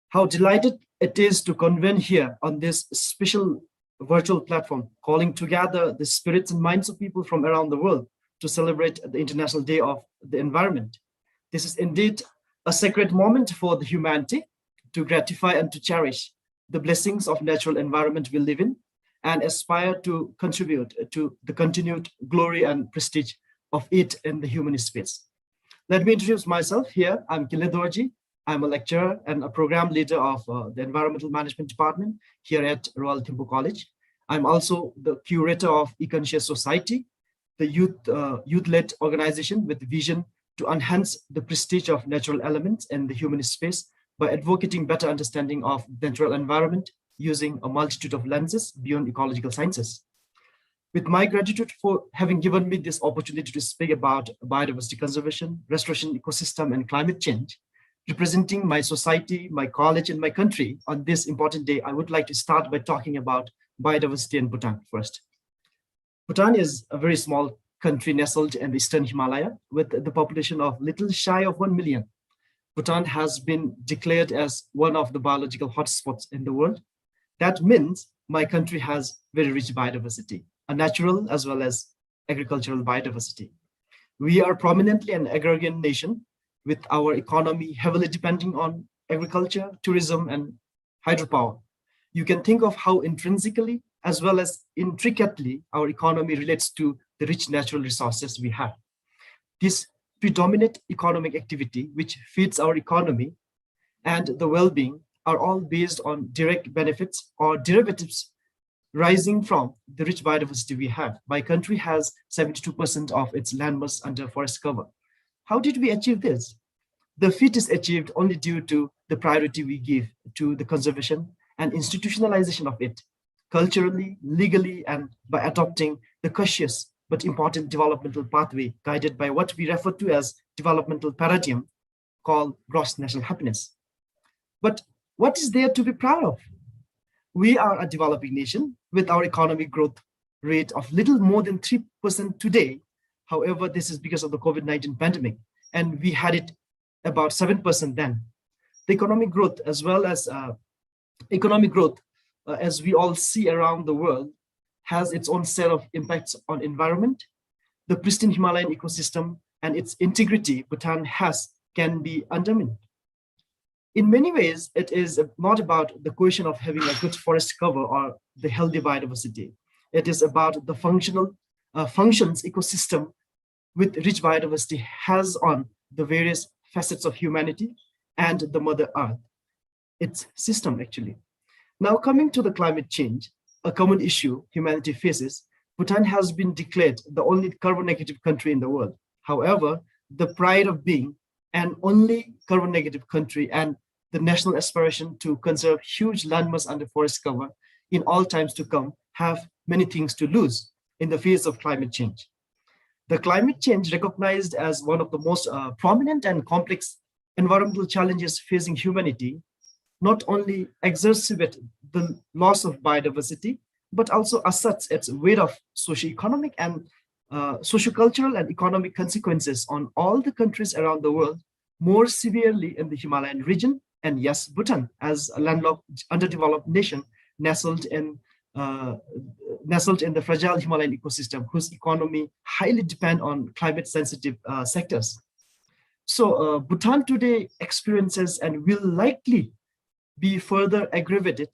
How delighted it is to convene here on this special virtual platform, calling together the spirits and minds of people from around the world to celebrate the International Day of the Environment. This is indeed a sacred moment for the humanity to gratify and to cherish the blessings of natural environment we live in and aspire to contribute to the continued glory and prestige of it in the human space. Let me introduce myself here. I'm Kile Dorji. I'm a lecturer and a program leader of the Environmental Management Department here at Royal Thimphu College. I'm also the curator of E-Conscious Society, the youth-led organization with vision to enhance the prestige of natural elements in the human space by advocating better understanding of the natural environment using a multitude of lenses beyond ecological sciences. With my gratitude for having given me this opportunity to speak about biodiversity conservation, restoration ecosystem, and climate change, representing my society, my college, and my country on this important day, I would like to start by talking about biodiversity in Bhutan first. Bhutan is a very small country nestled in the eastern Himalaya with the population of little shy of 1 million. Bhutan has been declared as one of the biological hotspots in the world. That means my country has very rich biodiversity, a natural as well as agricultural biodiversity. We are prominently an agrarian nation with our economy heavily depending on agriculture, tourism, and hydropower. You can think of how intrinsically as well as intricately our economy relates to the rich natural resources we have. This predominant economic activity which feeds our economy and the well-being are all based on direct benefits or derivatives rising from the rich biodiversity we have. My country has 72% of its landmass under forest cover. How did we achieve this? The feat is achieved only due to the priority we give to the conservation and institutionalization of it, culturally, legally, and by adopting the cautious but important developmental pathway guided by what we refer to as developmental paradigm called gross national happiness. But what is there to be proud of? We are a developing nation with our economic growth rate of little more than 3% today. However, this is because of the COVID-19 pandemic, and we had it about 7% then. The economic growth as well as as we all see around the world has its own set of impacts on environment. The pristine Himalayan ecosystem and its integrity Bhutan has can be undermined. In many ways, it is not about the question of having a good forest cover or the healthy biodiversity. It is about the functions ecosystem with rich biodiversity has on the various facets of humanity and the Mother Earth, its system actually. Now coming to the climate change, a common issue humanity faces, Bhutan has been declared the only carbon negative country in the world. However, the pride of being an only carbon negative country and the national aspiration to conserve huge landmass under forest cover in all times to come have many things to lose in the face of climate change. The climate change, recognized as one of the most prominent and complex environmental challenges facing humanity, not only exacerbate the loss of biodiversity, but also asserts its weight of socio-economic and socio-cultural and economic consequences on all the countries around the world, more severely in the Himalayan region, and yes, Bhutan, as a landlocked, underdeveloped nation nestled in the fragile Himalayan ecosystem, whose economy highly depend on climate-sensitive sectors. So Bhutan today experiences and will likely be further aggravated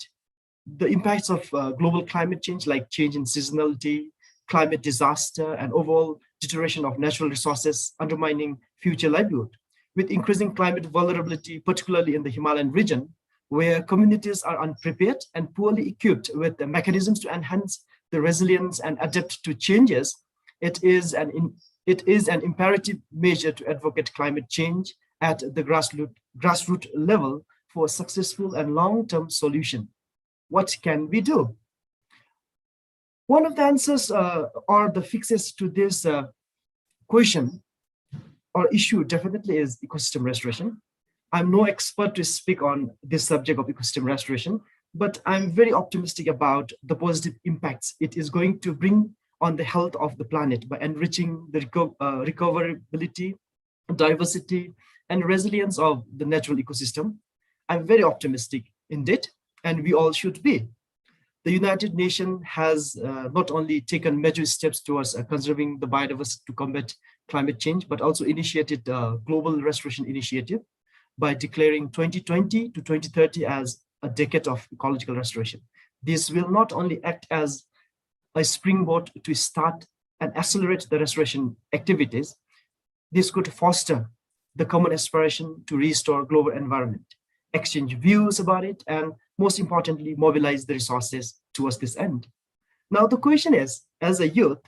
the impacts of global climate change, like change in seasonality, climate disaster, and overall deterioration of natural resources, undermining future livelihood. With increasing climate vulnerability, particularly in the Himalayan region, where communities are unprepared and poorly equipped with the mechanisms to enhance the resilience and adapt to changes, it is an imperative measure to advocate climate change at the grassroots level for a successful and long-term solution. What can we do? One of the answers or the fixes to this question or issue definitely is ecosystem restoration. I'm no expert to speak on this subject of ecosystem restoration, but I'm very optimistic about the positive impacts it is going to bring on the health of the planet by enriching the recoverability, diversity, and resilience of the natural ecosystem. I'm very optimistic indeed, and we all should be. The United Nations has not only taken major steps towards conserving the biodiversity to combat climate change, but also initiated a global restoration initiative by declaring 2020 to 2030 as a decade of ecological restoration. This will not only act as a springboard to start and accelerate the restoration activities, this could foster the common aspiration to restore global environment, exchange views about it, and most importantly, mobilize the resources towards this end. Now, the question is, as a youth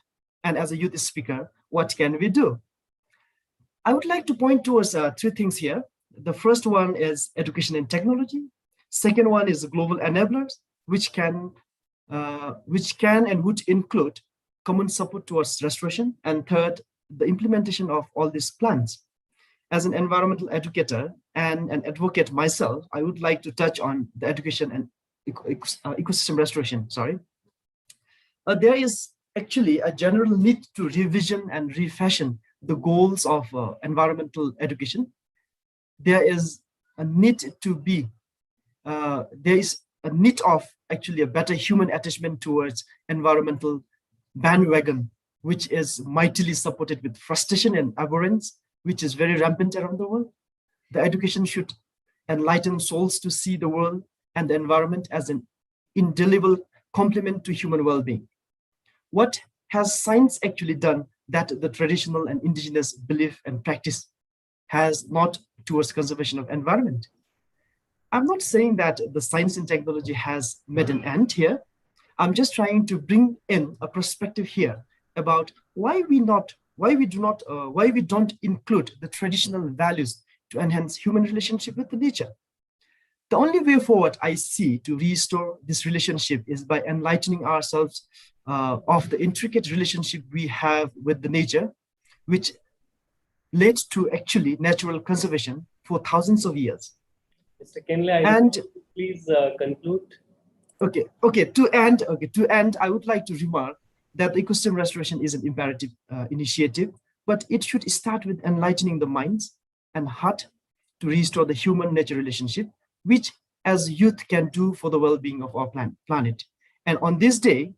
and as a youth speaker, what can we do? I would like to point towards three things here. The first one is education and technology. Second one is global enablers, which can and would include common support towards restoration. And third, the implementation of all these plans. As an environmental educator and an advocate myself, I would like to touch on the education and ecosystem restoration, there is actually a general need to revision and refashion the goals of environmental education. There is a need to be, there is a need of actually a better human attachment towards environmental bandwagon, which is mightily supported with frustration and abhorrence, which is very rampant around the world. The education should enlighten souls to see the world and the environment as an indelible complement to human well-being. What has science actually done that the traditional and indigenous belief and practice has not towards conservation of environment? I'm not saying that the science and technology has made an end here. I'm just trying to bring in a perspective here about why we don't include the traditional values to enhance human relationship with the nature. The only way forward I see to restore this relationship is by enlightening ourselves of the intricate relationship we have with the nature, which led to actually natural conservation for thousands of years. Mr. Kenley, please conclude. Okay. To end, I would like to remark that the ecosystem restoration is an imperative initiative, but it should start with enlightening the minds and heart to restore the human-nature relationship, which as youth can do for the well-being of our planet. And on this day,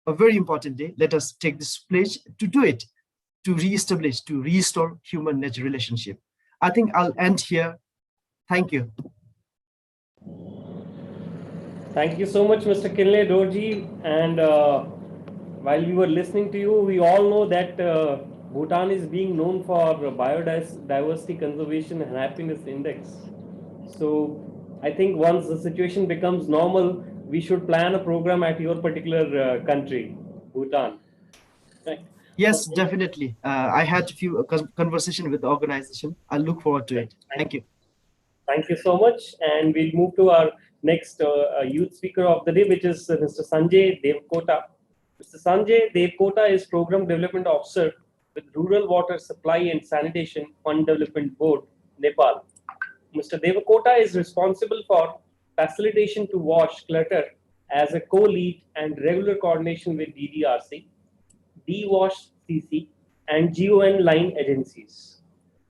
a very important day, let us take this pledge to do it, to reestablish, to restore human-nature relationship. I think I'll end here. Thank you. Thank you so much, Mr. Kinley Dorji. And while we were listening to you, we all know that Bhutan is being known for biodiversity conservation and happiness index. So I think once the situation becomes normal, we should plan a program at your particular country, Bhutan. Right. Yes, definitely. I had a few conversations with the organization. I look forward to it. Thank you. Thank you so much. And we'll move to our next youth speaker of the day, which is Mr. Sanjay Devkota. Mr. Sanjay Devkota is Program Development Officer with Rural Water Supply and Sanitation Fund Development Board, Nepal. Mr. Devkota is responsible for facilitation to wash clutter as a co-lead and regular coordination with DDRC, DWASH CC, and GON line agencies.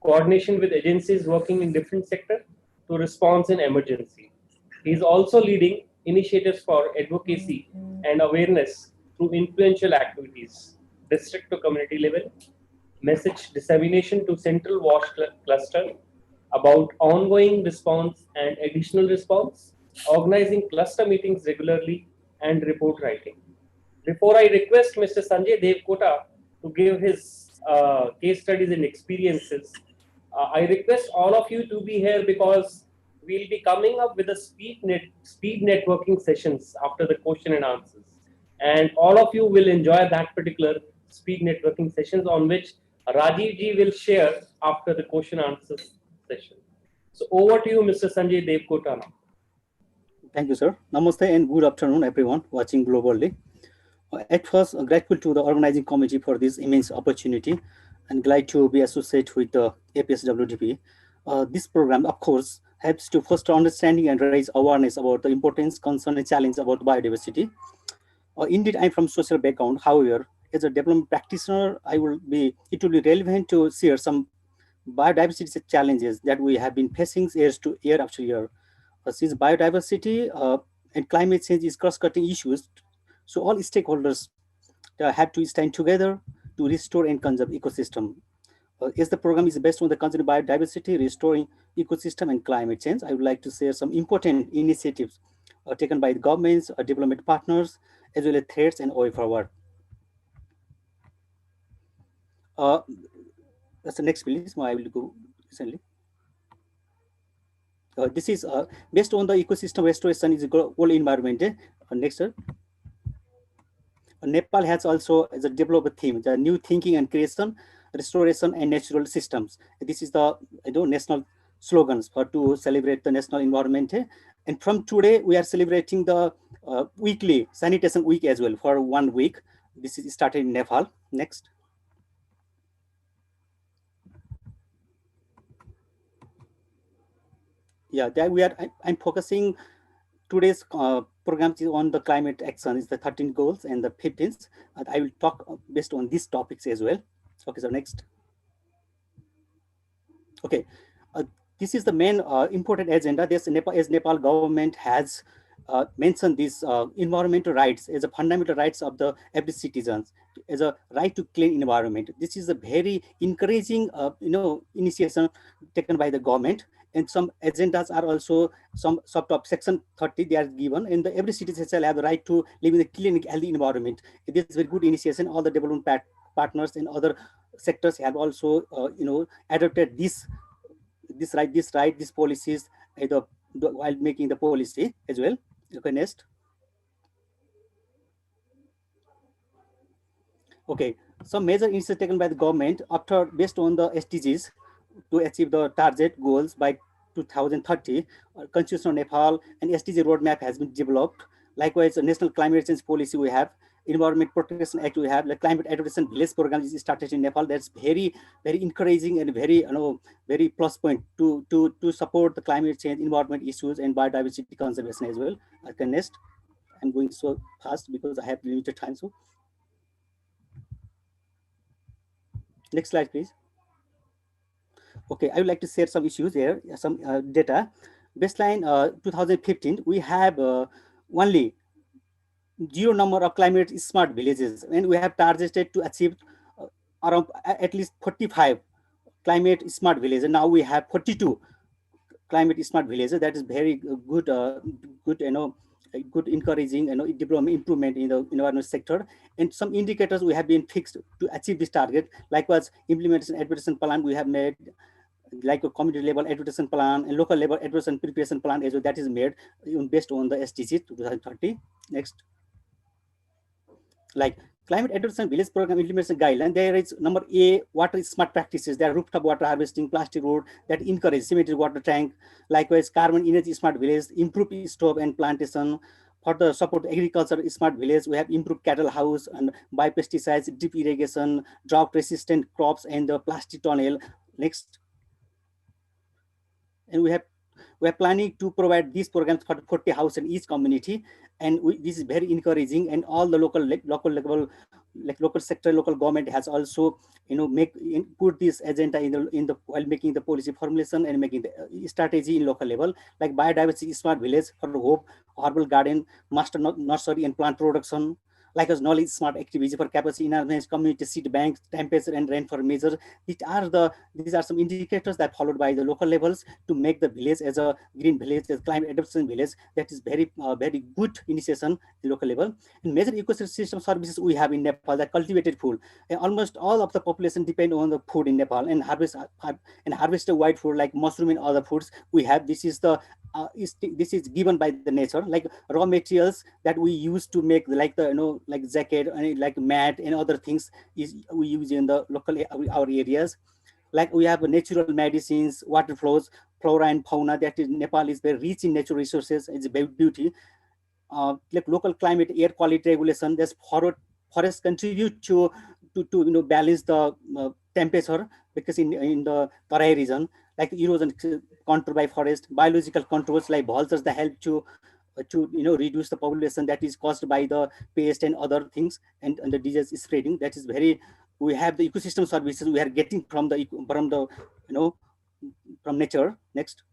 Coordination with agencies working in different sectors to response in emergency. He is also leading initiatives for advocacy and awareness through influential activities, district to community level, message dissemination to central WASH cluster about ongoing response and additional response, organizing cluster meetings regularly, and report writing. Before I request Mr. Sanjay Devkota to give his case studies and experiences, I request all of you to be here because we'll be coming up with a speed networking sessions after the question and answers. And all of you will enjoy that particular speed networking sessions on which Rajiv ji will share after the question answers session. So over to you, Mr. Sanjay Devkota. Thank you, sir. Namaste and good afternoon, everyone watching globally. At first, grateful to the organizing committee for this immense opportunity and glad to be associated with the APSWDP. This program, of course, helps to foster understanding and raise awareness about the importance, concern, and challenge about biodiversity. Indeed, I'm from social background. However, as a development practitioner, it will be relevant to share some biodiversity challenges that we have been facing year after year. Since biodiversity and climate change is cross-cutting issues, so all stakeholders have to stand together to restore and conserve ecosystem. As the program is based on the concept of biodiversity, restoring ecosystem and climate change, I would like to share some important initiatives taken by the governments, development partners, as well as threats and way forward. That's the next, please. I will go recently. This is based on the ecosystem restoration is a whole environment. Next, sir. Nepal has also as a developed theme, the new thinking and creation, restoration and natural systems. This is the national slogans for to celebrate the national environment. And from today, we are celebrating the weekly sanitation week as well for 1 week. This is started in Nepal. Next. Yeah, there we are. I'm focusing today's program is on the climate action. Is the 13 goals and the 15th. I will talk based on these topics as well. Okay, so next. Okay, this is the main important agenda. This Nepal government has mentioned these environmental rights as a fundamental rights of the every citizens, as a right to clean environment. This is a very encouraging initiation taken by the government. And some agendas are also some sort of section 30 they are given, and every citizen shall have the right to live in a clean, healthy environment. It is very good initiation. All the development partners and other sectors have also adopted this right, these policies while making the policy as well. Okay, next. Okay, some major initiatives taken by the government after based on the SDGs to achieve the target goals by 2030. Constitution of Nepal and SDG roadmap has been developed. Likewise, a national climate change policy we have, Environment Protection Act we have, the climate adaptation village program is started in Nepal. That's very encouraging and very plus point to support the climate change, environment issues, and biodiversity conservation as well. Okay, next. I'm going so fast because I have limited time. So next slide, please. Okay, I would like to share some issues here, some data. Baseline 2015, we have only 0 number of climate smart villages, and we have targeted to achieve around at least 45 climate smart villages. And now we have 42 climate smart villages. That is very good, good encouraging development improvement in the environment sector. And some indicators we have been fixed to achieve this target. Likewise, implementation adaptation plan we have made, like a community level adaptation plan and local level adaptation preparation plan as well, that is made based on the SDG 2030. Next. Like climate adaptation village program implementation guideline, there is number A, water smart practices. There are rooftop water harvesting, plastic road that encourage symmetric water tank. Likewise, carbon energy smart village, improve stove and plantation. For the support agriculture smart village, we have improved cattle house and biopesticides, drip irrigation, drought resistant crops, and the plastic tunnel. Next. And we are planning to provide these programs for 40 houses in each community, and this is very encouraging. And all the local level, like local sector, local government has also put this agenda in the while making the policy formulation and making the strategy in local level, like biodiversity smart village for hope, herbal garden, master nursery and plant production. Like as knowledge smart activities for capacity enhancement, community seed banks, temperature and rainfall measures. These are some indicators that followed by the local levels to make the village as a green village, as climate adaptation village. That is very good initiation at local level. And major ecosystem services we have in Nepal, the cultivated food. And almost all of the population depend on the food in Nepal, and harvested white food like mushroom and other foods we have. This is the this is given by the nature, like raw materials that we use to make like jacket and like mat and other things is we use in the local our areas. Like we have natural medicines, water flows, flora and fauna. That is, Nepal is very rich in natural resources. It's a beauty. like local climate, air quality regulation. There's forests contribute to balance the temperature, because in the Tarai region, like erosion controlled by forest, biological controls like vultures that help to reduce the population that is caused by the pest and other things, and the disease is spreading. That is very, we have the ecosystem services we are getting from the from nature. Next.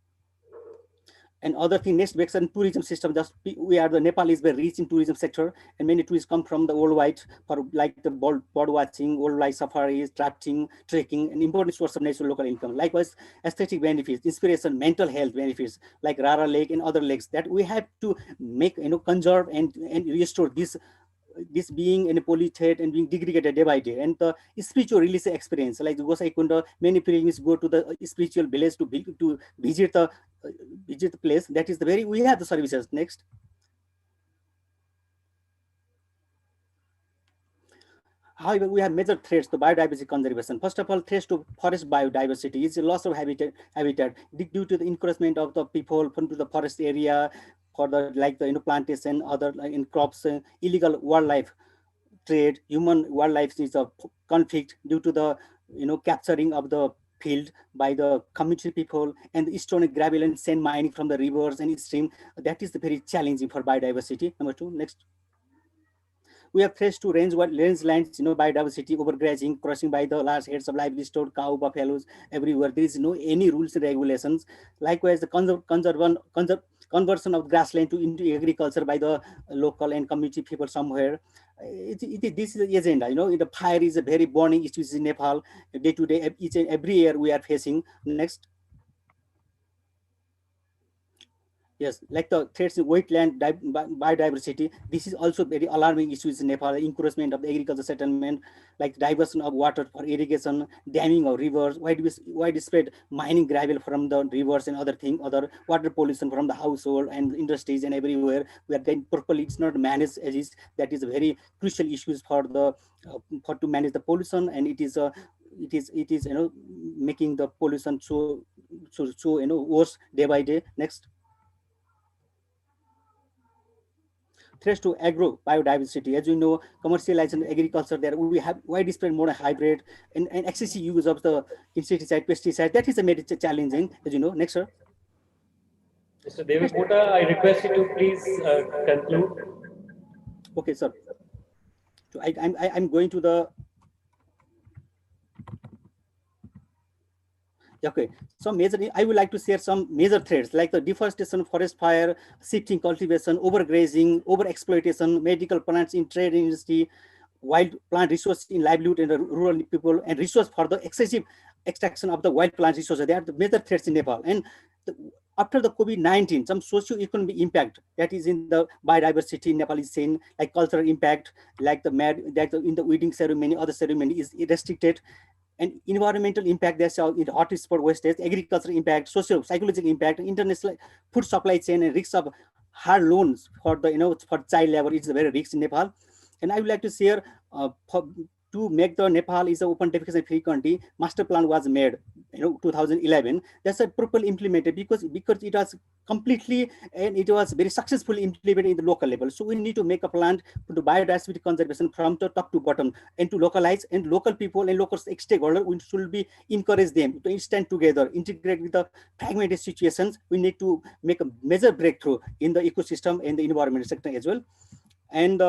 And other thing, next makes a tourism system. Just we are, the Nepal is very rich in tourism sector, and many tourists come from the worldwide for like the bird watching, wildlife safaris, rafting, trekking, an important source of natural local income. Likewise, aesthetic benefits, inspiration, mental health benefits, like Rara Lake and other lakes that we have to make, conserve and restore this being polluted and being degraded day by day. And the spiritual release experience, like the Gosai Kunda, many pilgrims go to the spiritual village to visit the place. That is the very, we have the services. Next. However, we have major threats to biodiversity conservation. First of all, threats to forest biodiversity is a loss of habitat due to the encouragement of the people into the forest area for the plantation, other in crops, illegal wildlife trade, human wildlife is a conflict due to the capturing of the field by the community people, and the stone, gravel and sand mining from the rivers and stream. That is the very challenging for biodiversity. Number 2, next. We have threats to rangelands, biodiversity, overgrazing, crossing by the large herds of livestock, cow, buffaloes everywhere. There is no any rules and regulations. Likewise, the conversion of grassland into agriculture by the local and community people somewhere. This is the agenda. The fire is a very burning issue in Nepal. Day to day, each and every year we are facing. Next. Yes, like the threats in wetland biodiversity. This is also very alarming issues in Nepal. Encouragement of the agriculture settlement, like diversion of water for irrigation, damming of rivers, widespread mining gravel from the rivers and other water pollution from the household and industries and everywhere. We are then properly, it's not managed as is. That is a very crucial issues for the to manage the pollution, and it is making the pollution so worse day by day. Next. Threats to agro biodiversity. As you know, commercialization agriculture, there we have widespread modern hybrid and excessive use of the insecticide, pesticide. That is a major challenging, as you know. Next, sir. Mr. Devkota, I request you to please conclude. Okay, sir. So I'm going to the. Okay, so I would like to share some major threats like the deforestation, forest fire, shifting cultivation, overgrazing, overexploitation, medical plants in trade industry, wild plant resources in livelihood and rural people, and resource for the excessive extraction of the wild plant resources. They are the major threats in Nepal. And after the COVID-19, some socio-economic impact that is in the biodiversity in Nepal is seen, like cultural impact, like in the wedding ceremony, other ceremony is restricted. And environmental impact, there's in hot spot wastage, agricultural impact, social, psychological impact, international food supply chain, and risks of hard loans for the for child labor. It's a very risk in Nepal. And I would like to share to make the Nepal is an open defecation free country. Master plan was made 2011. That's a properly implemented because it was completely and it was very successfully implemented in the local level. So we need to make a plan to biodiversity conservation from the top to bottom and to localize, and local people and local stakeholders, we should be encourage them to stand together, integrate with the fragmented situations. We need to make a major breakthrough in the ecosystem and the environment sector as well. And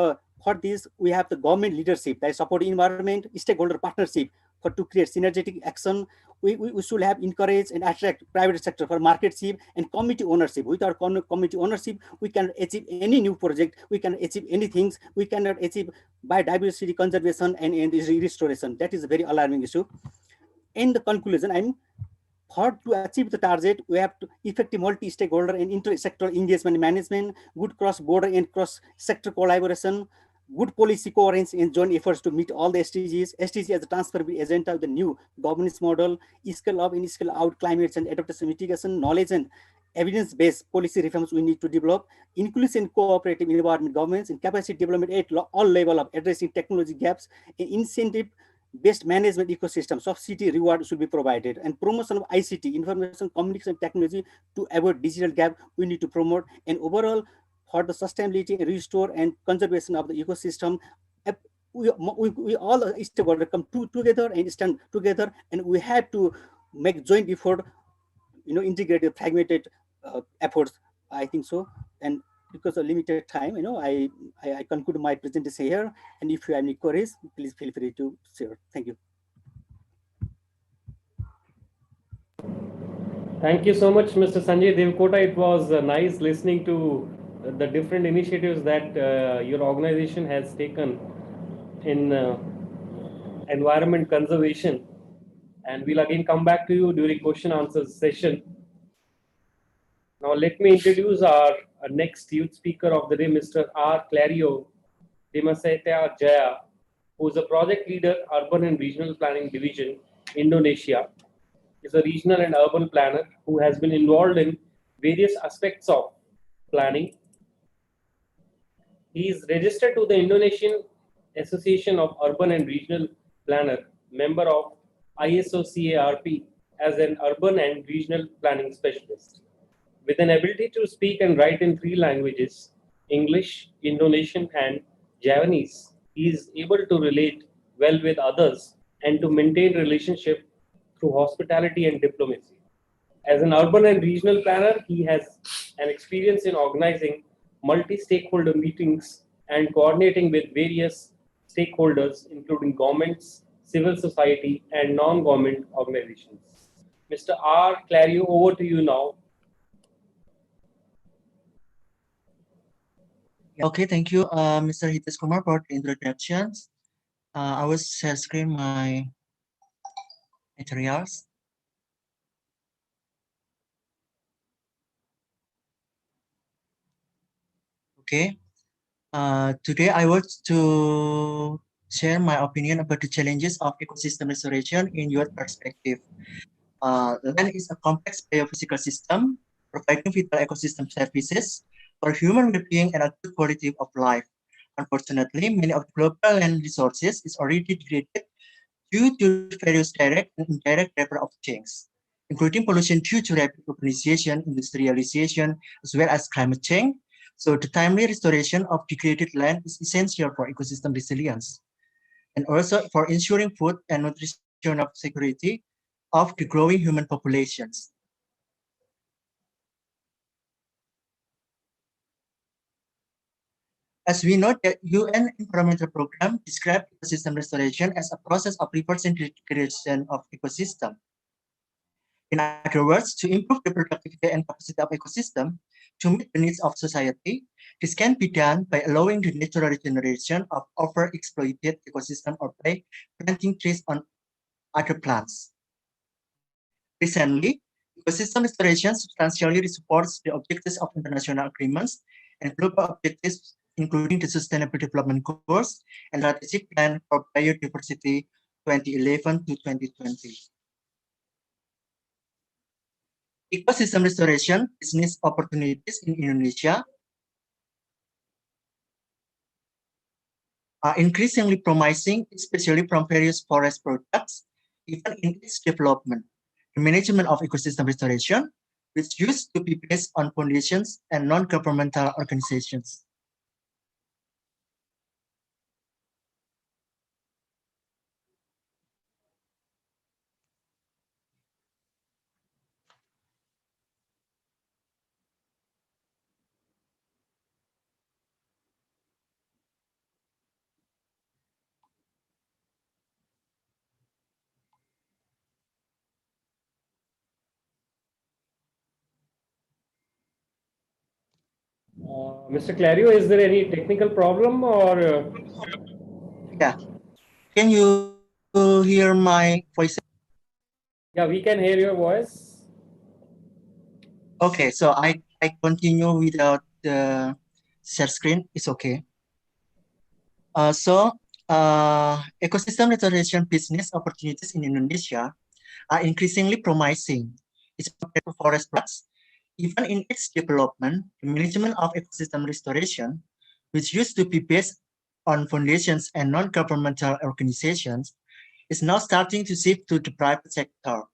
for this, we have the government leadership that support environment, stakeholder partnership to create synergetic action. We should have encourage and attract private sector for marketship and community ownership. With our community ownership, we can achieve any new project, we can achieve any things, we cannot achieve biodiversity conservation and restoration. That is a very alarming issue. In the conclusion, to achieve the target, we have to effective multi-stakeholder and inter-sectoral engagement management, good cross-border and cross-sector collaboration, good policy coherence and joint efforts to meet all the SDGs. SDGs as a transferable agenda of the new governance model, scale up and scale out climate change adaptation mitigation, knowledge and evidence-based policy reforms we need to develop, inclusive and cooperative environment governments, and capacity development at all levels of addressing technology gaps, and incentive-based management ecosystem, subsidy reward should be provided, and promotion of ICT, information communication technology, to avoid digital gap we need to promote. And overall, for the sustainability, restore, and conservation of the ecosystem. We all stakeholders come together and stand together, and we have to make joint effort, integrated, fragmented efforts. I think so. And because of limited time, I conclude my presentation here. And if you have any queries, please feel free to share. Thank you. Thank you so much, Mr. Sanjay Devkota. It was nice listening to the different initiatives that your organization has taken in environment conservation. And we'll again come back to you during question answer session. Now let me introduce our next youth speaker of the day, Mr. R. Clario Dimaseta Jaya, who is a project leader, Urban and Regional Planning Division, Indonesia. Is a regional and urban planner who has been involved in various aspects of planning. He is registered to the Indonesian Association of Urban and Regional Planner, member of ISO-CARP as an urban and regional planning specialist. With an ability to speak and write in 3 languages, English, Indonesian, and Javanese, he is able to relate well with others and to maintain relationship through hospitality and diplomacy. As an urban and regional planner, he has an experience in organizing multi-stakeholder meetings and coordinating with various stakeholders, including governments, civil society, and non-government organizations. Mr. R. Clario, over to you now. Okay, thank you, Mr. Hitesh Kumar, for the introductions. I will share screen my materials. Okay, today I want to share my opinion about the challenges of ecosystem restoration in your perspective. Land is a complex biophysical system providing vital ecosystem services for human well-being and a good quality of life. Unfortunately, many of the global land resources is already degraded due to various direct and indirect driver of change, including pollution due to rapid urbanization, industrialization, as well as climate change. So the timely restoration of degraded land is essential for ecosystem resilience, and also for ensuring food and nutritional security of the growing human populations. As we know, the UN Environmental Program describes ecosystem restoration as a process of reversing degradation of ecosystem. In other words, to improve the productivity and capacity of ecosystem to meet the needs of society, this can be done by allowing the natural regeneration of overexploited ecosystem or by planting trees on other plants. Recently, ecosystem restoration substantially supports the objectives of international agreements and global objectives, including the Sustainable Development Goals and Strategic Plan for Biodiversity 2011 to 2020. Ecosystem restoration business opportunities in Indonesia are increasingly promising, especially from various forest products, even in its development. The management of ecosystem restoration, which used to be based on foundations and non-governmental organizations. Mr. Clario, is there any technical problem or? Yeah, can you hear my voice? Yeah, we can hear your voice. Okay, so I continue without the share screen. It's okay. Ecosystem restoration business opportunities in Indonesia are increasingly promising. It's for forest products. Even in its development, the management of ecosystem restoration, which used to be based on foundations and non-governmental organizations, is now starting to shift to the private sector.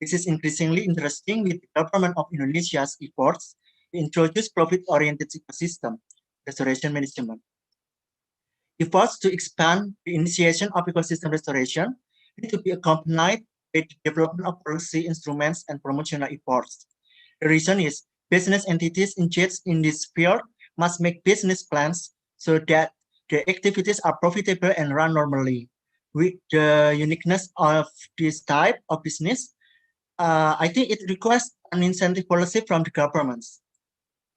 This is increasingly interesting with the government of Indonesia's efforts to introduce profit-oriented ecosystem restoration management. Efforts to expand the initiation of ecosystem restoration need to be accompanied with development of policy instruments and promotional efforts. The reason is business entities engaged in this field must make business plans so that the activities are profitable and run normally. With the uniqueness of this type of business, I think it requires an incentive policy from the governments.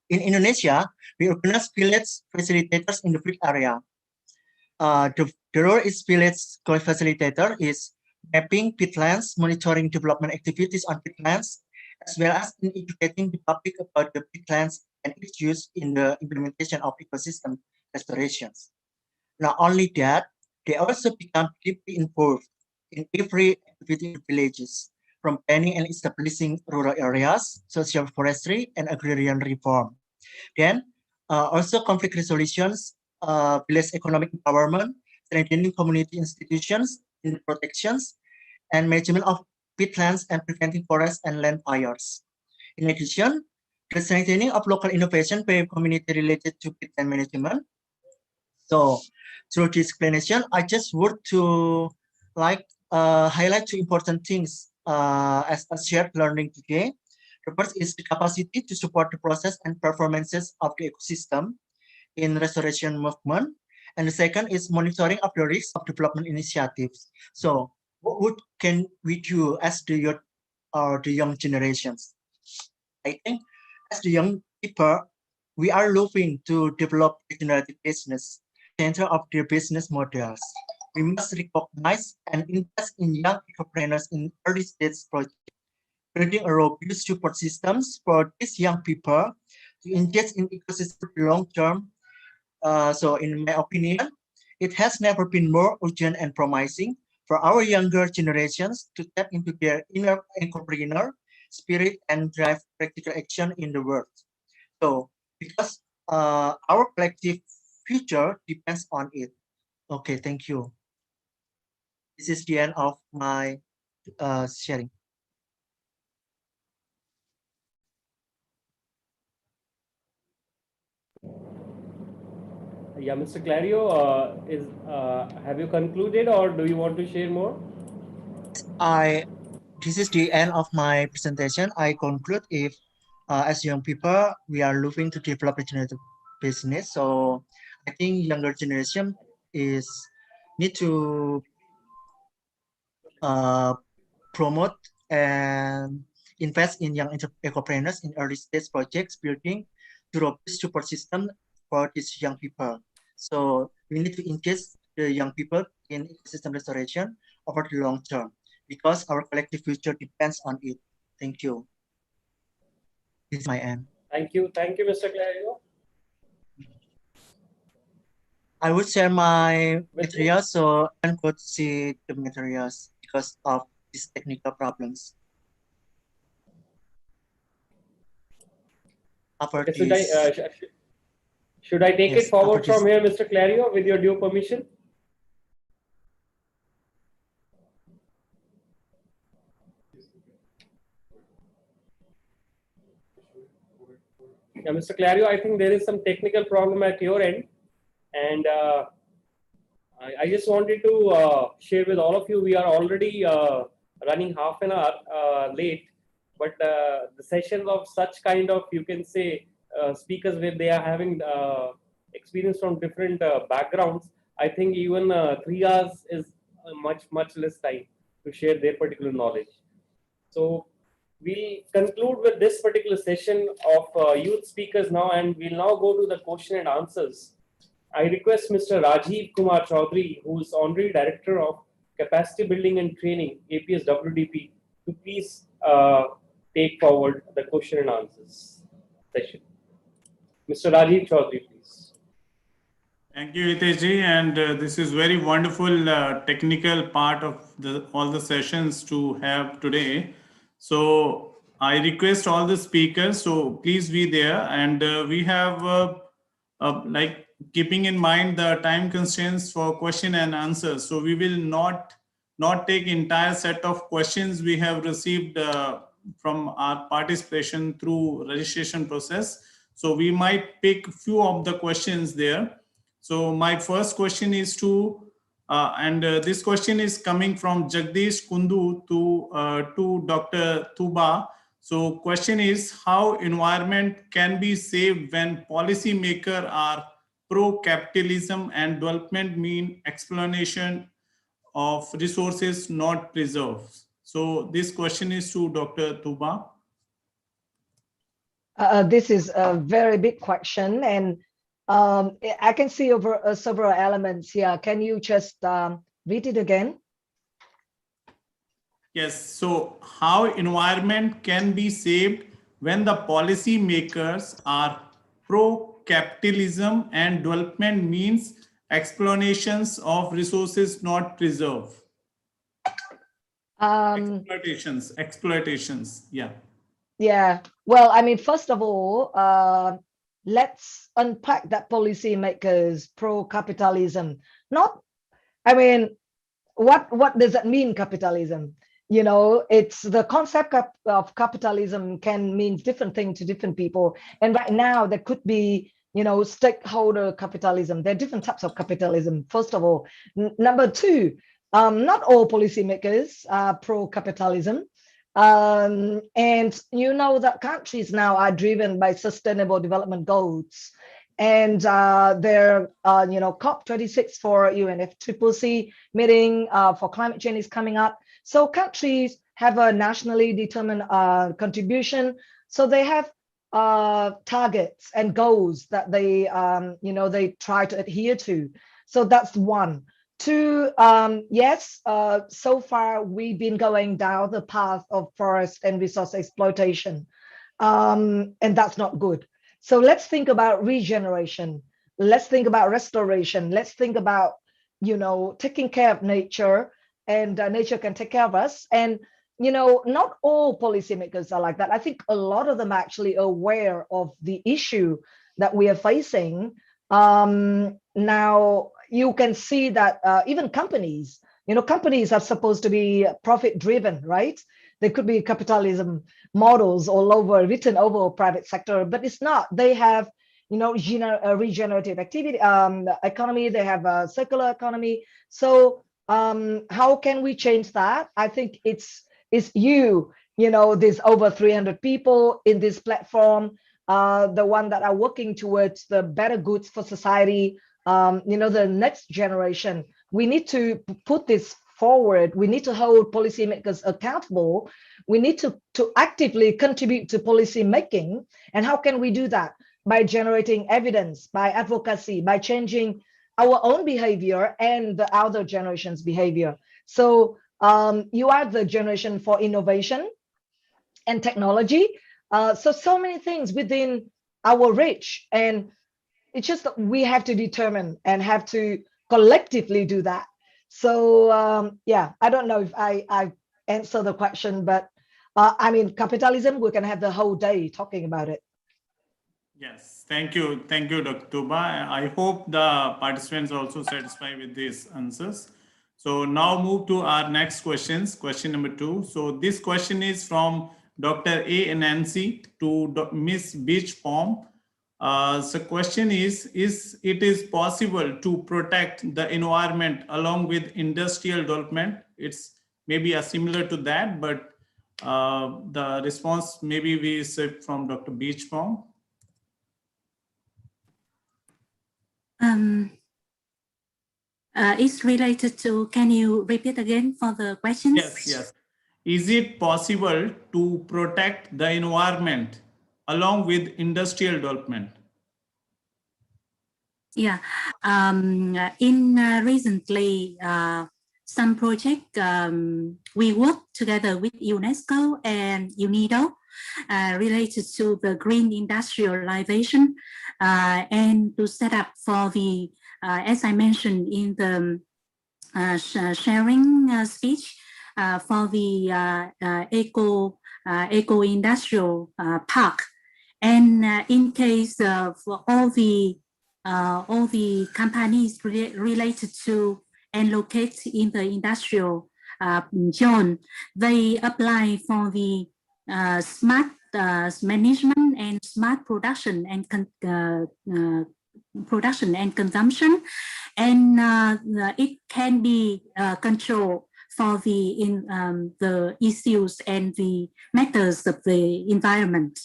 In Indonesia, we organize village facilitators in the field area. The role is village facilitator is mapping peatlands, monitoring development activities on peatlands, as well as in educating the public about the peatlands and its use in the implementation of ecosystem restorations. Not only that, they also become deeply involved in every activity in the villages, from planning and establishing rural areas, social forestry, and agrarian reform. Then, also conflict resolutions, village economic empowerment, strengthening community institutions in protections, and management of peatlands and preventing forest and land fires. In addition, the strengthening of local innovation by community related to peatland management. So, through this explanation, I just want to highlight two important things as a shared learning today. The first is the capacity to support the process and performances of the ecosystem in restoration movement. And the second is monitoring of the risks of development initiatives. So what can we do as the youth or the young generations? I think as the young people, we are looking to develop regenerative business, center of their business models. We must recognize and invest in young entrepreneurs in early stage projects, building a robust support systems for these young people to engage in ecosystem long term. So in my opinion, it has never been more urgent and promising for our younger generations to tap into their inner entrepreneur spirit and drive practical action in the world. So because our collective future depends on it. Okay, thank you. This is the end of my sharing. Yeah, Mr. Clario, have you concluded or do you want to share more? This is the end of my presentation. I conclude if as young people, we are looking to develop regenerative business. So I think younger generation need to promote and invest in young entrepreneurs in early stage projects, building the robust support system for these young people. So we need to engage the young people in ecosystem restoration over the long term because our collective future depends on it. Thank you. This is my end. Thank you, Mr. Clario. I would share my materials so I could see the materials because of these technical problems. Okay, should I take it forward from here, Mr. Clario, with your due permission? Yeah, Mr. Clario, I think there is some technical problem at your end, and I just wanted to share with all of you. We are already running half an hour late, but the sessions of such kind of, you can say, speakers where they are having experience from different backgrounds, I think even 3 hours is much less time to share their particular knowledge. So we'll conclude with this particular session of youth speakers now, and we'll now go to the question and answers. I request Mr. Rajiv Kumar Chaudhary, who is Honorary Director of Capacity Building and Training, APS WDP, to please take forward the question and answers session. Mr. Rajiv Chaudhary, please. Thank you, Hitesh, and this is very wonderful technical part of all the sessions to have today. So I request all the speakers, so please be there, and we have like keeping in mind the time constraints for question and answers. So we will not take entire set of questions. We have received from our participation through registration process. So we might pick few of the questions there. So my first question is to, this question is coming from Jagdish Kundu to Dr. Tuba. So question is, how environment can be saved when policymakers are pro-capitalism and development mean explanation of resources not preserved? So this question is to Dr. Tuba. This is a very big question, and I can see over several elements here. Can you just read it again? Yes, so how environment can be saved when the policy makers are pro-capitalism and development means explanations of resources not preserved? Exploitations, yeah. Yeah, well, I mean, first of all, let's unpack that policymakers pro-capitalism. Not, I mean, what does that mean, capitalism? You know, it's the concept of capitalism can mean different things to different people. And right now there could be, you know, stakeholder capitalism. There are different types of capitalism, first of all. Number two, not all policymakers are pro-capitalism. And you know that countries now are driven by sustainable development goals. And their, you know, COP26 for UNFCCC meeting for climate change is coming up. So countries have a nationally determined contribution. So they have targets and goals that they, you know, they try to adhere to. So that's one. Two, yes, so far we've been going down the path of forest and resource exploitation, and that's not good. So let's think about regeneration. Let's think about restoration. Let's think about, you know, taking care of nature, and nature can take care of us. And, you know, not all policymakers are like that. I think a lot of them are actually aware of the issue that we are facing. Now, you can see that even companies, you know, companies are supposed to be profit driven, right? There could be capitalism models all over, written over private sector, but it's not. They have, you know, regenerative activity, economy, they have a circular economy. So how can we change that? I think it's you know, there's over 300 people in this platform, the one that are working towards the better goods for society, you know, the next generation. We need to put this forward. We need to hold policymakers accountable. We need to actively contribute to policy making. And how can we do that? By generating evidence, by advocacy, by changing our own behavior and the other generation's behavior. So you are the generation for innovation and technology. So many things within our reach, and it's just that we have to determine and have to collectively do that. So yeah, I don't know if I answer the question, but I mean, capitalism, we can have the whole day talking about it. Yes, thank you, Dr. Tuba. I hope the participants are also satisfied with these answers. So now move to our next questions, question number 2. So this question is from Dr. A. Nancy to Ms. Beachpalm. So question is it is possible to protect the environment along with industrial development? It's maybe a similar to that, but the response maybe we said from Dr. Beachpalm. It's related to, can you repeat again for the questions? Yes. Is it possible to protect the environment along with industrial development? Yeah, in recently, some project, we work together with UNESCO and UNIDO related to the green industrialization and to set up for the, as I mentioned in the sharing speech, for the eco-industrial park. And in case of all the companies related to and located in the industrial zone, they apply for the smart management and smart production and consumption, and it can be controlled for the issues and the matters of the environment.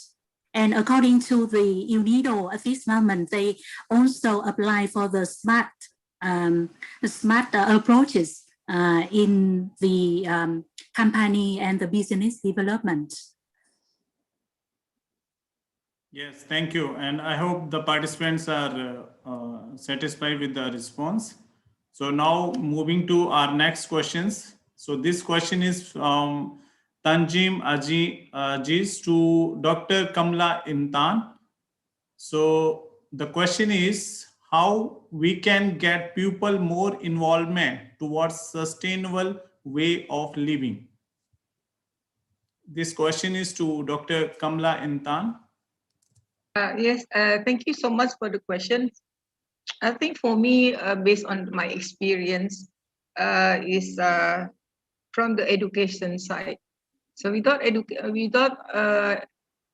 And according to the UNIDO at this moment, they also apply for the smart approaches in the company and the business development. Yes, thank you. And I hope the participants are satisfied with the response. So now moving to our next questions. So this question is from Tanjim Aziz to Dr. Kamla Intan. So the question is how we can get people more involvement towards sustainable way of living. This question is to Dr. Kamla Intan. Yes, thank you so much for the question. I think for me, based on my experience, is from the education side. So without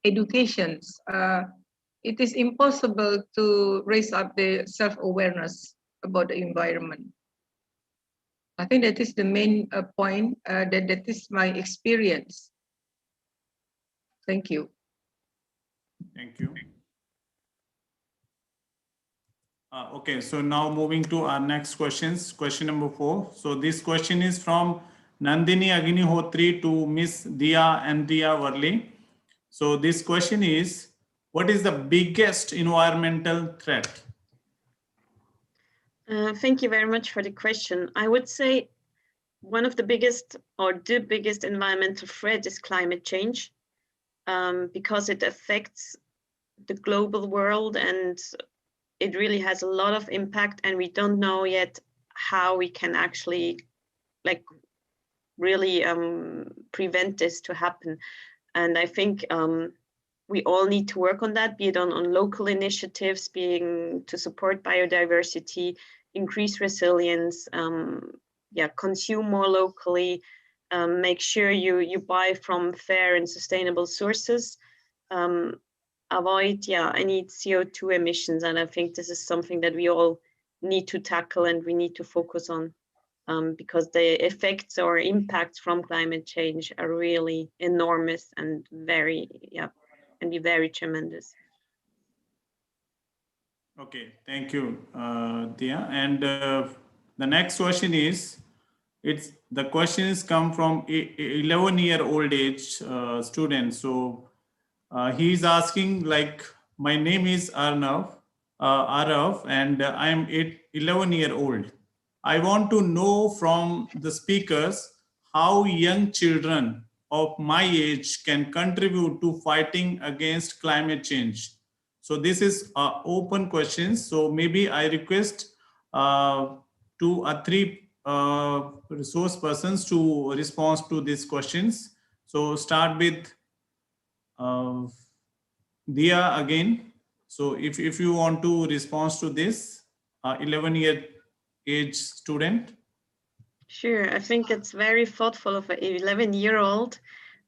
educations, it is impossible to raise up the self-awareness about the environment. I think that is the main point. That is my experience. Thank you. Thank you. Okay, so now moving to our next questions. Question number 4. So this question is from Nandini Agnihotri to Miss Dia Andrea Worley. So this question is, what is the biggest environmental threat? Thank you very much for the question. I would say one of the biggest or the biggest environmental threat is climate change, because it affects the global world and it really has a lot of impact, and we don't know yet how we can actually really prevent this to happen. And I think we all need to work on that, be it on local initiatives, being to support biodiversity, increase resilience, consume more locally, make sure you buy from fair and sustainable sources, avoid any CO2 emissions. And I think this is something that we all need to tackle and we need to focus on, because the effects or impacts from climate change are really enormous and can be very tremendous. Okay, thank you, Dia. And the next question is, the question is come from 11-year-old age student. So he's asking, like, my name is Arav, and I am 11-year-old. I want to know from the speakers how young children of my age can contribute to fighting against climate change. So this is open questions. So maybe I request 2 or 3 resource persons to respond to these questions. So start with Dia again. So if you want to respond to this 11-year age student. Sure, I think it's very thoughtful of an 11-year-old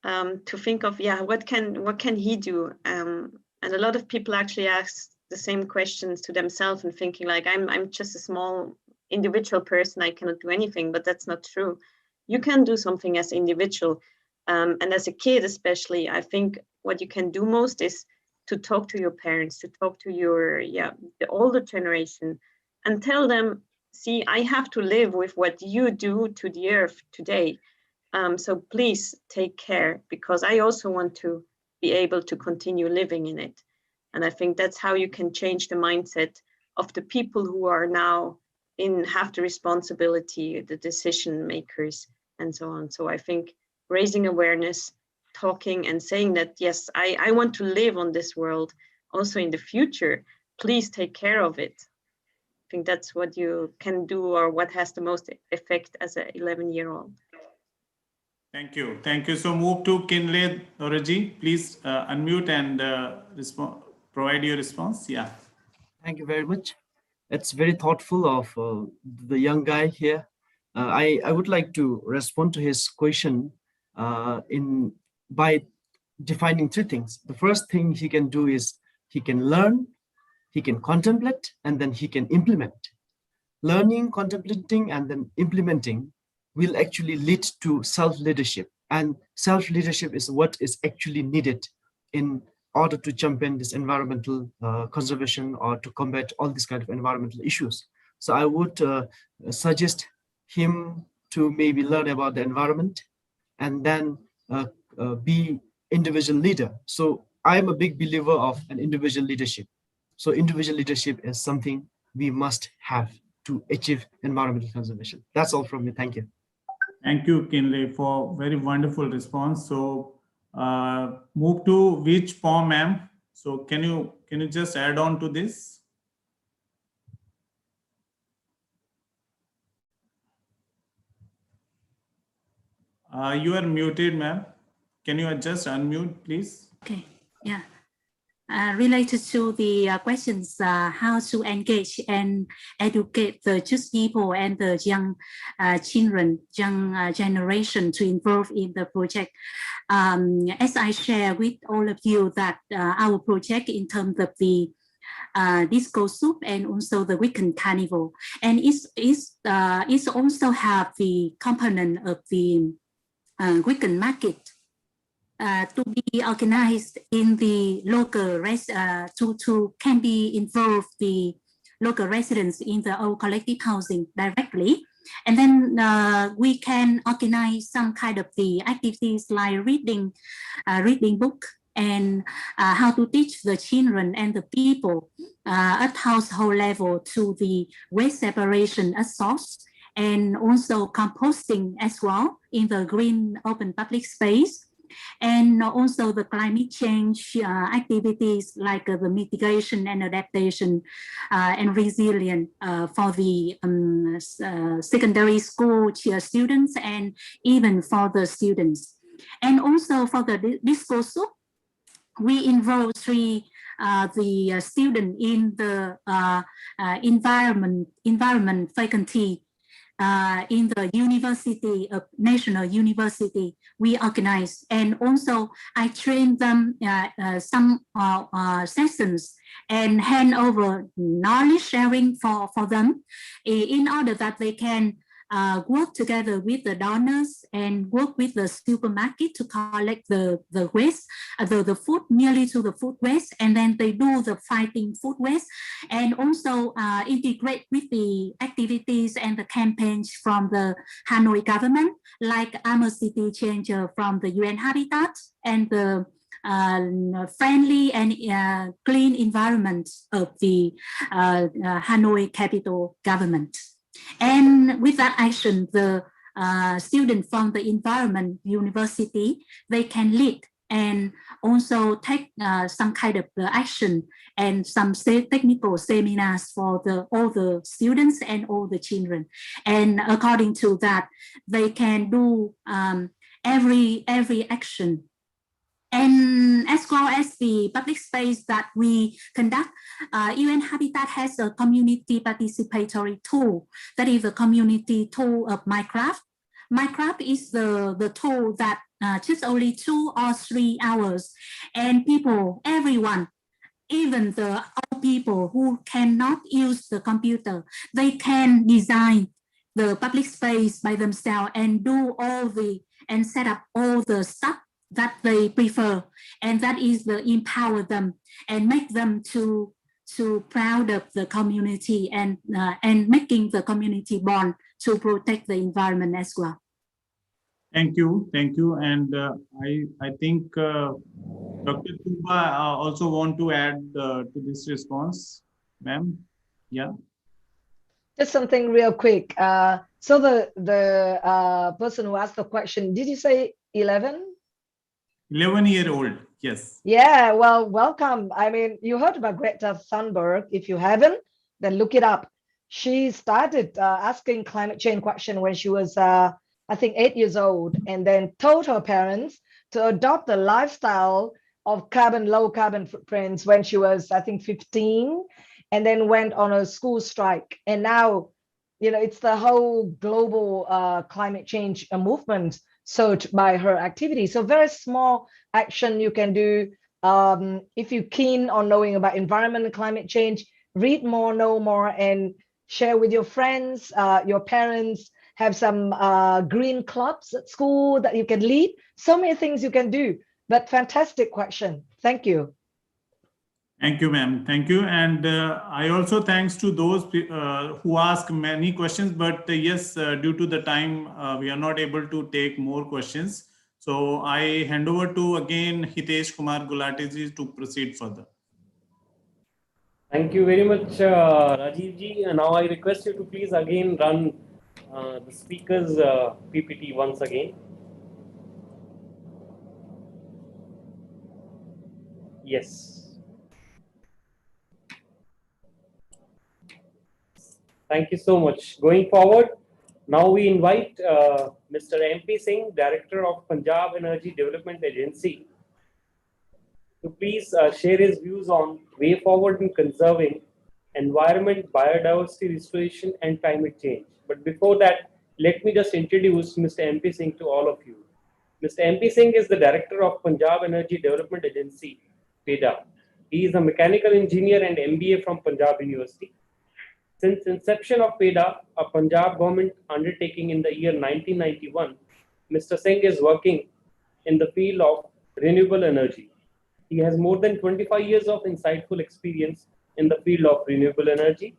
to think of, what can he do? And a lot of people actually ask the same questions to themselves and thinking like, I'm just a small individual person, I cannot do anything, but that's not true. You can do something as an individual. And as a kid, especially, I think what you can do most is to talk to your parents, to talk to your, the older generation and tell them, see, I have to live with what you do to the earth today. So please take care, because I also want to be able to continue living in it. And I think that's how you can change the mindset of the people who are now have the responsibility, the decision makers, and so on. So I think raising awareness, talking and saying that, yes, I want to live on this world also in the future. Please take care of it. I think that's what you can do, or what has the most effect as an 11-year-old. Thank you. Thank you. So move to Kinle Doraji. Please unmute and provide your response. Yeah. Thank you very much. It's very thoughtful of the young guy here. I would like to respond to his question by defining three things. The first thing he can do is he can learn, he can contemplate, and then he can implement. Learning, contemplating, and then implementing will actually lead to self-leadership. And self-leadership is what is actually needed in order to champion this environmental conservation or to combat all these kind of environmental issues. So I would suggest him to maybe learn about the environment and then be individual leader. So I'm a big believer of an individual leadership. So individual leadership is something we must have to achieve environmental conservation. That's all from me. Thank you. Thank you, Kinley, for very wonderful response. So move to which form, ma'am? So can you just add on to this? You are muted, ma'am. Can you just unmute, please? Okay, yeah. Related to the questions, how to engage and educate the youth people and the young children, young generation to involve in the project. As I share with all of you that our project in terms of the disco soup and also the weekend carnival, and it's also have the component of the weekend market. To be organized in the local to can be involved the local residents in the old collective housing directly, and then we can organize some kind of the activities like reading book and how to teach the children and the people at household level to the waste separation at source and also composting as well in the green open public space. And also the climate change activities like the mitigation and adaptation and resilience for the secondary school students and even for the students. And also for the discourse, we involve the student in the environment faculty in the university of National University we organize, and also I train them some sessions and hand over knowledge sharing for them in order that they can work together with the donors and work with the supermarket to collect the waste, the food, nearly to the food waste, and then they do the fighting food waste, and also integrate with the activities and the campaigns from the Hanoi government, like I'm a city changer from the UN Habitat and the friendly and clean environment of the Hanoi capital government. And with that action, the students from the environment university, they can lead and also take some kind of the action and some technical seminars for all the students and all the children. And according to that, they can do every action. And as well as the public space that we conduct, UN Habitat has a community participatory tool. That is the community tool of Minecraft. Minecraft is the tool that just only 2 or 3 hours, and people, everyone, even the old people who cannot use the computer, they can design the public space by themselves and do and set up all the stuff that they prefer, and that is the empower them and make them to proud of the community and making the community bond to protect the environment as well. Thank you, and I think Dr. Tumba also want to add to this response, ma'am. Yeah. Just something real quick. So the person who asked the question, did you say 11? 11-year-old, yes. Yeah, well, welcome. I mean, you heard about Greta Thunberg. If you haven't, then look it up. She started asking climate change question when she was, I think, 8 years old, and then told her parents to adopt a lifestyle of low carbon footprints when she was, I think, 15, and then went on a school strike. And now, you know, it's the whole global climate change movement. sold by her activity. So very small action you can do. If you're keen on knowing about environment and climate change, read more, know more, and share with your friends, your parents, have some green clubs at school that you can lead. So many things you can do, but fantastic question. Thank you. Thank you, ma'am. Thank you. And I also thanks to those who ask many questions, but yes, due to the time, we are not able to take more questions. So I hand over to again Hitesh Kumar Gulati ji to proceed further. Thank you very much, Rajiv ji. And now I request you to please again run the speaker's PPT once again. Yes. Thank you so much. Going forward, now we invite Mr. MP Singh, Director of Punjab Energy Development Agency, to please share his views on way forward in conserving environment, biodiversity restoration, and climate change. But before that, let me just introduce Mr. MP Singh to all of you. Mr. MP Singh is the Director of Punjab Energy Development Agency, PEDA. He is a mechanical engineer and MBA from Punjab University. Since inception of PEDA, a Punjab government undertaking in the year 1991, Mr. Singh is working in the field of renewable energy. He has more than 25 years of insightful experience in the field of renewable energy.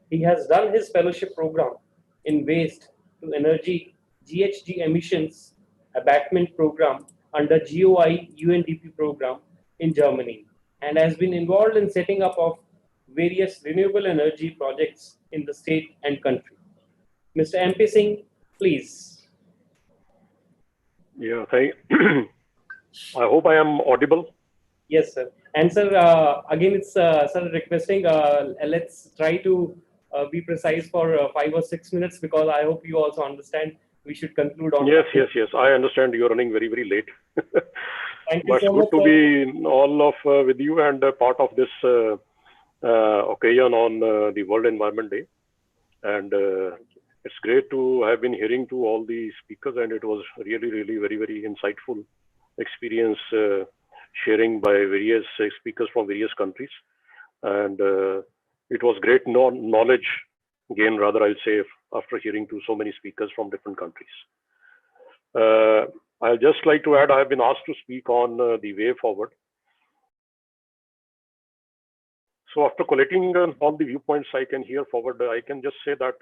He has done his fellowship program in waste to energy GHG emissions abatement program under GOI UNDP program in Germany, and has been involved in setting up of various renewable energy projects in the state and country. Mr. MP Singh, please. Yeah, I hope I am audible. Yes, sir. And sir, again, it's sir requesting. Let's try to be precise for 5 or 6 minutes, because I hope you also understand we should conclude on. Yes. I understand you're running very, very late. Thank you but so good much, to sir. be all of with you and part of this occasion on the World Environment Day. And it's great to have been hearing to all the speakers, and it was really, really very, very insightful experience sharing by various speakers from various countries. And it was great knowledge gain, rather, I'll say, after hearing to so many speakers from different countries. I'll just like to add, I have been asked to speak on the way forward. So after collecting all the viewpoints I can hear forward, I can just say that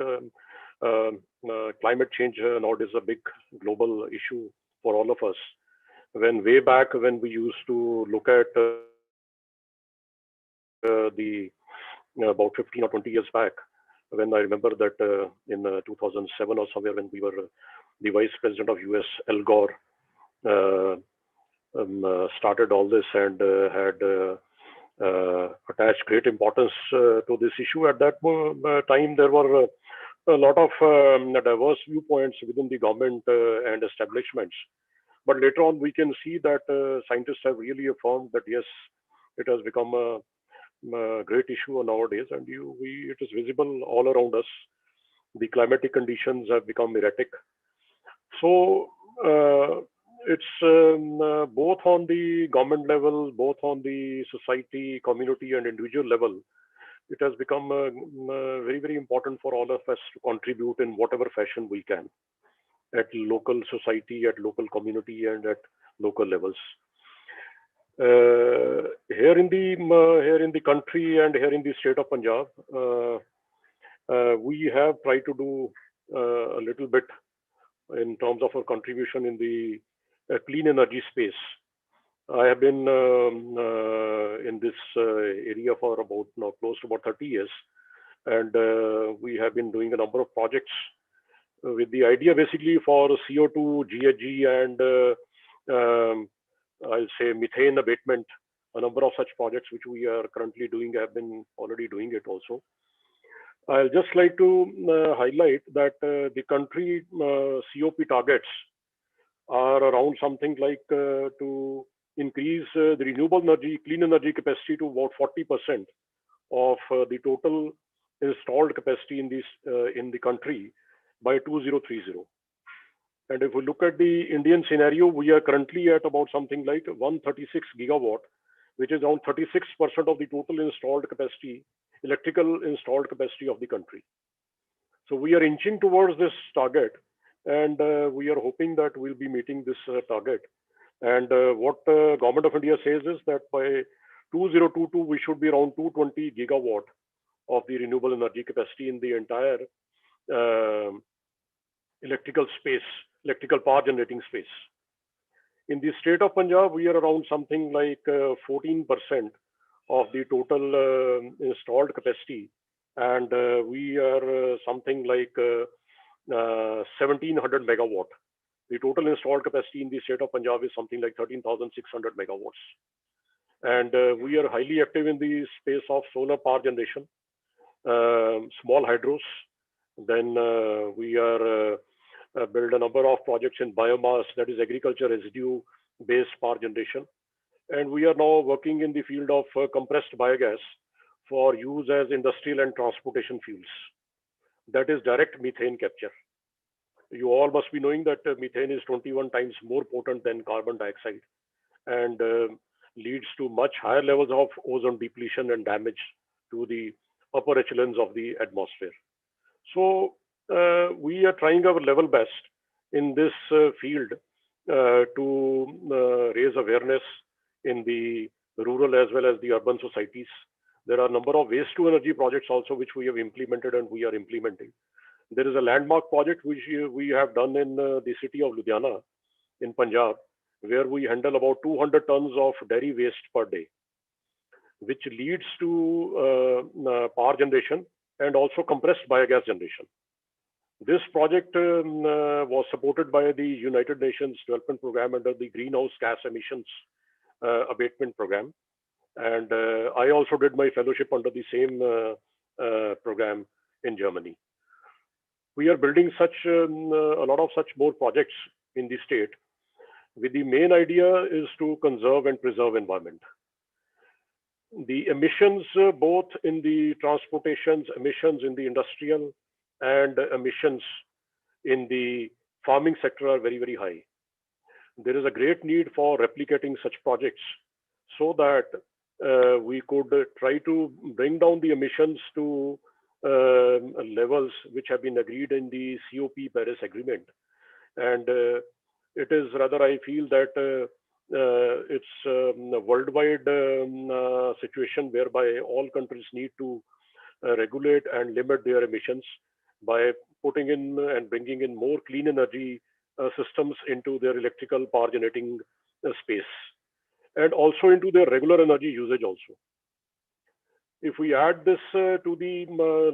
climate change nowadays is a big global issue for all of us. When way back when we used to look at about 15 or 20 years back, when I remember that in 2007 or somewhere, when we were the Vice President of US, Al Gore, started all this and had attached great importance to this issue. At that time, there were a lot of diverse viewpoints within the government and establishments. But later on, we can see that scientists have really affirmed that yes, it has become a great issue nowadays, and it is visible all around us. The climatic conditions have become erratic. So it's both on the government level, both on the society, community, and individual level. It has become very, very important for all of us to contribute in whatever fashion we can at local society, at local community, and at local levels. Here in the country and here in the state of Punjab, we have tried to do a little bit in terms of our contribution in the clean energy space. I have been in this area for about close to about 30 years, and we have been doing a number of projects with the idea basically for CO2, GHG, and I'll say methane abatement. A number of such projects which we are currently doing, have been already doing it also. I'll just like to highlight that the country COP targets are around something like to increase the renewable energy, clean energy capacity to about 40% of the total installed capacity in the country by 2030. And if we look at the Indian scenario, we are currently at about something like 136 gigawatt, which is around 36% of the total installed capacity, electrical installed capacity of the country. So we are inching towards this target, and we are hoping that we'll be meeting this target. And what Government of India says is that by 2022, we should be around 220 gigawatt of the renewable energy capacity in the entire electrical space, electrical power generating space. In the state of Punjab, we are around something like 14% of the total installed capacity, and we are something like 1700 megawatt. The total installed capacity in the state of Punjab is something like 13,600 megawatts. And we are highly active in the space of solar power generation, small hydros. Then we are build a number of projects in biomass, that is agriculture residue-based power generation. And we are now working in the field of compressed biogas for use as industrial and transportation fuels. That is direct methane capture. You all must be knowing that methane is 21 times more potent than carbon dioxide and leads to much higher levels of ozone depletion and damage to the upper echelons of the atmosphere. So we are trying our level best in this field to raise awareness in the rural as well as the urban societies. There are a number of waste to energy projects also which we have implemented and we are implementing. There is a landmark project which we have done in the city of Ludhiana in Punjab, where we handle about 200 tons of dairy waste per day, which leads to power generation and also compressed biogas generation. This project was supported by the United Nations Development Program under the Greenhouse Gas Emissions Abatement Program. And I also did my fellowship under the same program in Germany. We are building such a lot of such more projects in the state, with the main idea is to conserve and preserve environment. The emissions, both in the transportations, emissions in the industrial, and emissions in the farming sector are very, very high. There is a great need for replicating such projects so that we could try to bring down the emissions to levels which have been agreed in the COP Paris Agreement. And it is rather, I feel that it's a worldwide situation whereby all countries need to regulate and limit their emissions by putting in and bringing in more clean energy systems into their electrical power generating space, and also into their regular energy usage also. If we add this to the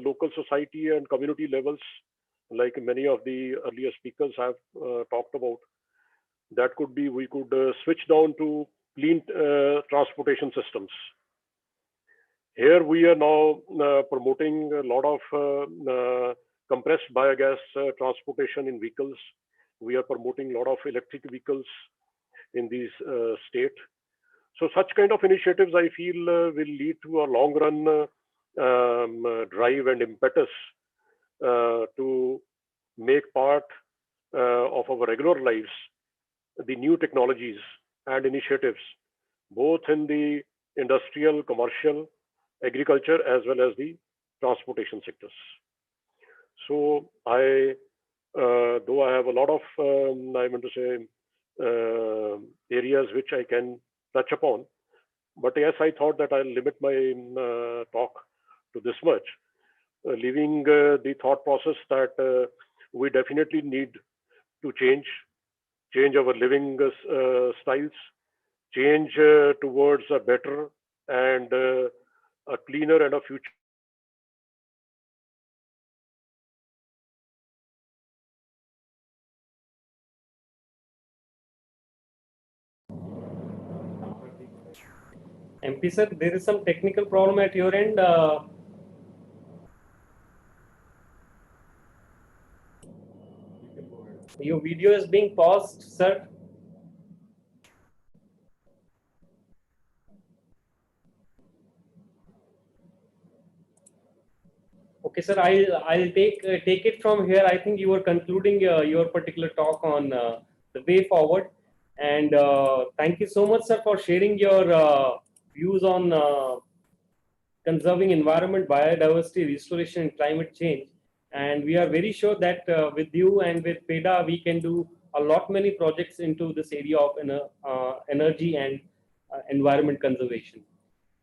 local society and community levels, like many of the earlier speakers have talked about, that could be, we could switch down to clean transportation systems. Here we are now promoting a lot of compressed biogas transportation in vehicles. We are promoting a lot of electric vehicles in these state. So such kind of initiatives, I feel, will lead to a long run drive and impetus to make part of our regular lives the new technologies and initiatives, both in the industrial, commercial, agriculture, as well as the transportation sectors. So I, though I have a lot of, I want to say, areas which I can touch upon, but yes, I thought that I'll limit my talk to this much, leaving the thought process that we definitely need to change our living styles, change towards a better and a cleaner and a future. MP sir, there is some technical problem at your end. Your video is being paused, sir. Okay, sir, I'll take it from here. I think you were concluding your particular talk on the way forward, and thank you so much, sir, for sharing your views on conserving environment, biodiversity, restoration, and climate change. And we are very sure that with you and with PEDA, we can do a lot many projects into this area of energy and environment conservation.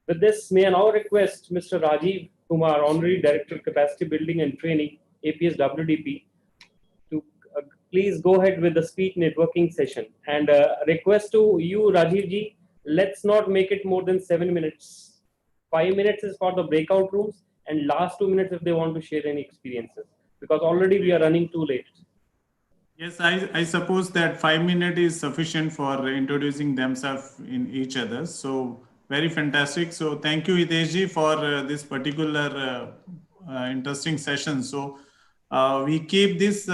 With this, may I now request Mr. Rajiv Kumar, Honorary Director, Capacity Building and Training, APS WDP, to please go ahead with the speed networking session. And request to you, Rajiv ji, let's not make it more than 7 minutes. 5 minutes is for the breakout rooms, and last 2 minutes if they want to share any experiences, because already we are running too late. Yes, I suppose that 5 minutes is sufficient for introducing themselves in each other. So very fantastic. So thank you, Hitesh, for this particular interesting session. So we keep this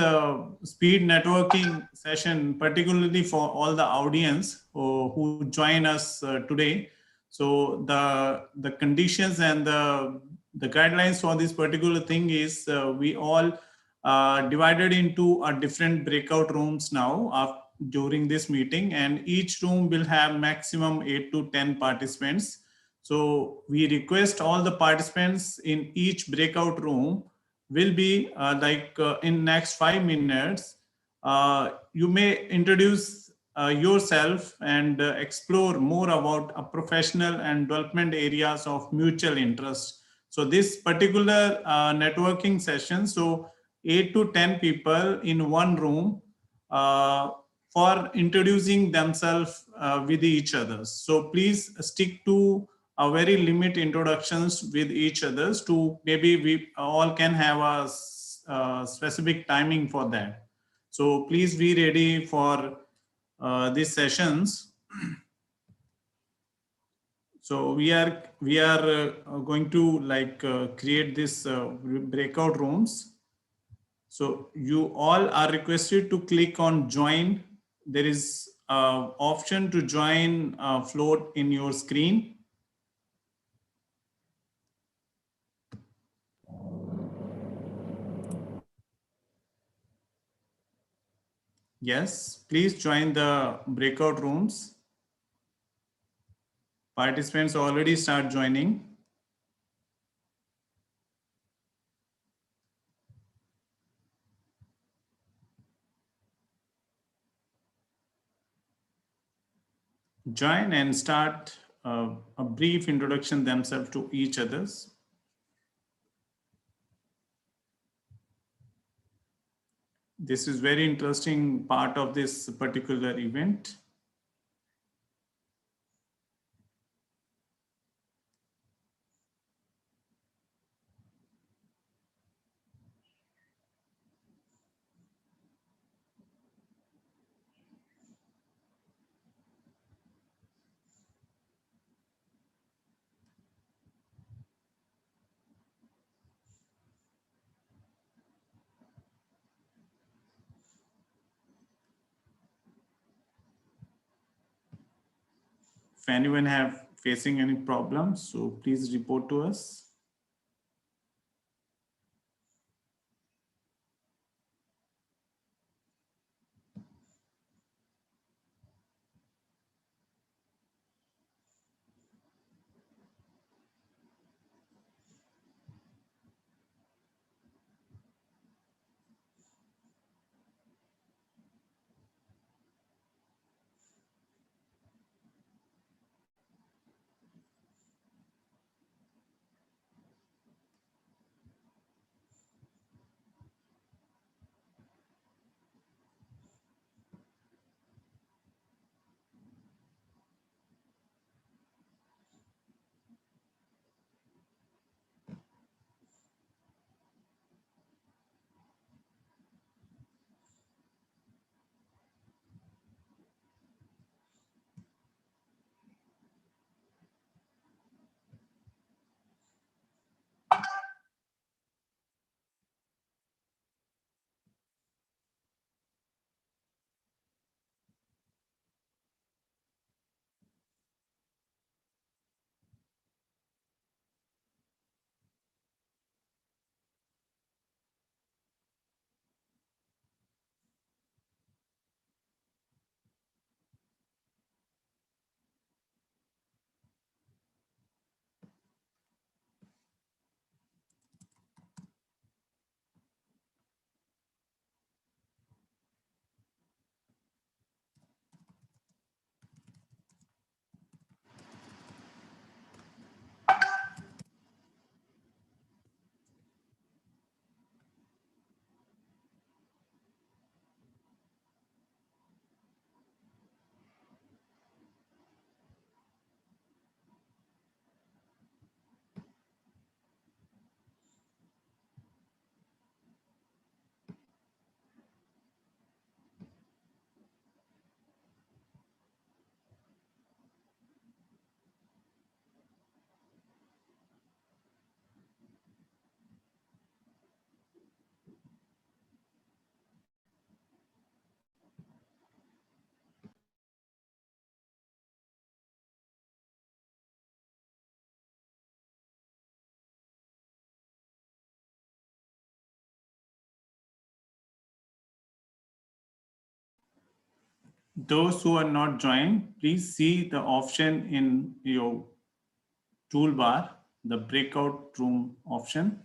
speed networking session particularly for all the audience who join us today. So the conditions and the guidelines for this particular thing is we all divided into different breakout rooms now during this meeting, and each room will have maximum 8 to 10 participants. So we request all the participants in each breakout room will be in next 5 minutes. You may introduce yourself and explore more about a professional and development areas of mutual interest. So this particular networking session, so 8 to 10 people in one room for introducing themselves with each other. So please stick to a very limited introductions with each others to maybe we all can have a specific timing for that. So please be ready for these sessions. So we are going to create this breakout rooms. So you all are requested to click on join. There is an option to join float in your screen. Yes, please join the breakout rooms. Participants already start joining. Join and start a brief introduction themselves to each others. This is very interesting part of this particular event. If anyone have facing any problems, so please report to us. those who are not joined, please see the option in your toolbar, the breakout room option.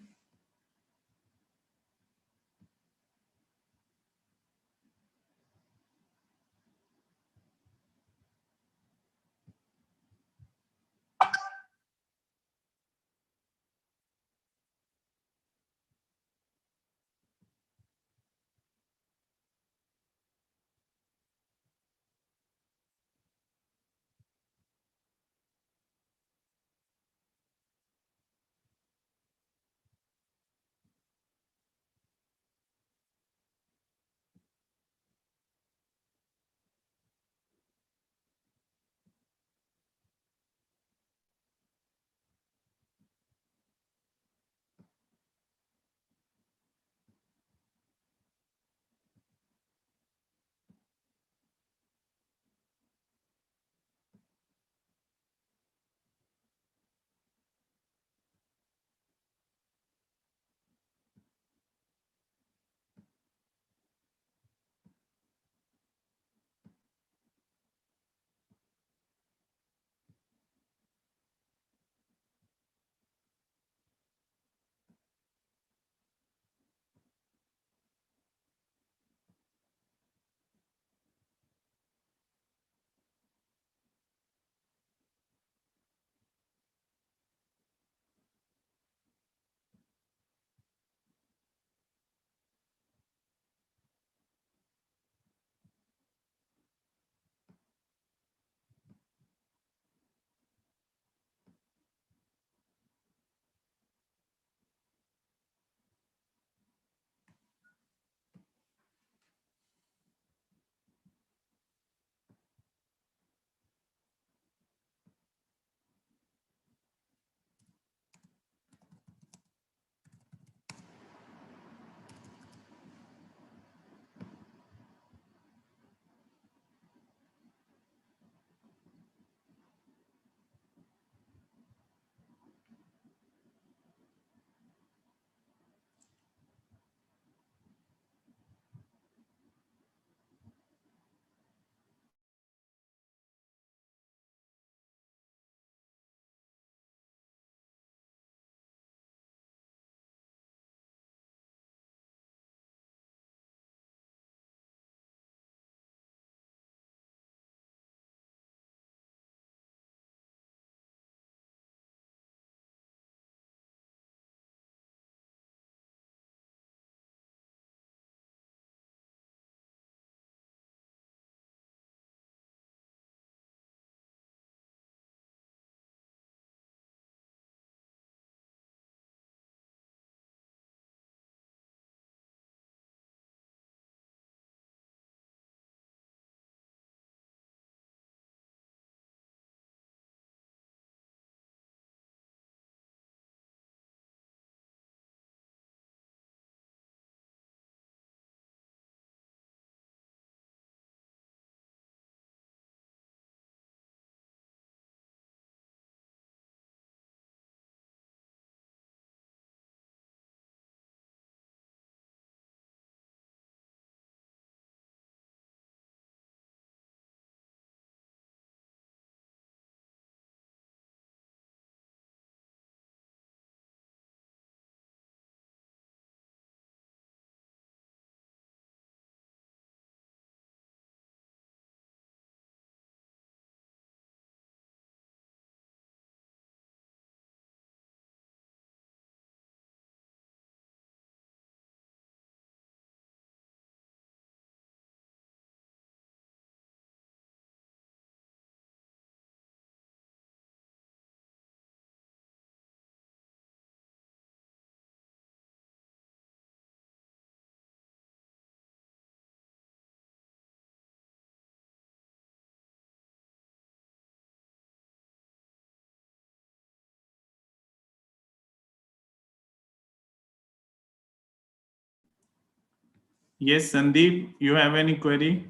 Yes, Sandeep, you have any query?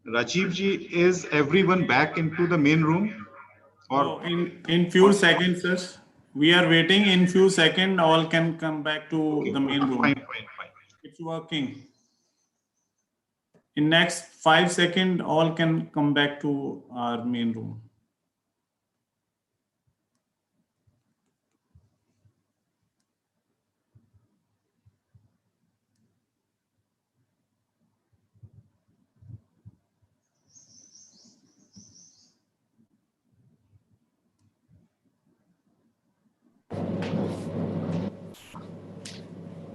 Rajiv ji, is everyone back into the main room? Or Oh, in few seconds, sir. We are waiting. In few seconds, all can come back to okay, the main room. fine. It's working. In next 5 seconds, all can come back to our main room.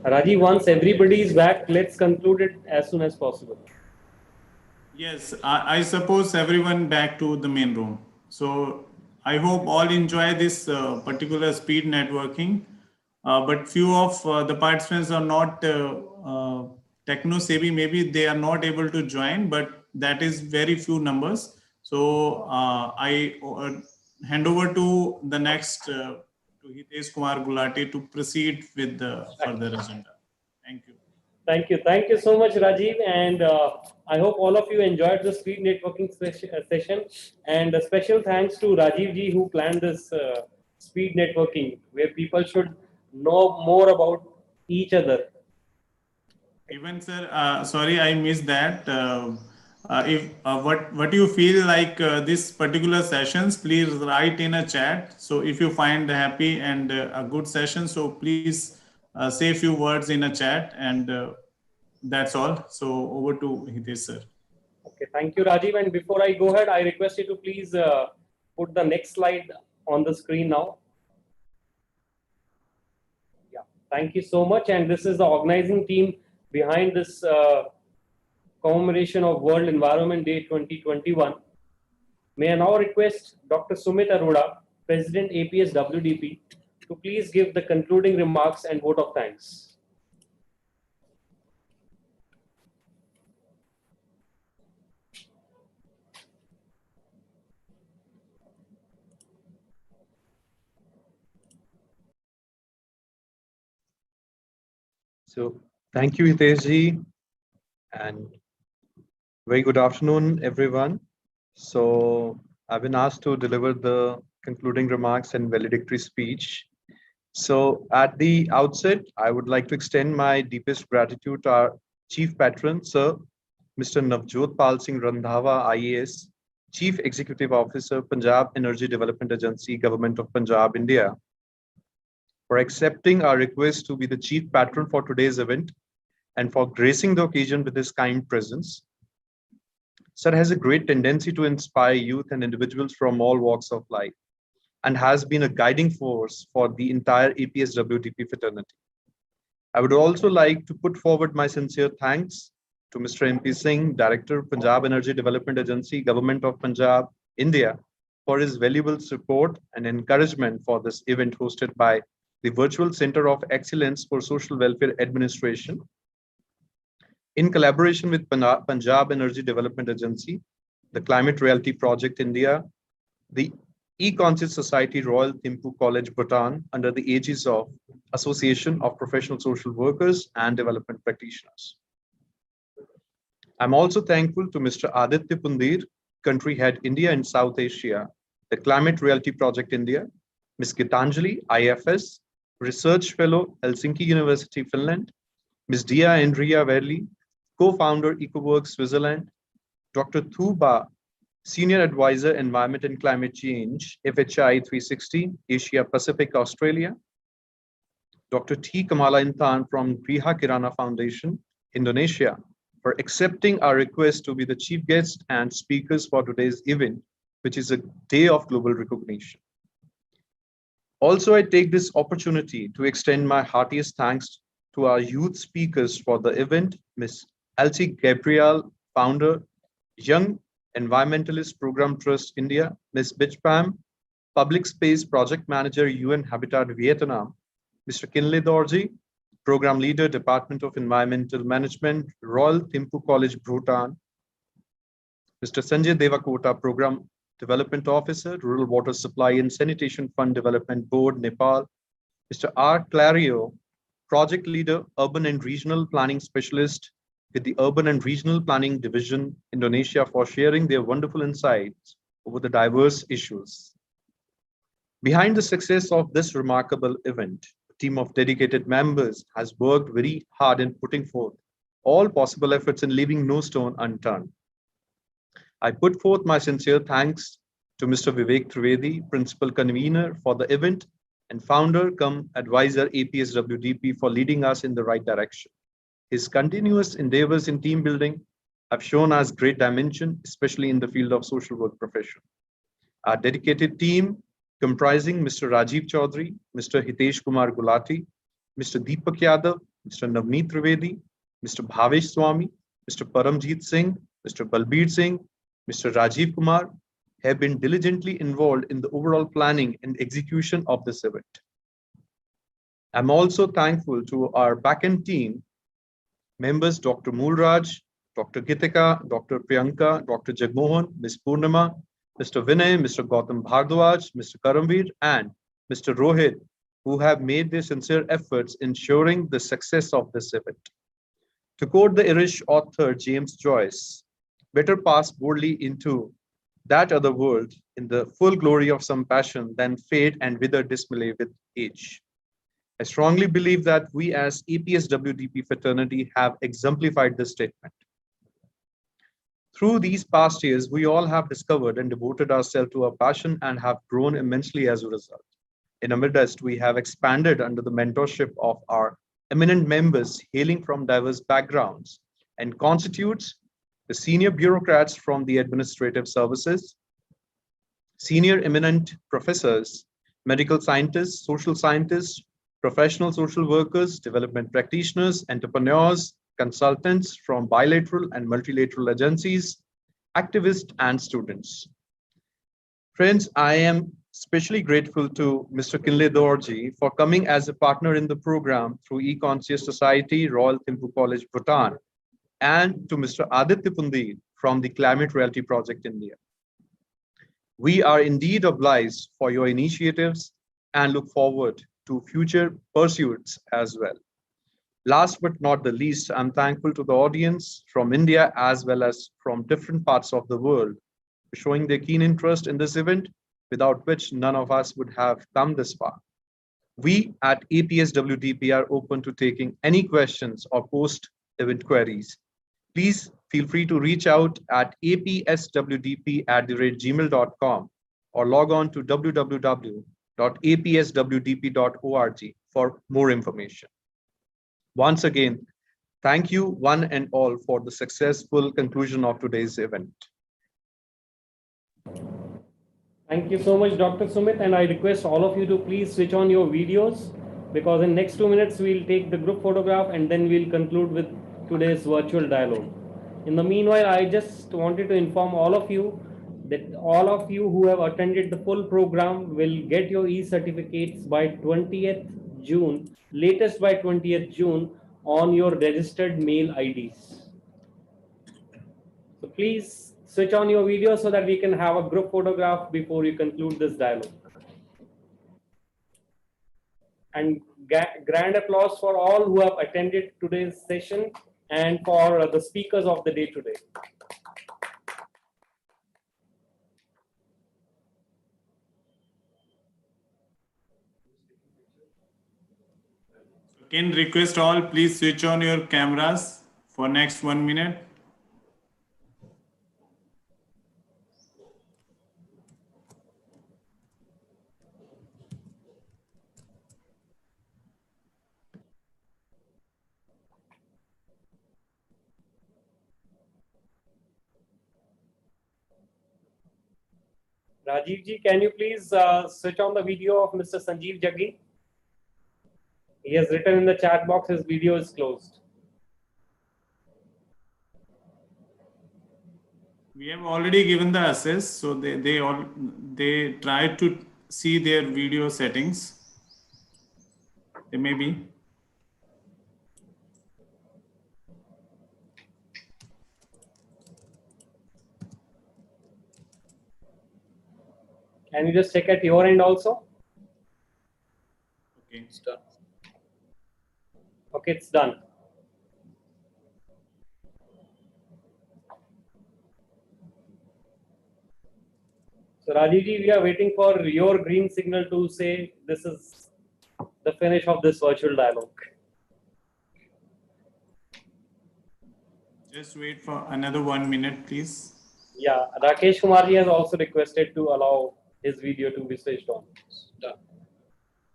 Rajiv, once everybody is back, let's conclude it as soon as possible. Yes, I suppose everyone back to the main room. So I hope all enjoy this particular speed networking. But few of the participants are not techno savvy. Maybe they are not able to join, but that is very few numbers. So I hand over to the next to Hitesh Kumar Gulati to proceed with the further agenda. Thank you. Thank you so much, Rajiv, and I hope all of you enjoyed the speed networking session. And a special thanks to Rajiv ji who planned this speed networking, where people should know more about each other. Even sir, sorry, I missed that. If what you feel like this particular sessions, please write in a chat. So if you find happy and a good session, so please say a few words in a chat, and that's all. So over to Hitesh sir. Okay, thank you, Rajiv. And before I go ahead, I request you to please put the next slide on the screen now. Yeah, thank you so much. And this is the organizing team behind this commemoration of World Environment Day 2021. May I now request Dr. Sumit Arora, President APS WDP, to please give the concluding remarks and vote of thanks. So thank you, Hitesh ji, and very good afternoon, everyone. So I've been asked to deliver the concluding remarks and valedictory speech. So at the outset, I would like to extend my deepest gratitude to our Chief Patron, Sir Mr. Navjot Pal Singh Randhawa, IAS, Chief Executive Officer, Punjab Energy Development Agency, Government of Punjab, India, for accepting our request to be the chief patron for today's event and for gracing the occasion with his kind presence. Sir has a great tendency to inspire youth and individuals from all walks of life and has been a guiding force for the entire APS-WDP fraternity. I would also like to put forward my sincere thanks to Mr. MP Singh, Director, Punjab Energy Development Agency, Government of Punjab, India, for his valuable support and encouragement for this event hosted by the Virtual Center of Excellence for Social Welfare Administration, in collaboration with Punjab Energy Development Agency, the Climate Reality Project India, the E-Conscious Society Royal Thimphu College, Bhutan, under the aegis of Association of Professional Social Workers and Development Practitioners. I'm also thankful to Mr. Aditya Pundi, Country Head India and South Asia, the Climate Reality Project India, Ms. Gitanjali, IFS, Research Fellow, Helsinki University, Finland, Ms. Dia Andrea Verli, Co-founder, EcoWorks, Switzerland, Dr. Thuba, Senior Advisor, Environment and Climate Change, FHI 360, Asia Pacific, Australia, Dr. T. Kamala Intan from Griha Kirana Foundation, Indonesia, for accepting our request to be the chief guest and speakers for today's event, which is a day of global recognition. Also, I take this opportunity to extend my heartiest thanks to our youth speakers for the event, Ms. Elsie Gabriel, founder, Young Environmentalist Program Trust India, Ms. Bijpam, Public Space Project Manager, UN Habitat Vietnam, Mr. Kinley Dorji, Program Leader, Department of Environmental Management, Royal Thimphu College, Bhutan, Mr. Sanjay Devkota, Program Development Officer, Rural Water Supply and Sanitation Fund Development Board, Nepal, Mr. R. Clario, Project Leader, Urban and Regional Planning Specialist, with the Urban and Regional Planning Division, Indonesia, for sharing their wonderful insights over the diverse issues. Behind the success of this remarkable event, a team of dedicated members has worked very hard in putting forth all possible efforts in leaving no stone unturned. I put forth my sincere thanks to Mr. Vivek Trivedi, Principal Convener for the event, and Founder cum Advisor APSWDP for leading us in the right direction. His continuous endeavors in team building have shown us great dimension, especially in the field of social work profession. Our dedicated team, comprising Mr. Rajiv Chaudhary, Mr. Hitesh Kumar Gulati, Mr. Deepak Yadav, Mr. Navneet Trivedi, Mr. Bhavesh Swami, Mr. Paramjit Singh, Mr. Balbir Singh, Mr. Rajiv Kumar, have been diligently involved in the overall planning and execution of this event. I'm also thankful to our backend team members, Dr. Moolraj, Dr. Gitika, Dr. Priyanka, Dr. Jagmohan, Ms. Purnima, Mr. Vinay, Mr. Gautam Bhardwaj, Mr. Karamveer, and Mr. Rohit, who have made their sincere efforts ensuring the success of this event. To quote the Irish author James Joyce, better pass boldly into that other world in the full glory of some passion than fade and wither dismally with age. I strongly believe that we as APSWDP fraternity have exemplified this statement. Through these past years, we all have discovered and devoted ourselves to our passion and have grown immensely as a result. In our midst, we have expanded under the mentorship of our eminent members hailing from diverse backgrounds and constitutes the senior bureaucrats from the administrative services, senior eminent professors, medical scientists, social scientists, professional social workers, development practitioners, entrepreneurs, consultants from bilateral and multilateral agencies, activists, and students. Friends, I am especially grateful to Mr. Kinle Dorji for coming as a partner in the program through E-Conscious Society, Royal Thimphu College, Bhutan, and to Mr. Aditya Pundi from the Climate Reality Project India. We are indeed obliged for your initiatives and look forward to future pursuits as well. Last but not the least, I'm thankful to the audience from India as well as from different parts of the world for showing their keen interest in this event, without which none of us would have come this far. We at APSWDP are open to taking any questions or post-event queries. Please feel free to reach out at apswdp@gmail.com or log on to www.apswdp.org for more information. Once again, thank you one and all for the successful conclusion of today's event. Thank you so much, Dr. Sumit, and I request all of you to please switch on your videos, because in next 2 minutes we'll take the group photograph and then we'll conclude with today's virtual dialogue. In the meanwhile, I just wanted to inform all of you that all of you who have attended the full program will get your e-certificates by 20th June, latest by 20th June on your registered mail IDs. So please switch on your video so that we can have a group photograph before you conclude this dialogue. And grand applause for all who have attended today's session and for the speakers of the day today. Can request all, please switch on your cameras for next 1 minute. Rajiv ji, can you please switch on the video of Mr. Sanjeev Jaggi? He has written in the chat box his video is closed. We have already given the access, so they tried to see their video settings. They may be. Can you just check at your end also? Okay, it's done. Okay, it's done. So Rajiji, we are waiting for your green signal to say this is the finish of this virtual dialogue. Just wait for another 1 minute, please. Yeah, Rakesh Kumarji has also requested to allow his video to be switched on. Done.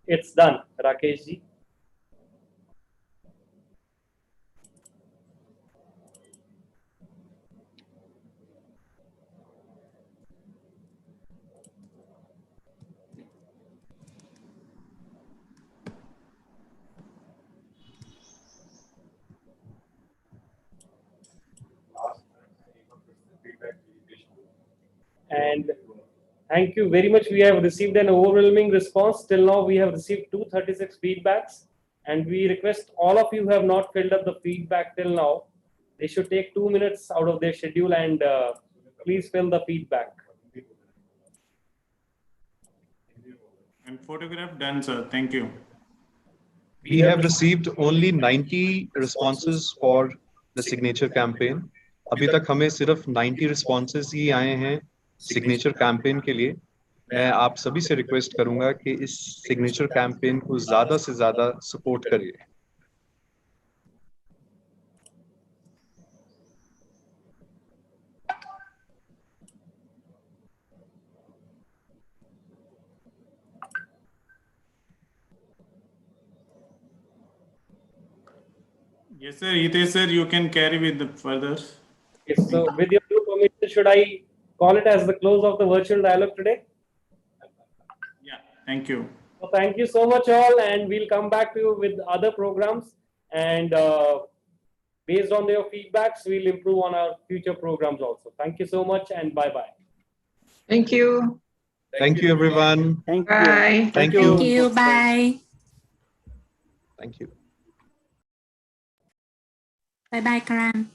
It's done, Rakesh ji. And thank you very much. We have received an overwhelming response. Till now, we have received 236 feedbacks. And we request all of you who have not filled up the feedback till now, they should take 2 minutes out of their schedule and please fill the feedback. And photograph done, sir. Thank you. We have received only 90 responses for the signature campaign. अभी तक हमें सिर्फ 90 responses ही आए हैं signature campaign के लिए. मैं आप सभी से रिक्वेस्ट करूंगा कि इस signature campaign को ज़्यादा से ज़्यादा support करिए. Yes, sir. Hitesh, sir, you can carry with the further. Yes, so with your due permission, should I call it as the close of the virtual dialogue today? Yeah, thank you. So thank you so much all, and we'll come back to you with other programs, and based on your feedbacks, we'll improve on our future programs also. Thank you so much, and bye-bye. Thank you. Thank you, everyone. Thank Bye. you. Thank you. Thank you. Bye. Thank you. Bye bye, Karan.